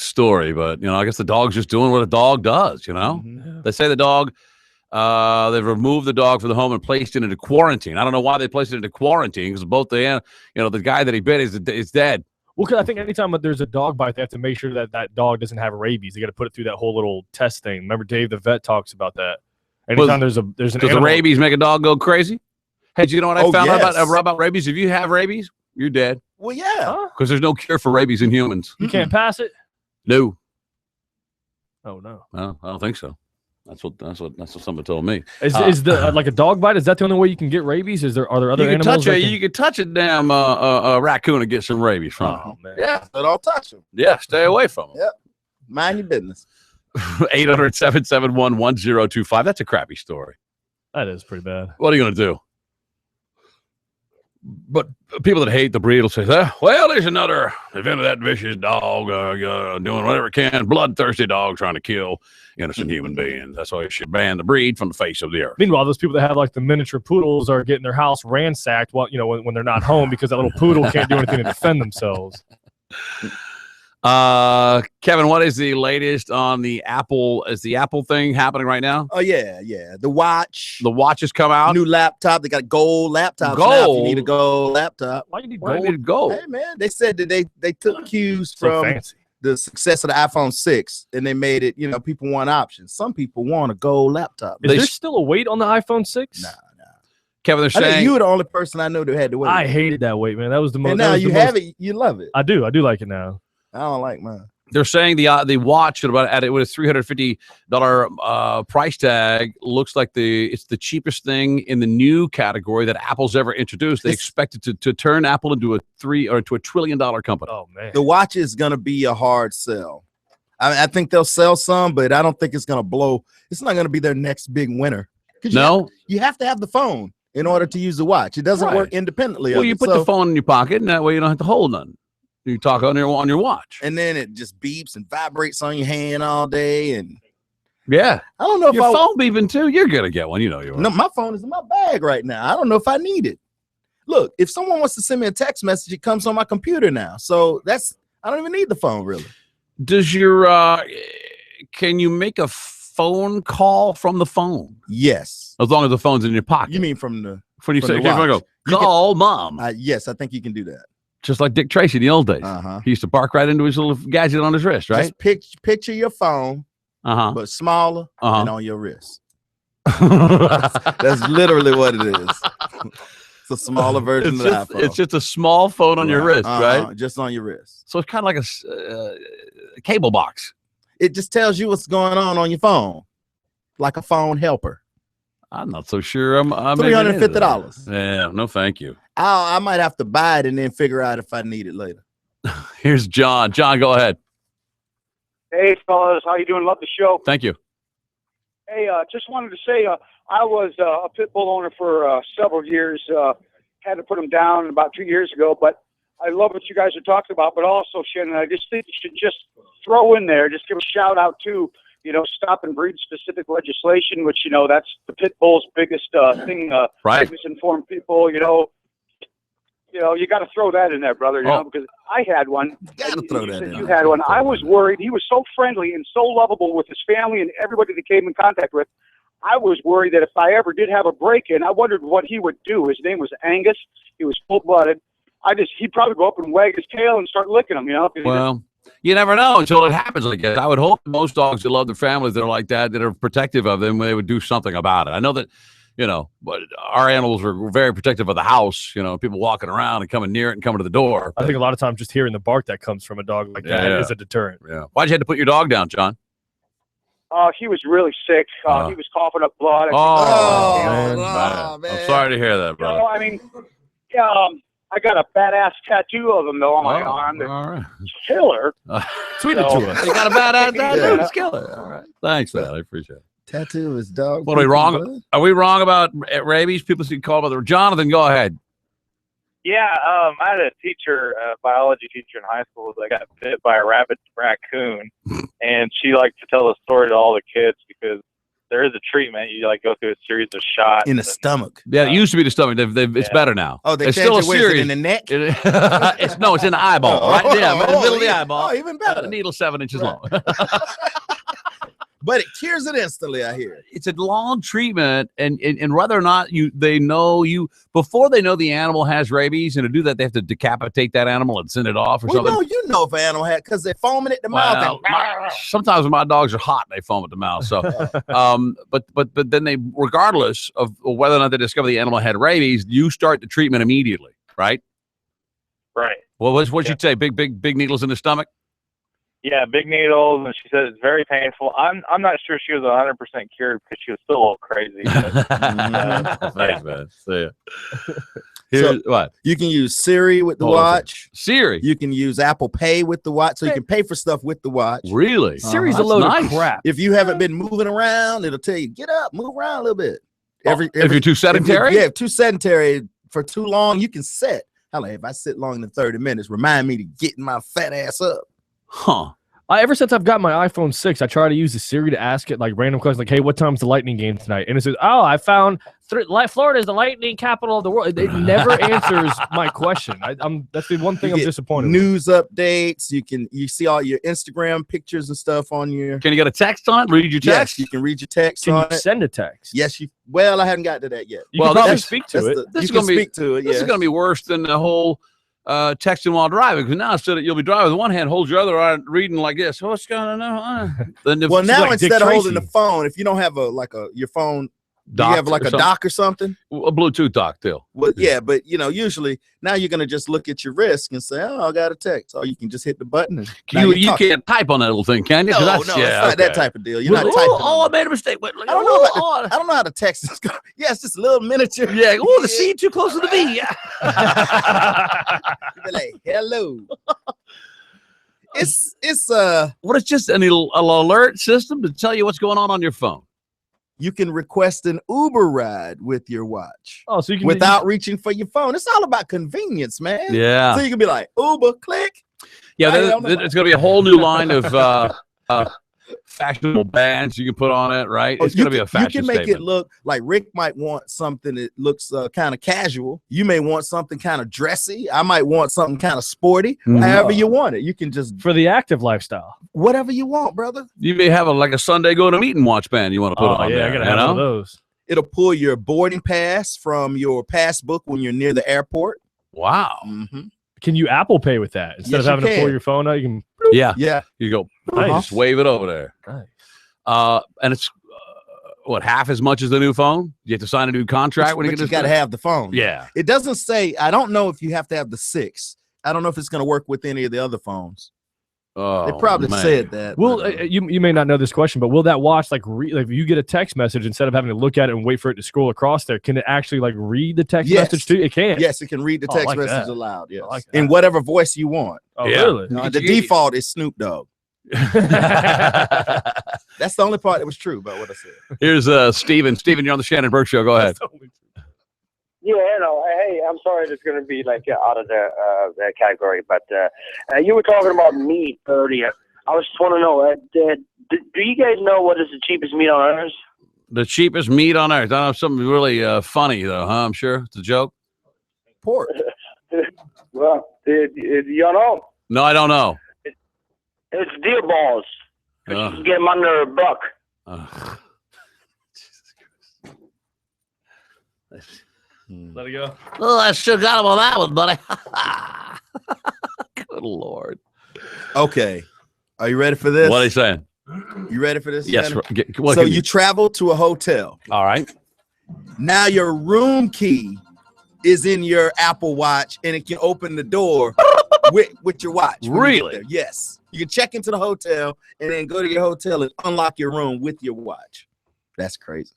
story, but I guess the dog's just doing what a dog does. They say the dog. They've removed the dog from the home and placed it into quarantine. I don't know why they placed it into quarantine because both the guy that he bit is dead. Well, because I think anytime there's a dog bite, they have to make sure that dog doesn't have rabies. They got to put it through that whole little test thing. Remember, Dave the vet talks about that. Anytime there's an does animal, the rabies make a dog go crazy? Hey, do you know what I found out yes. about rabies? If you have rabies, you're dead Well, yeah. because there's no cure for rabies in humans. you can't pass it. No, Oh no! I don't think so. That's what somebody told me. Is the like a dog bite? Is that the only way you can get rabies? Are there other animals? You can touch a damn raccoon and get some rabies from it. man. Yeah, but I'll touch them. Yeah, stay away from them. Yep. Mind your business. 800-771-1025. That's a crappy story. That is pretty bad. What are you going to do? But people that hate the breed will say, well, there's another event of that vicious dog doing whatever it can, bloodthirsty dog trying to kill innocent human beings. That's why you should ban the breed from the face of the earth. Meanwhile, those people that have like the miniature poodles are getting their house ransacked while when they're not home because that little poodle can't do anything to defend themselves. Kevin, what is the latest on the Apple? Is the Apple thing happening right now? Oh yeah. The watch. The watch has come out. New laptop. They got gold laptops. Gold? Now if you need a gold laptop. Why you need Why do gold? you need gold? Hey man, they said that they took cues So from fancy. the success of the iPhone 6 and they made it. People want options. Some people want a gold laptop. Is there still a weight on the iPhone 6? Nah. Kevin, they're I think saying you were the only person I knew that had to wait. I hated that weight, man. That was the most. And that now was you the have most- it. You love it. I do like it now. I don't like mine. they're saying the watch with a $350 price tag looks like it's the cheapest thing in the new category that Apple's ever introduced. They expect it to turn Apple into a $1 trillion company. Oh man, the watch is gonna be a hard sell. I think they'll sell some, but I don't think it's gonna blow. It's not gonna be their next big winner. No, you have to have the phone in order to use the watch. It doesn't work independently. Well, you put the phone in your pocket, and that way you don't have to hold nothing. You talk on your watch, and then it just beeps and vibrates on your hand all day. And yeah, I don't know if your phone beeping too. You're gonna get one. You know you are. No, my phone is in my bag right now. I don't know if I need it. Look, if someone wants to send me a text message, it comes on my computer now. So I don't even need the phone really. Does your can you make a phone call from the phone? Yes, as long as the phone's in your pocket. You mean from the when you from say the you're gonna watch. go call mom? Yes, I think you can do that. Just like Dick Tracy in the old days. He used to bark right into his little gadget on his wrist, right? Just picture your phone, but smaller and on your wrist. That's literally what it is. It's a smaller version of the iPhone. It's just a small phone on your wrist, right? Just on your wrist. So it's kind of like a cable box. It just tells you what's going on your phone, like a phone helper. I'm not so sure. I'm $350. Yeah, no, thank you. I might have to buy it and then figure out if I need it later. Here's John. John, go ahead. Hey, fellas, how you doing? Love the show. Thank you. Hey, just wanted to say I was a pit bull owner for several years. Had to put them down about 2 years ago, but I love what you guys are talking about. But also, Shannon, I just think you should just throw in there, just give a shout out to, stop and breed specific legislation, which, that's the pit bull's biggest thing. Right. Misinformed people, you got to throw that in there, brother. You know, because I had one. Got to throw that in. You had one. I was worried. He was so friendly and so lovable with his family and everybody that came in contact with. I was worried that if I ever did have a break-in, I wondered what he would do. His name was Angus. He was full-blooded. He'd probably go up and wag his tail and start licking him, Well, you never know until it happens like that. I would hope most dogs that love their families that are like that are protective of them, they would do something about it. I know that, but our animals are very protective of the house, people walking around and coming near it and coming to the door. I think a lot of times just hearing the bark that comes from a dog like that is a deterrent. Yeah. Why'd you have to put your dog down, John? He was really sick. He was coughing up blood. Man. I'm sorry to hear that, brother. I got a badass tattoo of him though on my arm. That's killer. Tweet it to us. You got a badass tattoo? It's killer. All right. Thanks, man. I appreciate it. Tattoo of his dog. What are we wrong? Are we wrong about rabies? People should call about the Jonathan. Go ahead. Yeah, I had a teacher, a biology teacher in high school that got bit by a rabid raccoon, and she liked to tell the story to all the kids because there is a treatment. You go through a series of shots in the stomach. Yeah, it used to be the stomach. It's better now. Oh, they it's changed still a it. Where is it, series in the neck? It's in the eyeball, right? Yeah, in the middle of the eyeball. Oh, even better. Needle 7 inches long. But it cures it instantly, I hear. It's a long treatment, and whether or not they know before they know the animal has rabies, and to do that, they have to decapitate that animal and send it off or something. No, if an animal had, because they're foaming at the mouth. Sometimes when my dogs are hot, they foam at the mouth. So, but then they, regardless of whether or not they discover the animal had rabies, you start the treatment immediately, right? Right. Well, what'd you say? Big needles in the stomach? Yeah, big needles, and she said it's very painful. I'm not sure she was 100% cured because she was still a little crazy. But, Thanks, man. See ya. So What? You can use Siri with the watch. Siri. You can use Apple Pay with the watch, so you can pay for stuff with the watch. Really? Siri's a load of crap. If you haven't been moving around, it'll tell you get up, move around a little bit. If you're too sedentary, if too sedentary for too long, you can set. If I sit longer than 30 minutes, remind me to get my fat ass up. Huh. Ever since I've got my iPhone 6, I try to use the Siri to ask it random questions like, hey, what time's the Lightning game tonight? And it says, I found Florida is the Lightning capital of the world. It never answers my question. That's the one thing I'm disappointed with. News updates. You see all your Instagram pictures and stuff on your. Can you get a text on it? Read your text? Yes, you can read your text Can on you it. send a text? Yes, well, I haven't got to that yet. You can probably speak to it. This is going going to be worse than the whole texting while driving, because now instead of you'll be driving with one hand, hold your other arm, reading like this. What's going on? Well, now instead of holding the phone, if you don't have your phone, do you have a dock or something? A Bluetooth dock, still. Well, yeah, but usually now you're gonna just look at your wrist and say, "Oh, I got a text," or you can just hit the button. And you can't type on that little thing, can you? No, it's not that type of deal. You're not typing. I made a mistake. Wait, I don't know how to text this. Yeah, it's just a little miniature. Yeah. Oh, the C too close to the V. Yeah. You'd be like, hello. It's just an alert system to tell you what's going on your phone. You can request an Uber ride with your watch. Oh, so you can without reaching for your phone. It's all about convenience, man. Yeah. So you can be like, Uber, click. Yeah, it's going to be a whole new line of fashionable bands you can put on it, right? It's going to be a fashion You can make statement. it look like Rick might want something that looks kind of casual. You may want something kind of dressy. I might want something kind of sporty. However you want it. You can just for the active lifestyle. Whatever you want, brother. You may have a Sunday go to meeting watch band you want to put on there. I gotta have one of those. It'll pull your boarding pass from your passbook when you're near the airport. Wow. Mm-hmm. Can you Apple Pay with that instead of having to pull your phone out? You can. Yeah. You go. Nice. Just wave it over there. Nice. And it's half as much as the new phone. You have to sign a new contract when you get this. You got to have the phone. Yeah. It doesn't say. I don't know if you have to have the 6. I don't know if it's going to work with any of the other phones. Oh, they probably said that. Well, you may not know this question, but will that watch like if you get a text message instead of having to look at it and wait for it to scroll across there, can it actually read the text message too? It can. Yes, it can read the text like message that. aloud. Yes, like in whatever voice you want. Oh, really? The default is Snoop Dogg. That's the only part that was true about what I said. Here's Steven. Steven, you're on the Shannon Burke Show. Go ahead. Yeah, hey, I'm sorry it's going to be out of the category, but you were talking about meat earlier. I just want to know, do you guys know what is the cheapest meat on earth? The cheapest meat on earth. I don't know, something really funny, though, huh? I'm sure it's a joke. Pork. Well, you know? No, I don't know. It's deer balls. You can get them under a buck. Let it go. Oh, I should have got him on that one, buddy. Good Lord. Okay. Are you ready for this? What are you saying? You ready for this? Yes. So you travel to a hotel. All right. Now your room key is in your Apple Watch, and it can open the door with your watch. Really? Yes. You can check into the hotel and then go to your hotel and unlock your room with your watch. That's crazy.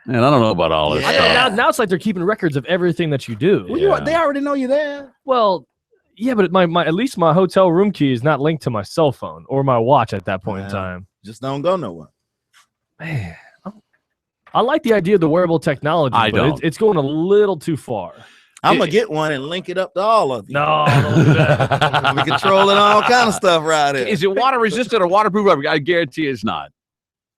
Man, I don't know about all this stuff. Now it's like they're keeping records of everything that you do. Well, they already know you're there. Well, yeah, but my at least my hotel room key is not linked to my cell phone or my watch at that point in time. Just don't go nowhere. Man, I like the idea of the wearable technology, I but don't. It's going a little too far. I'm going to get one and link it up to all of you. No, don't do that. We're controlling all kind of stuff right here. Is it water resistant or waterproof? I guarantee it's not.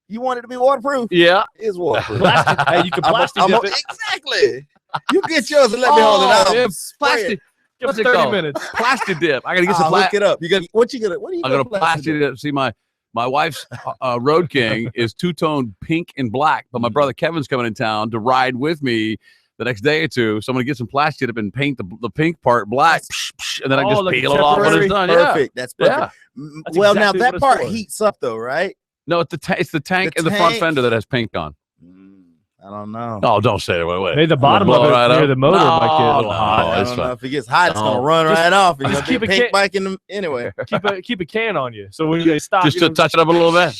You want it to be waterproof? Yeah. It's waterproof. Plastic. Hey, you can plastic dip it. Exactly. You get yours and let me hold it out. Yeah, plastic. Give What's it it 30 called? minutes. Plastic dip. I got to get some Look plastic. it up. What are you I'm gonna plastic dip. See, my wife's Road King is two-tone pink and black, but my brother Kevin's coming in town to ride with me the next day or two. So I'm gonna get some plastic dip and paint the pink part black, and then I just peel it off when it's done. Perfect. That's perfect. Yeah. That's well, exactly now that part heats up though, right? No, it's the tank and the front fender that has paint on. I don't know. Oh, don't say it. Wait. Maybe the bottom of it near the motor might get a little hot. I don't know. If it gets hot, it's gonna run right off. And just you'll get pink bike in the, anyway. Keep a can on you, so when you stop, just to touch it up a little bit.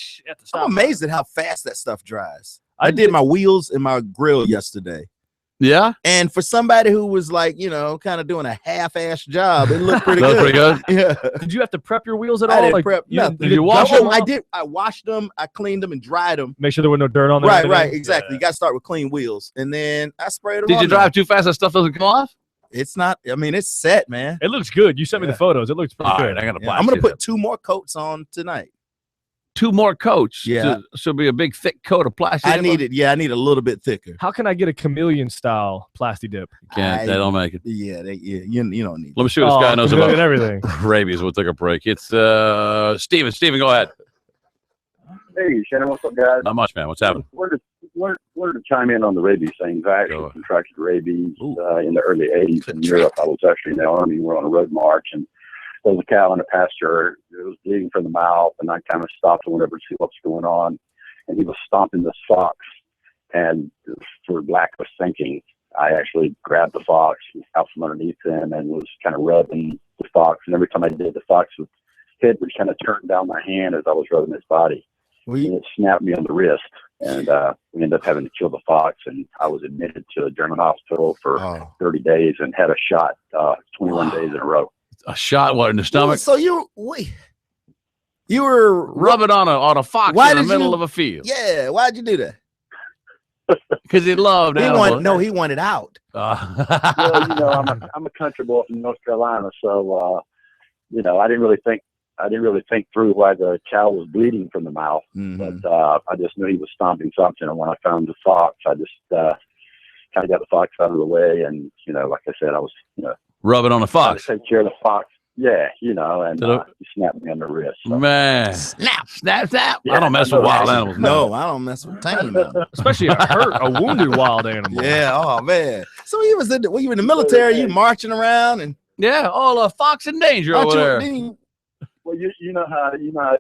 I'm amazed at how fast that stuff dries. I did my wheels and my grill yesterday. Yeah. And for somebody who was like, kind of doing a half-ass job, it looked pretty That was good. pretty Yeah. Did you have to prep your wheels at all? I didn't Like, prep nothing. Did you wash them? I did. I washed them. I cleaned them and dried them. Make sure there was no dirt on them. Right. Exactly. You got to start with clean wheels, and then I sprayed them. Did you drive too fast? That stuff doesn't come off. It's not. I mean, it's set, man. It looks good. You sent me the photos. It looks pretty All good. right, I got to. I'm gonna put 2 more coats on tonight. 2 more coats. Yeah. So it'll be a big thick coat of plastic. I need it. Yeah, I need a little bit thicker. How can I get a chameleon style plastic dip? Can't. They don't make it. Yeah. You don't need. Let me see what this guy knows about everything. rabies. We'll take a break. It's Steven. Steven, go ahead. Hey, Shannon, what's up, guys? Not much, man. What's happening? Wanted to chime in on the rabies thing. I actually contracted rabies in the early 80s in Europe. I was actually in the Army. We were on a road march, and there was a cow in a pasture. It was bleeding from the mouth, and I kind of stopped and went over to see what's going on. And he was stomping this fox, and for lack of thinking, I actually grabbed the fox out from underneath him and was kind of rubbing the fox. And every time I did, the fox's head would kind of turn down my hand as I was rubbing his body. And it snapped me on the wrist, and we ended up having to kill the fox. And I was admitted to a German hospital for 30 days and had a shot 21 days in a row. A shot in the stomach? So you were rubbing on a fox in the middle of a field. Yeah. Why'd you do that? Because he loved animals. He wanted out. Well, I'm a country boy from North Carolina, so I didn't really think through why the cow was bleeding from the mouth, but I just knew he was stomping something. And when I found the fox, I just kind of got the fox out of the way, and like I said, I was rubbing on the fox. Take care of the fox. Yeah, and he snapped me on the wrist. So. Man, snap. Yeah, I don't mess with wild animals. No, I don't mess with tame animals. Especially a wounded wild animal. Yeah. Oh man. So you was in the military. You marching around and all fox in danger over there. Well, you know how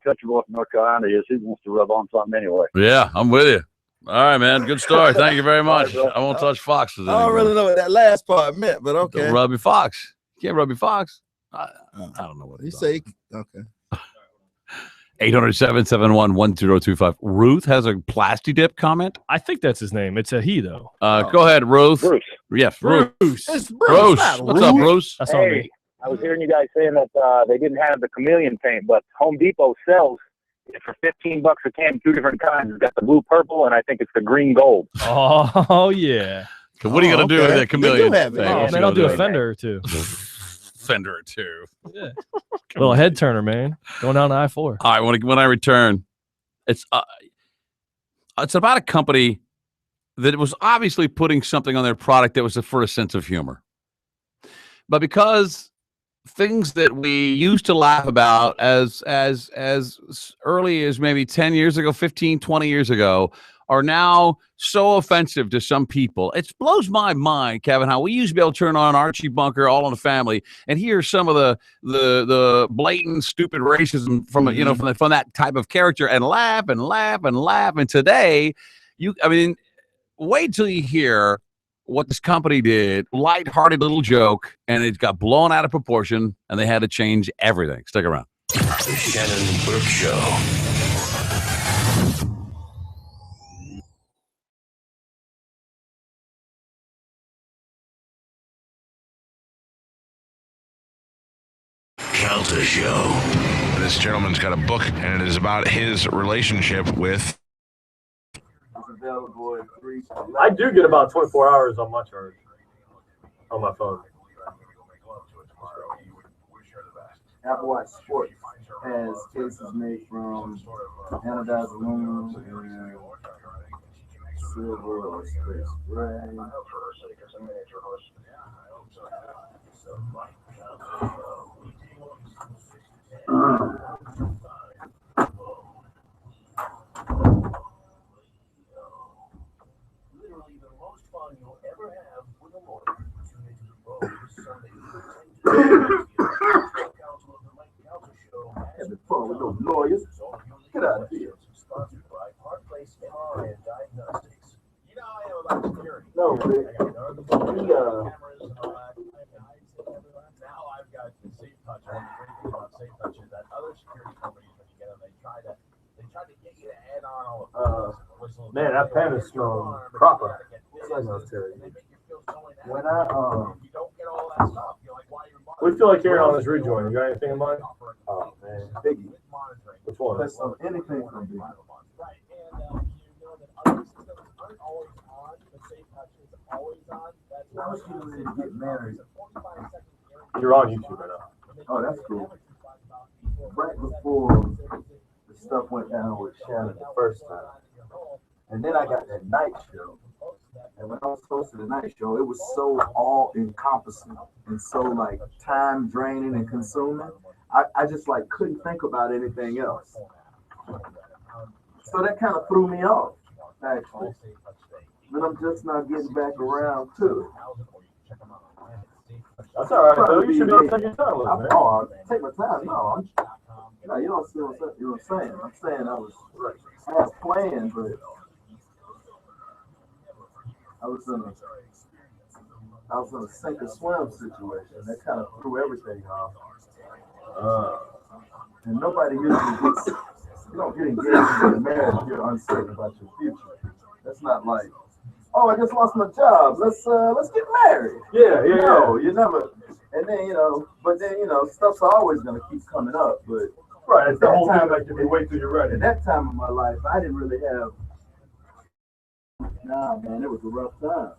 country boy from North Carolina is. He wants to rub on something anyway. Yeah, I'm with you. All right, man. Good story. Thank you very much. I won't touch foxes anymore. I don't really know what that last part meant, but okay. Don't rub your fox. You can't rub your fox. I don't know what you say. Okay. 800-771-1025. Ruth has a plastic dip comment. I think that's his name. It's a he though. Go ahead, Ruth. Bruce. Yes, Bruce. It's Bruce. What's up, Bruce? That's on me. Hey, I was hearing you guys saying that they didn't have the chameleon paint, but Home Depot sells it for $15 a can, 2 different kinds. It's got the blue purple, and I think it's the green gold. Oh yeah. What are you gonna do with that chameleon thing? Oh man, I'll do a fender or two. Fender or two. Yeah. Little head turner, man. Going down to I-4. All right, when I return, it's about a company that was obviously putting something on their product that was for a sense of humor. but because things that we used to laugh about as early as maybe 10 years ago, 15, 20 years ago, are now so offensive to some people. It blows my mind, Kevin, how we used to be able to turn on Archie Bunker, All in the Family, and hear some of the blatant, stupid racism from from that type of character, and laugh and laugh and laugh. And today, wait till you hear what this company did. Lighthearted little joke, and it got blown out of proportion, and they had to change everything. Stick around. The Shannon Burke Show. Calta Show. This gentleman's got a book, and it is about his relationship with. I do get about 24 hours on my charge on my phone. Apple Watch Sports has cases made from anodized aluminum and silver or space gray. Having fun with those lawyers. Get out of here. No, man, that pen is smelling proper. When I We feel like hearing on this rejoin. You got anything in mind? Oh man, Biggie. Which one? That's anything from Biggie. I was getting ready to get married. You're on YouTube right now. Oh, that's cool. Right before the stuff went down with Shannon the first time. And then I got that night show. And when I was close to the night show, it was so all-encompassing and so like time draining and consuming. I just like couldn't think about anything else. So that kind of threw me off, actually. But I'm just not getting back around to it. That's all right, though. You should be able to take your time with it, man. Oh, take my time. No, you don't see what I'm saying. I'm saying I had planned, but I was in a sink or swim situation. That kind of threw everything off. And nobody usually gets, you don't get engaged and get married if you're uncertain about your future. That's not like, oh, I just lost my job. Let's get married. Yeah. No, you never. And then but then stuff's always gonna keep coming up. But right, it's the whole time like if you wait till you're ready. At that time of my life, I didn't really have. Nah, man, it was a rough time.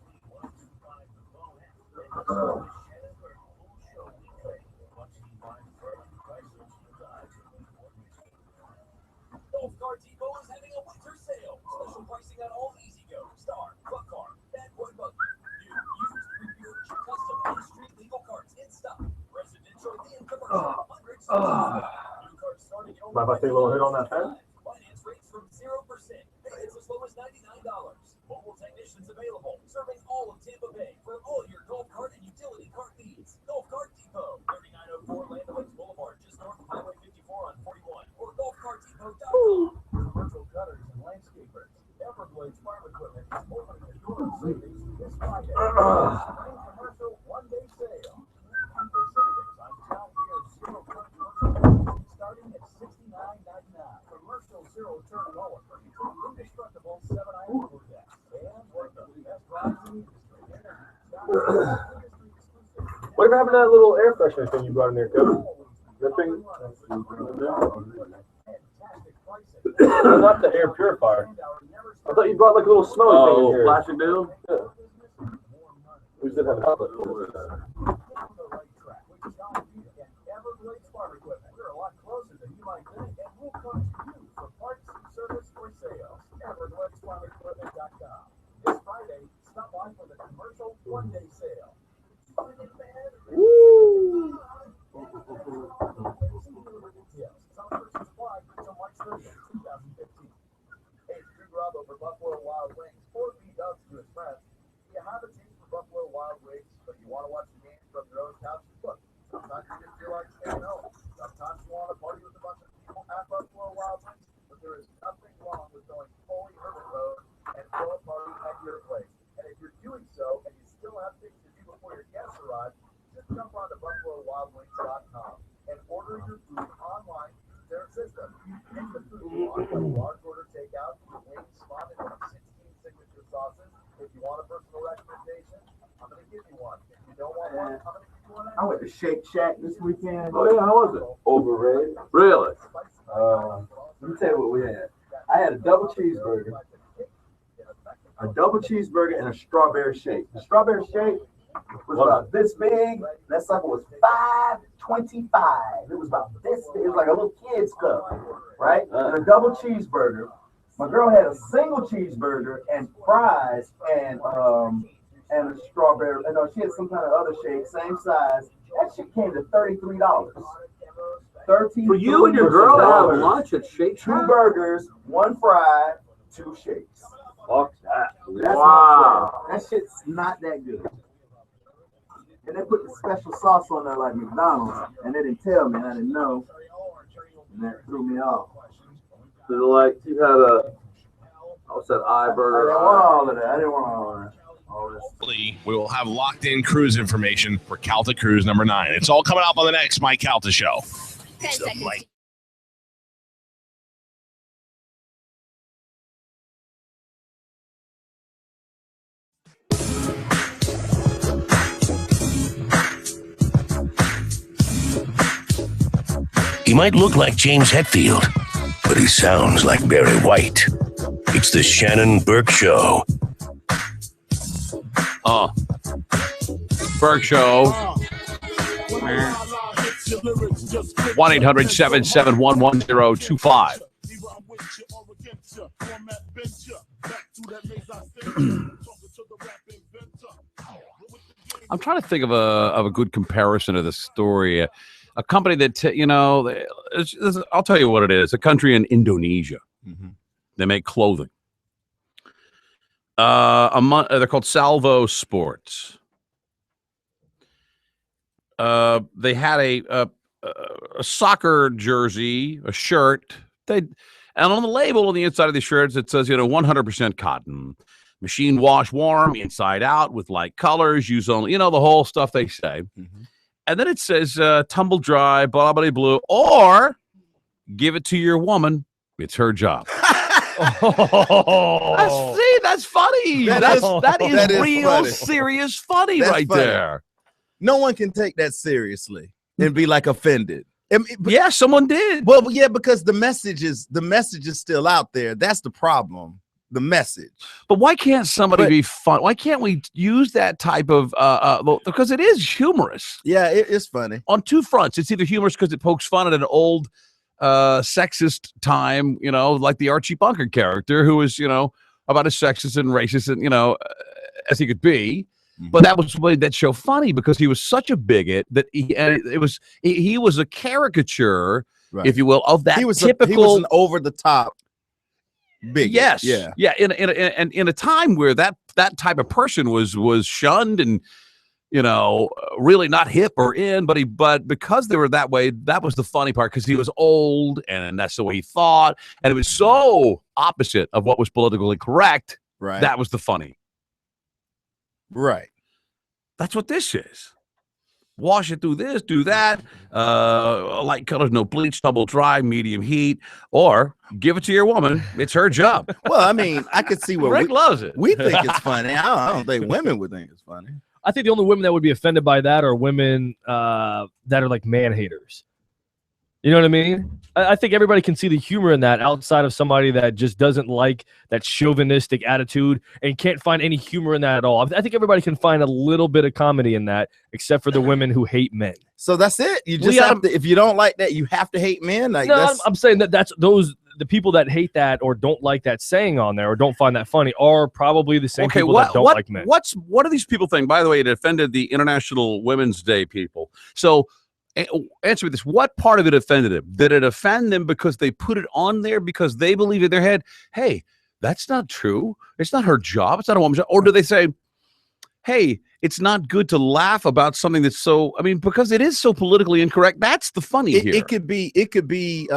Golf Car Depot is having a winter sale. Special pricing on all E-Z-Go, Star, Buck Car, Bad Boy Buggy. New, used, refurbished, custom, and street legal carts in stock. Residential and commercial. Hundreds of new cars starting at Mind if I take a little hit on that pen? finance rates from 0%. Payments as low as $99. Mobile technicians available, serving all of Tampa Bay for all your golf cart and utility cart needs. Golf Cart Depot, 3904 Land Lakes Boulevard, just north of Highway 54 on 41, or golfcartdepot.com. Commercial gutters and landscapers. Everglades Farm Equipment is opening the door of savings this Friday. Spring commercial one-day sale. Hunter savings on John Deere zero turn starting at $69.99. Commercial zero turn mower for indestructible 7-iron motor deck. And one of the best rides in the industry. Whatever happened to that little air freshener thing you brought in there, Kevin? That thing? No, not the air purifier. I thought you brought like a little smelly thing in here. Plastic deal? Yeah. We just didn't have an outlet for it. Everglades Farm Equipment. We're a lot closer than you might think, and we'll come to you for parts, service, or sales. EvergladesFarmEquipment.com. This Friday, stop by for the commercial one-day sale. Woo! For Buffalo Wild Wings, 4 B-dubs to his friends. Do you have a taste for Buffalo Wild Wings, but you want to watch the game from your own couch? Look, sometimes you just feel like staying home. Sometimes you want to party with a bunch of people at Buffalo Wild Wings, but there is nothing wrong with going fully urban road and throw a party at your place. And if you're doing so and you still have things to do before your guests arrive, just jump on to BuffaloWildWings.com and order your food online through their system. Make the food on like large order takeout, wings spotted with 16 signature sauces. If you want a personal recommendation, I'm going to give you one. If you don't want one, I'm going to give you one. I went to Shake Shack this weekend. Oh, yeah, how was it? Overrated. Really? Let me tell you what we had. I had a double cheeseburger, and a strawberry shake. The strawberry shake was about this big. That sucker was $5.25. It was about this big. It was like a little kid's cup, right? And a double cheeseburger. My girl had a single cheeseburger and fries and a strawberry. No, she had some kind of other shake, same size. That shit came to $33. For you and your girl to have lunch at Shake Shack? 2 burgers, 1 fry, 2 shakes. Fuck that. That's Wow. That shit's not that good. And they put the special sauce on there like McDonald's, and they didn't tell me, and I didn't know. And that threw me off. So like you had a, what's that, I burger? I didn't want all of that. I didn't want all of that. We will have locked in cruise information for Calta Cruise number 9. It's all coming up on the next Mike Calta show. 10 seconds. He might look like James Hetfield, but he sounds like Barry White. It's the Shannon Burke Show. Burke Show. 1-800-771-1025. I'm trying to think of a good comparison to this story. A company that, I'll tell you what it is. A country in Indonesia. Mm-hmm. They make clothing. They're called Salvo Sports. They had a soccer jersey, a shirt. And on the label on the inside of the shirts, it says, 100% cotton, machine wash, warm, inside out, with light colors, use only, the whole stuff they say. Mm-hmm. And then it says, tumble dry, blah, blah, blah, or give it to your woman. It's her job. That's funny. That is real funny. serious funny. That's right funny. there. No one can take that seriously and be like offended. Yeah, someone did. Well, yeah, because the message is still out there. That's the problem. The message. But why can't somebody be fun? Why can't we use that type of because it is humorous. Yeah, it's funny. On two fronts. It's either humorous because it pokes fun at an old sexist time, like the Archie Bunker character who was, about as sexist and racist and, as he could be. Mm-hmm. But that was what made that show funny because he was such a bigot that he was a caricature, right, if you will, of that typical. He was an over the top bigot. Yes. Yeah. In a time where that type of person was shunned and really not hip or in, but because they were that way, that was the funny part because he was old and that's the way he thought, and it was so opposite of what was politically correct. Right. That was the funny. Right. That's what this is. Wash it through this, do that. Light colors, no bleach, double dry, medium heat, or give it to your woman. It's her job. Well, I mean, I could see where Rick loves it. We think it's funny. I don't think women would think it's funny. I think the only women that would be offended by that are women that are like man haters. You know what I mean? I think everybody can see the humor in that outside of somebody that just doesn't like that chauvinistic attitude and can't find any humor in that at all. I think everybody can find a little bit of comedy in that, except for the women who hate men. So that's it. You just have to, if you don't like that, you have to hate men. Like no, I'm saying that's those the people that hate that or don't like that saying on there or don't find that funny are probably the same people that don't like men. What do these people think? By the way, it offended the International Women's Day people. So answer me this. What part of it offended them? Did it offend them because they put it on there because they believe in their head, hey, that's not true. It's not her job. It's not a woman's job. Or do they say, hey, it's not good to laugh about something that's so, I mean, because it is so politically incorrect. That's the funny here. It could be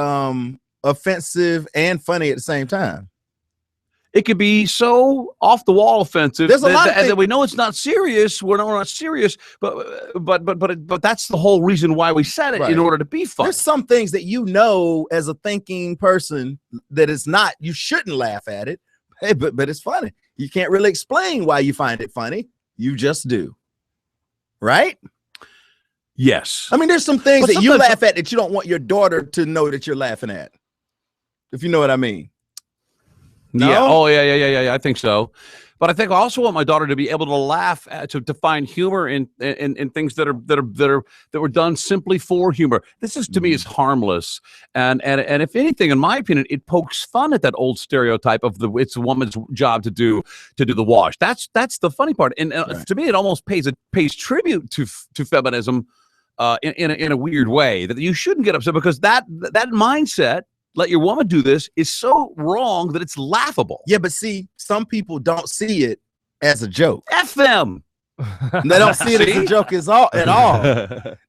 offensive and funny at the same time. It could be so off the wall offensive. There's a lot of things that we know it's not serious. We're not serious, but that's the whole reason why we said it, in order to be funny. There's some things that you know as a thinking person that it's not. You shouldn't laugh at it, but it's funny. You can't really explain why you find it funny. You just do, right? Yes. I mean, there's some things that you laugh at that you don't want your daughter to know that you're laughing at. If you know what I mean. No? Yeah. Oh, yeah. I think so. But I think I also want my daughter to be able to laugh at, to find humor in things that were done simply for humor. This is, to me, is harmless, and if anything, in my opinion, it pokes fun at that old stereotype of it's a woman's job to do the wash. That's the funny part, and to me, it almost pays tribute to feminism in a weird way, that you shouldn't get upset because that mindset. Let your woman do this is so wrong that it's laughable. Yeah, but see, some people don't see it as a joke. F them. They don't see it as a joke at all.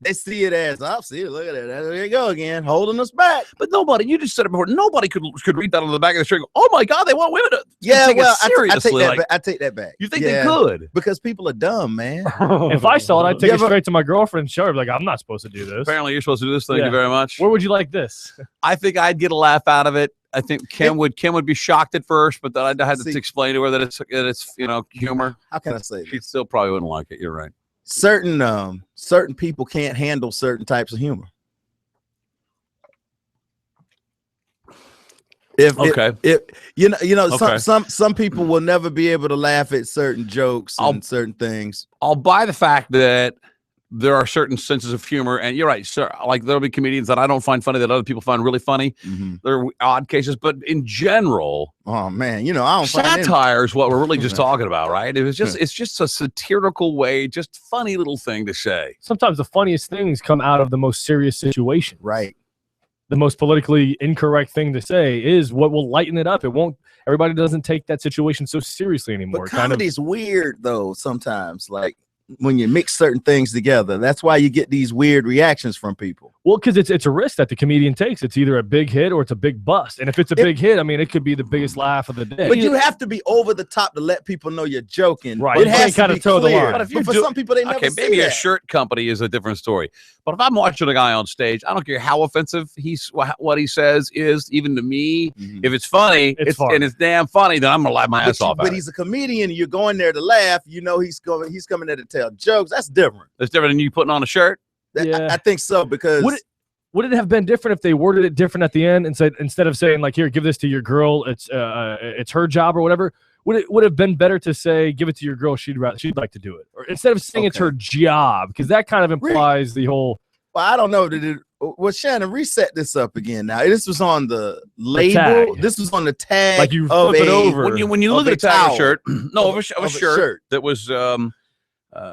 They see it as, oh, see, look at it. There you go again, holding us back. But nobody, you just said it before, nobody could read that on the back of the shirt. Oh my God, they want women to take it seriously. I take that back. You think they could? Because people are dumb, man. If I saw it, I'd take it straight to my girlfriend and show her, like, I'm not supposed to do this. Apparently, you're supposed to do this. Thank you very much. Where would you like this? I think I'd get a laugh out of it. I think Kim would be shocked at first, but then I'd have to explain to her that it's humor. How can I say she still probably wouldn't like it. You're right. Certain people can't handle certain types of humor. Some people will never be able to laugh at certain jokes and certain things. I'll buy the fact that there are certain senses of humor, and you're right, sir. Like there'll be comedians that I don't find funny that other people find really funny. Mm-hmm. There are odd cases, but in general, oh man, I don't satire is what we're really just talking about, right? It's just a satirical way, just funny little thing to say. Sometimes the funniest things come out of the most serious situation. Right. The most politically incorrect thing to say is what will lighten it up. It won't. Everybody doesn't take that situation so seriously anymore. But comedy's weird though. Sometimes, like, when you mix certain things together, that's why you get these weird reactions from people. Well, because it's a risk that the comedian takes. It's either a big hit or it's a big bust. And if it's a big hit, I mean, it could be the biggest laugh of the day. But you have to be over the top to let people know you're joking. Right. It has to be clear. But if you for some people, they never see maybe that. a shirt company is a different story. But if I'm watching a guy on stage, I don't care how offensive what he says is, even to me. Mm-hmm. If it's funny, and it's damn funny, then I'm gonna laugh my ass off. But he's a comedian, and you're going there to laugh. You know he's coming there to tell jokes. That's different. That's different than you putting on a shirt. I think so, because would it have been different if they worded it different at the end and said, instead of saying like, here, give this to your girl, it's her job or whatever? Would it have been better to say, give it to your girl, she'd like to do it, or instead of saying it's her job, because that kind of implies the whole. Well, I don't know. Well, Shannon, reset this up again. Now, this was on the label. This was on the tag. Like you flip it over. When you look at a tag of a shirt, of a shirt that was a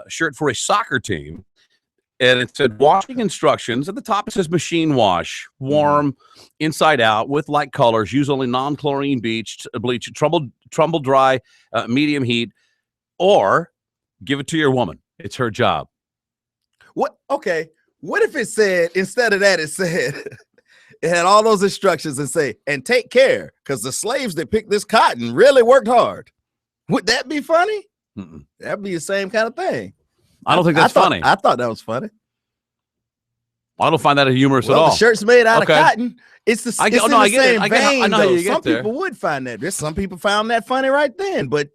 shirt for a soccer team, and it said washing instructions. At the top, it says machine wash, warm, inside out, with light colors. Use only non-chlorine bleach, trouble dry, medium heat, or give it to your woman. It's her job. What? Okay. What if it said, instead of that, it said, it had all those instructions and say, and take care, because the slaves that picked this cotton really worked hard. Would that be funny? Mm-mm. That'd be the same kind of thing. I don't think that's funny. I thought that was funny. I don't find that humorous at all. The shirt's made out of cotton. It's the same vein. I know how you get some there. people would find that. There's some people found that funny right then, but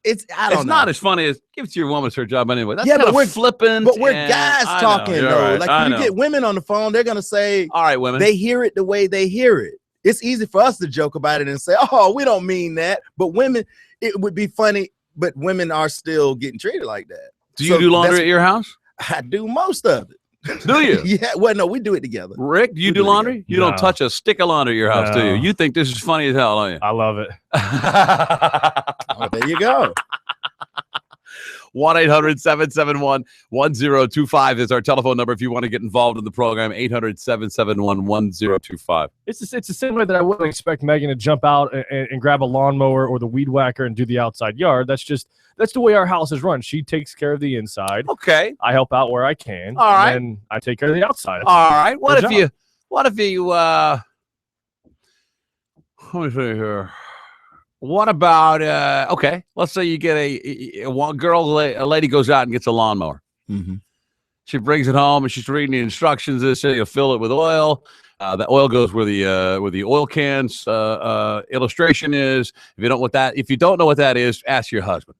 it's not as funny as give it to your woman. It's her job anyway. That's but we're flippant. But we're guys talking though. Right. Like when you get women on the phone, they're gonna say, "All right, women." They hear it the way they hear it. It's easy for us to joke about it and say, "Oh, we don't mean that." But women, it would be funny. But women are still getting treated like that. Do you do laundry at your house? I do most of it. Do you? Yeah. Well, no, we do it together. Rick, do you do laundry? You don't touch a stick of laundry at your house, do you? You think this is funny as hell, don't you? I love it. Oh, there you go. 1-800-771-1025 is our telephone number if you want to get involved in the program. 800-771-1025. It's the same way that I wouldn't expect Megan to jump out and grab a lawnmower or the weed whacker and do the outside yard. That's the way our house is run. She takes care of the inside. Okay. I help out where I can. All right. And then I take care of the outside. All right. What Her if job. let me see here. What about okay, let's say you get a lady goes out and gets a lawnmower. Mm-hmm. She brings it home and she's reading the instructions. They say you fill it with oil. The oil goes where the oil cans illustration is. If you don't know what that is, ask your husband.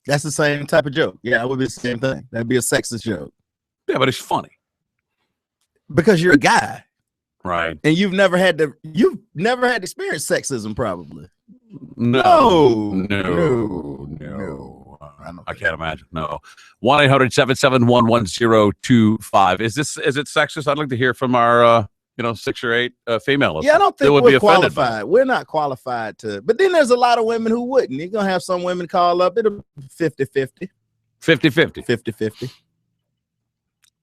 That's the same type of joke. Yeah, it would be the same thing. That'd be a sexist joke. Yeah, but it's funny. Because you're a guy. Right. And you've never had to experience sexism, probably. No. I can't imagine. No. 1-800-771-1025. Is it sexist? I'd like to hear from our 6 or 8 female listeners. Yeah, I don't think would we're be offended by it. qualified. We're not qualified to. But then there's a lot of women who wouldn't. You're gonna have some women call up. It'll 50-50. 50-50. 50-50.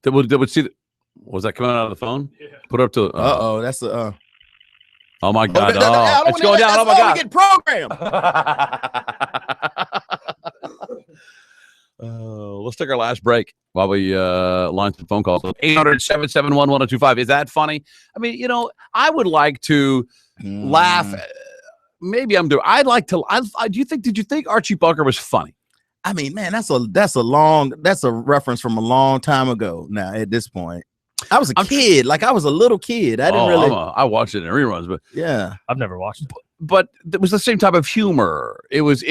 They would see. Was that coming out of the phone? Yeah. Put it up to. That's a. Oh my God! It's going down. Oh my God! We get programmed. Let's take our last break while we line some phone calls. 800-771-1025. Is that funny? I mean, I would like to laugh. Maybe I'm doing. I'd like to. Did you think Archie Bunker was funny? I mean, man, that's a reference from a long time ago. Now at this point, I was a kid. Like I was a little kid. I didn't really. I watched it in reruns, but yeah, I've never watched it. But it was the same type of humor. It was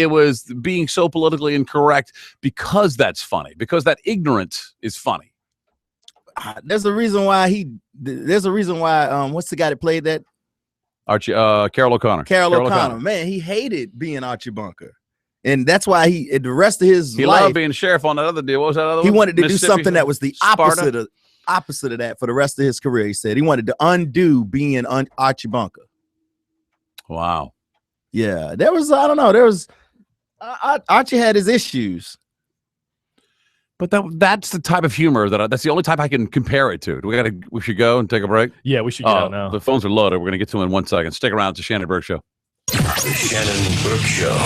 being so politically incorrect because that's funny. Because that ignorance is funny. There's a reason why what's the guy that played that? Archie Carol O'Connor. Carol O'Connor. Man, he hated being Archie the that's why the rest of his life loved being sheriff on that other deal. What was that other one? He wanted to do something that was the opposite of that for the rest of his career. He said he wanted to undo being Archie Bunker. Wow. Yeah, there was Archie had his issues. But that's the type of humor that's the only type I can compare it to. We should go and take a break? Yeah, we should get out now. The phones are loaded. We're going to get to them in 1 second. Stick around. It's the Shannon Burke Show. The Shannon Burke Show.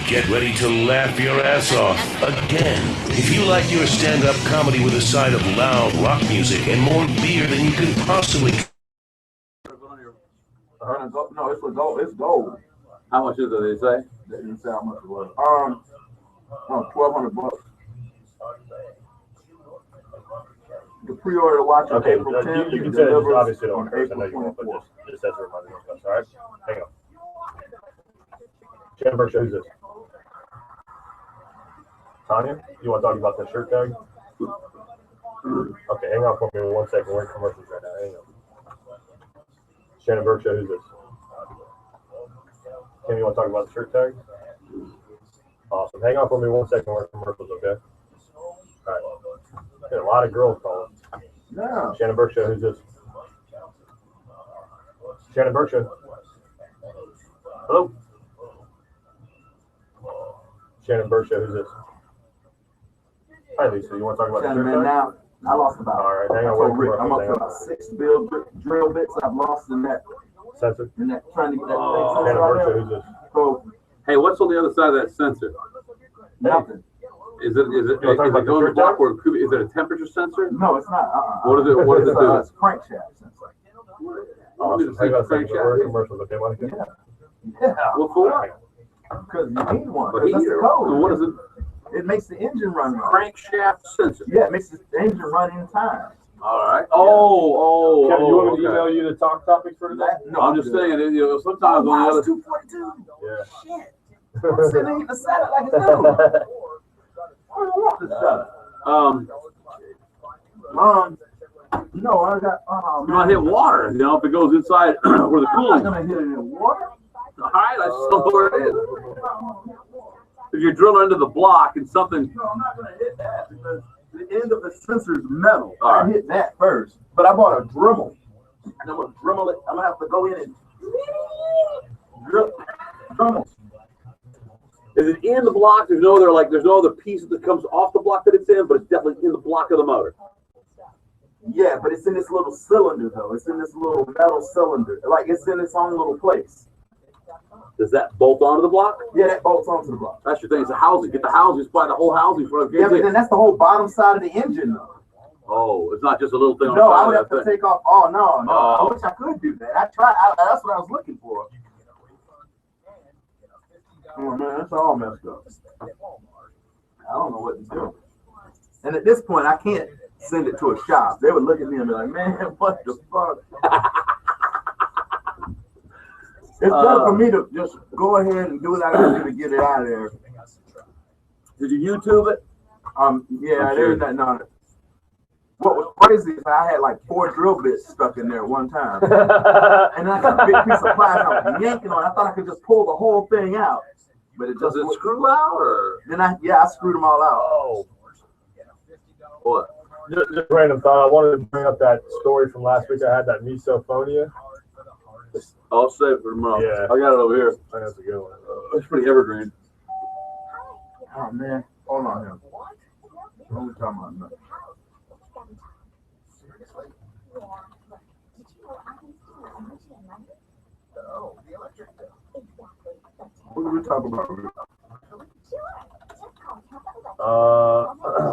Get ready to laugh your ass off again. If you like your stand-up comedy with a side of loud rock music and more beer than you can possibly... No, it's gold. How much is it, they say? They didn't say how much it was. $1,200. The pre-order watch on April 10th. You can say it obviously on April 24th. Just as a reminder. All right? Hang on. Shannon Burke, who's this? Tanya, you want to talk about the shirt tag? Okay, hang on for me 1 second. We're in commercials right now. Hang on. Shannon Burke, who's this? Kim, you want to talk about the shirt tag? Awesome. Hang on for me 1 second. We're in commercials, okay? All right. Got a lot of girls calling. Yeah. Shannon Burke, who's this? Shannon Burke. Hello? Shannon Burke, who's this? Hi, Lisa. You want to talk about Shannon, the shirt tag? now I lost about. All right, hang on. I'm up to about 6 drill bits I've lost in that. Sensor? In that trying to get that Shannon Burke, who's this? So, Hey, what's on the other side of that sensor? nothing. Is it going to block or is it a temperature sensor? No, it's not. What does it do? It's a crankshaft sensor. Awesome. Hang on a second. We're in commercials, okay, Mike? Yeah. Well, for what? Because you need one. But That's the code. So what is it? It makes the engine run. Crankshaft sensor. Yeah, it makes the engine run in time. All right. Kevin, you want me to email you the talk topics for today? No, I'm just saying, sometimes on the other. 242. Yeah. Shit. I'm sitting there eating a salad like it's new. I don't want this salad. No, I got. You might hit water, you know, if it goes inside where the I'm cooling. not gonna hit it in water. All right, I just don't know where it is. If you're drilling into the block and something. No, I'm not gonna hit that because the end of the sensor is metal. All I right. hit that first, but I bought a Dremel, and I'm gonna Dremel it. I'm gonna have to go in and Dremel. Is it in the block? There's no other piece that comes off the block that it's in, but it's definitely in the block of the motor. Yeah, but it's in this little cylinder though. It's in this little metal cylinder. Like it's in its own little place. Does that bolt onto the block? Yeah, that bolts onto the block. That's your thing. It's a housing. Get the housing. Supply the whole housing for Yeah, but then that's the whole bottom side of the engine though. Oh, it's not just a little thing on No, the I side would of have that to thing. take off. Oh no. Oh. I wish I could do that. I tried. That's what I was looking for. Oh man, that's all messed up. I don't know what to do. And at this point, I can't send it to a shop. They would look at me and be like, "Man, what the fuck?" It's better for me to just go ahead and do what I gotta do to get it out of there. Did you YouTube it? Yeah, I'm there's sure. nothing on it. What was crazy is I had like 4 drill bits stuck in there at one time. And I got a big piece of plastic. I was yanking on it. I thought I could just pull the whole thing out. But it Does just it screw out or? Then I screwed them all out. Oh. What? Just random thought. I wanted to bring up that story from last week. I had that misophonia. I'll save it for tomorrow. Yeah. I got it over here. I think that's a good one. It's pretty evergreen. Oh man, hold on here. What are we talking about now? What did we talk about?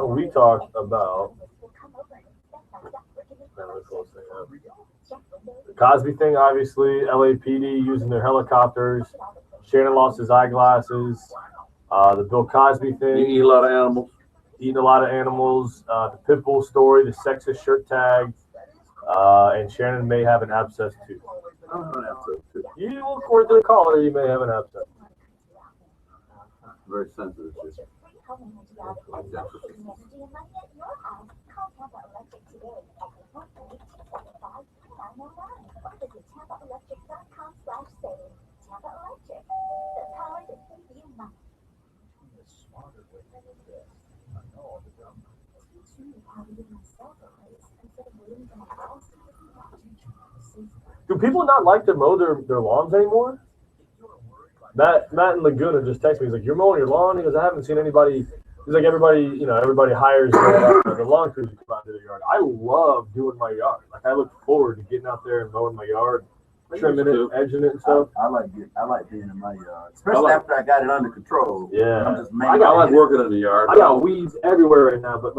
We talked about the Cosby thing, obviously, LAPD using their helicopters. Shannon lost his eyeglasses. The Bill Cosby thing. You eat a lot of animals. Eating a lot of animals. The Pitbull story, the sexist shirt tag. And Shannon may have an abscess too. I don't have an abscess too. You look forward to the caller, you may have an abscess. Very sensitive shit. Do people not like to mow their lawns anymore? Matt in Laguna just texted me. He's like, "You're mowing your lawn?" He goes, "I haven't seen anybody." He's like, everybody hires the lawn crews to come out to their yard. I love doing my yard. Like, I look forward to getting out there and mowing my yard, trimming it, edging it and stuff. I like being in my yard, especially after I got it under control. Yeah. I'm just I like working in the yard. I got weeds everywhere right now, but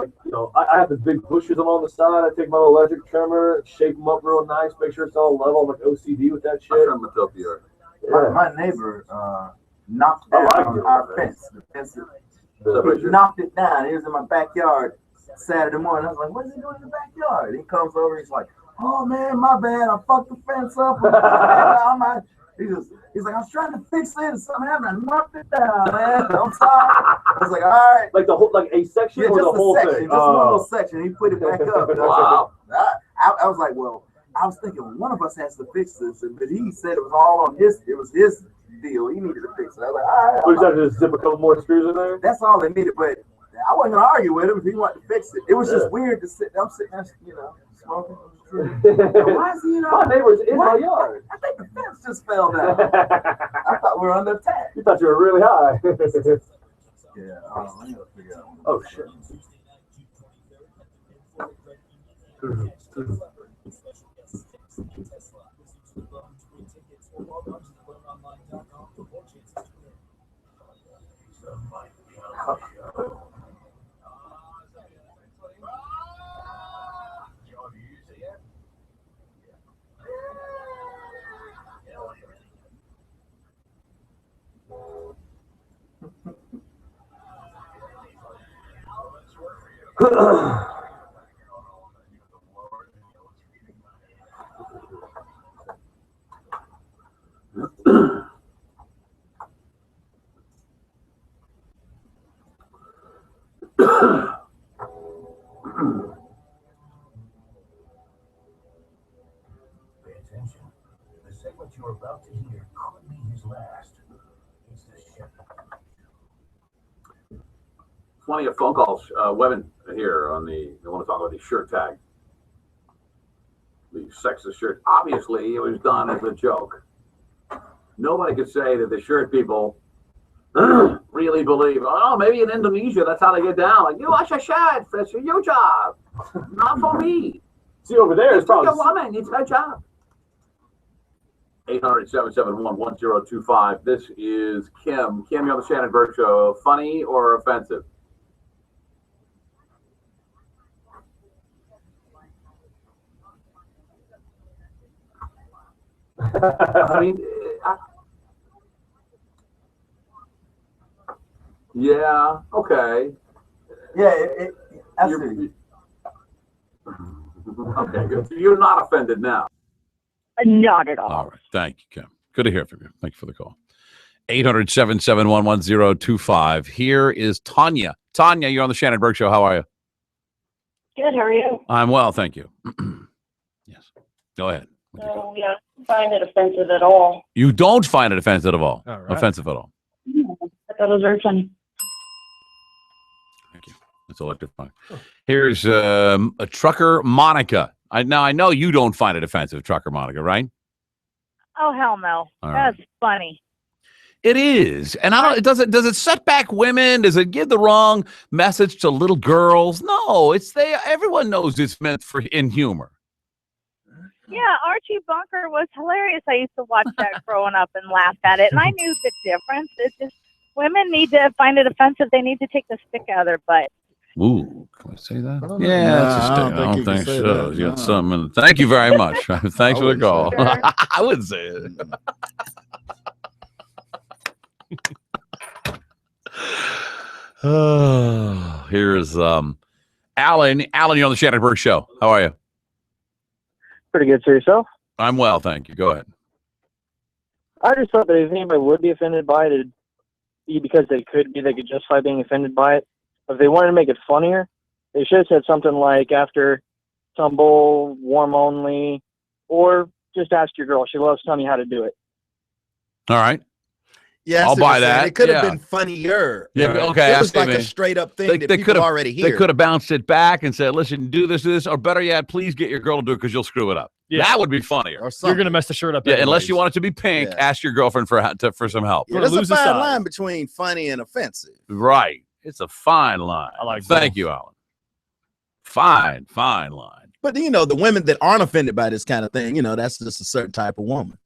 I have the big bushes along the side. I take my little electric trimmer, shape them up real nice, make sure it's all level. I'm like OCD with that shit. I trim myself the yard. Yeah. My neighbor knocked down our fence. The fence. He knocked it down. He was in my backyard Saturday morning. I was like, "What is he doing in the backyard?" He comes over. He's like, "Oh man, my bad. I fucked the fence up." He's like, "I was trying to fix it, and something happened. I knocked it down, man. I'm sorry." I was like, "All right." Like the whole, like a section or the whole section, thing? just one little section. He put it back up. Wow. I was like, well, I was thinking one of us has to fix this, but he said it was all on his. It was his deal. He needed to fix it. I was like, all right. We just have to zip a couple more screws in there. That's all they needed, but I wasn't gonna argue with him if he wanted to fix it. It was just weird to sit. I'm sitting there, smoking. Why is he? My neighbor's in my yard. I think the fence just fell down. I thought we were under attack. You thought you were really high. Yeah. I gotta figure out. Oh shit. you're about to hear could be his last. It's the Shannon Burke Show. Plenty of phone calls. Women here on they want to talk about the shirt tag. The sexist shirt. Obviously, it was done as a joke. Nobody could say that the shirt people really believe, oh, maybe in Indonesia, that's how they get down. Like, you wash a shirt, that's your job, not for me. See, over there, it's probably a woman, it's her job. 800-771-1025. This is Kim. Kim, you're on the Shannon Burke Show. Funny or offensive? I mean, yeah, okay. Yeah, okay, good. You're not offended now. Not at all. All right. Thank you, Kim. Good to hear from you. Thank you for the call. 800-771-1025. Here is Tanya. Tanya, you're on the Shannon Burke Show. How are you? Good, how are you? I'm well, thank you. Yes. Go ahead. Oh, yeah, I find it offensive at all. You don't find it offensive at all. All right. Offensive at all. Yeah, I thought it was very funny. It's electrifying. Here's a trucker Monica. I know you don't find it offensive, trucker Monica, right? Oh, hell no. All That's funny. It is. And I don't does it set back women? Does it give the wrong message to little girls? No, everyone knows it's meant for in humor. Yeah, Archie Bunker was hilarious. I used to watch that growing up and laugh at it, and I knew the difference. It's just women need to find it offensive. They need to take the stick out of their butt. Ooh, can I say that? know. Yeah, No, it's a stick. I don't think so. that. You got something. Thank you very much. Thanks for the call. Sure. I wouldn't say it. Here's Alan. Alan, you're on the Shannon Burke Show. How are you? Pretty good, sir. Yourself? I'm well, thank you. Go ahead. I just thought that if anybody would be offended by it, it'd be because they could justify being offended by it. If they wanted to make it funnier, they should have said something like after tumble, warm only, or just ask your girl. She loves telling you how to do it. All right. Yeah, I'll buy that. It could have Yeah. been funnier. Yeah, okay. It was like me. a straight up thing that people could've- already hear. They could have bounced it back and said, listen, do this, or better yet, please get your girl to do it because you'll screw it up. Yeah. That would be funnier. You're going to mess the shirt up. Yeah, anyways. unless you want it to be pink, ask your girlfriend for some help. Yeah, there's a fine line between funny and offensive. Right. It's a fine line. I like Thank both. you, Alan. Fine line. But the women that aren't offended by this kind of thing, that's just a certain type of woman.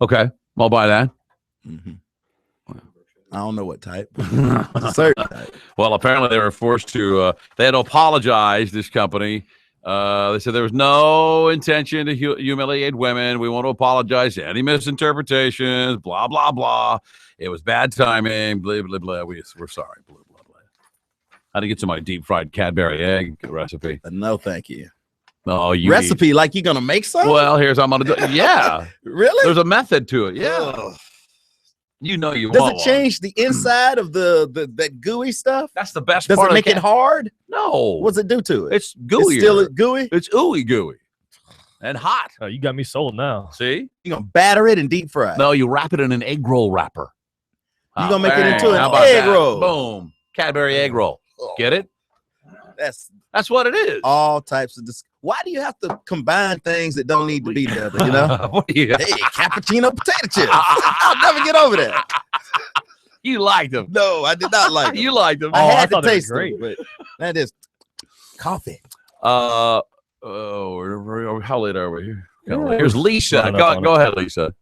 Okay. I'll buy that. Mm-hmm. I don't know what type. A certain type. Well, apparently they were forced to, they had to apologize, this company. They said there was no intention to humiliate women. We want to apologize to any misinterpretations, blah, blah, blah. It was bad timing, blah, blah, blah. We're sorry, blah, blah, blah. I had to get to my deep fried Cadbury egg recipe. No, thank you. Oh, you recipe like you're going to make something? Well, here's how I'm going to do it. Yeah. Really? There's a method to it. Yeah. Ugh. You know you Does want it change the inside of that gooey stuff? That's the best Does part. it make it hard? No. What's it do to it? It's gooey. It's still gooey? It's ooey gooey. And hot. Oh, you got me sold now. See? You're going to batter it and deep fry it. No, you wrap it in an egg roll wrapper. You're going to make it into How an about egg that? roll. Boom. Cadbury egg roll. Get it? That's what it is. All types of why do you have to combine things that don't need to be together, you know? What do you Hey, cappuccino potato chips. I'll never get over that. You liked them. No, I did not like them. You liked them. I had to thought they were taste great. them, but that is coffee. How late are we here? Here's Lisa. Go ahead, Lisa.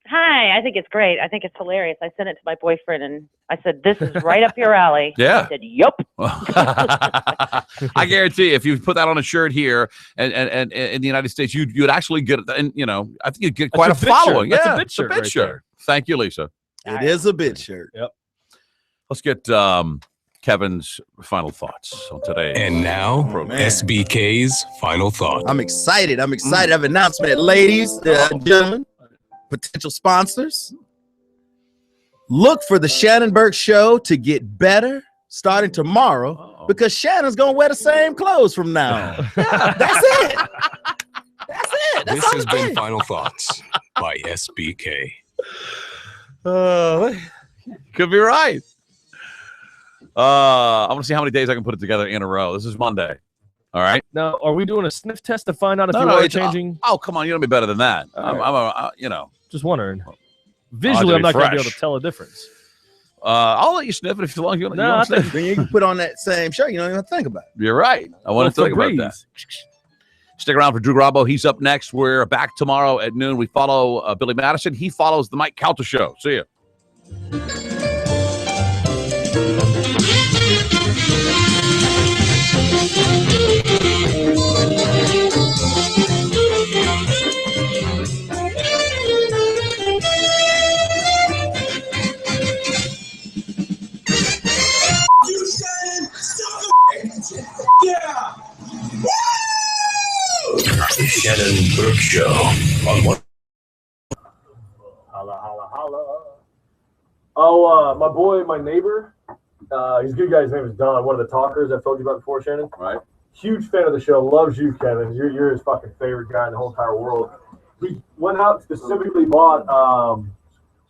Hi, I think it's great. I think it's hilarious. I sent it to my boyfriend and I said, this is right up your alley. Yeah. He said, yup. I guarantee if you put that on a shirt here and in the United States, you'd actually get, and I think you'd get quite a That's a bid following. shirt. That's Yeah, a bid it's shirt right there. Thank you, Lisa. It is a bid shirt. Yep. Let's get Kevin's final thoughts on today. And now, SBK's final thought. I'm excited. I have an announcement, ladies, gentlemen, potential sponsors. Look for the Shannon Burke Show to get better starting tomorrow because Shannon's going to wear the same clothes from now on. Yeah, that's it. That's it. This has been Final Thoughts. by SBK. Could be right. I want to see how many days I can put it together in a row. This is Monday. All right. Now, are we doing a sniff test to find out if you are it's- changing? Oh, come on. You know me better than that. You know. Just wondering. Visually, I'm not going to be able to tell a difference. I'll let you sniff it if you want. You No, I want to think- Then you can put on that same shirt. You don't even think about it. You're right. I want to think about that. Stick around for Drew Garabo. He's up next. We're back tomorrow at noon. We follow Billy Madison. He follows the Mike Calta Show. See you. Yeah. The Shannon Burke Show on one. Holla, holla, holla. Oh, my boy, my neighbor, he's a good guy. His name is Don, one of the talkers I've told you about before, Shannon. Right. Huge fan of the show. Loves you, Kevin. You're his fucking favorite guy in the whole entire world. He went out specifically bought,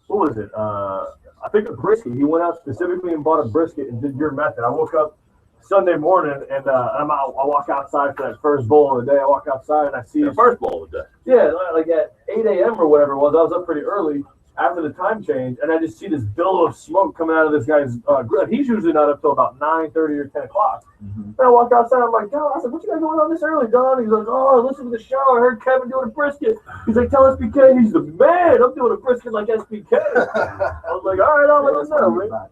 what was it? I think a brisket. He went out specifically and bought a brisket and did your method. I woke up Sunday morning and I walk outside for that first bowl of the day. I walk outside and I see The first bowl of the day. yeah, like at 8 a.m. or whatever it was. I was up pretty early after the time change, and I just see this billow of smoke coming out of this guy's grill. He's usually not up till about 9:30 or 10 o'clock. And I walk outside. I'm like, Don, I said, what you got going on this early, Don? He's like, oh, listen to the show. I heard Kevin doing a brisket. He's like, tell SBK he's the man. I'm doing a brisket like SBK. I was like, all right, I'll let him know, man.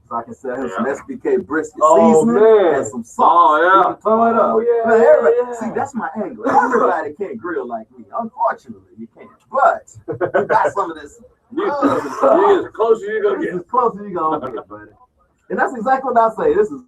So I can sell him some SBK brisket Oh, seasoning man. and some sauce. Oh, yeah. Throw it up. Oh, yeah, But everybody, yeah. see, that's my angle. Everybody can't grill like me. Unfortunately, you can't. But you got some of this. You as close as you're going to get. As close as you're going to get, buddy. And that's exactly what I say. This is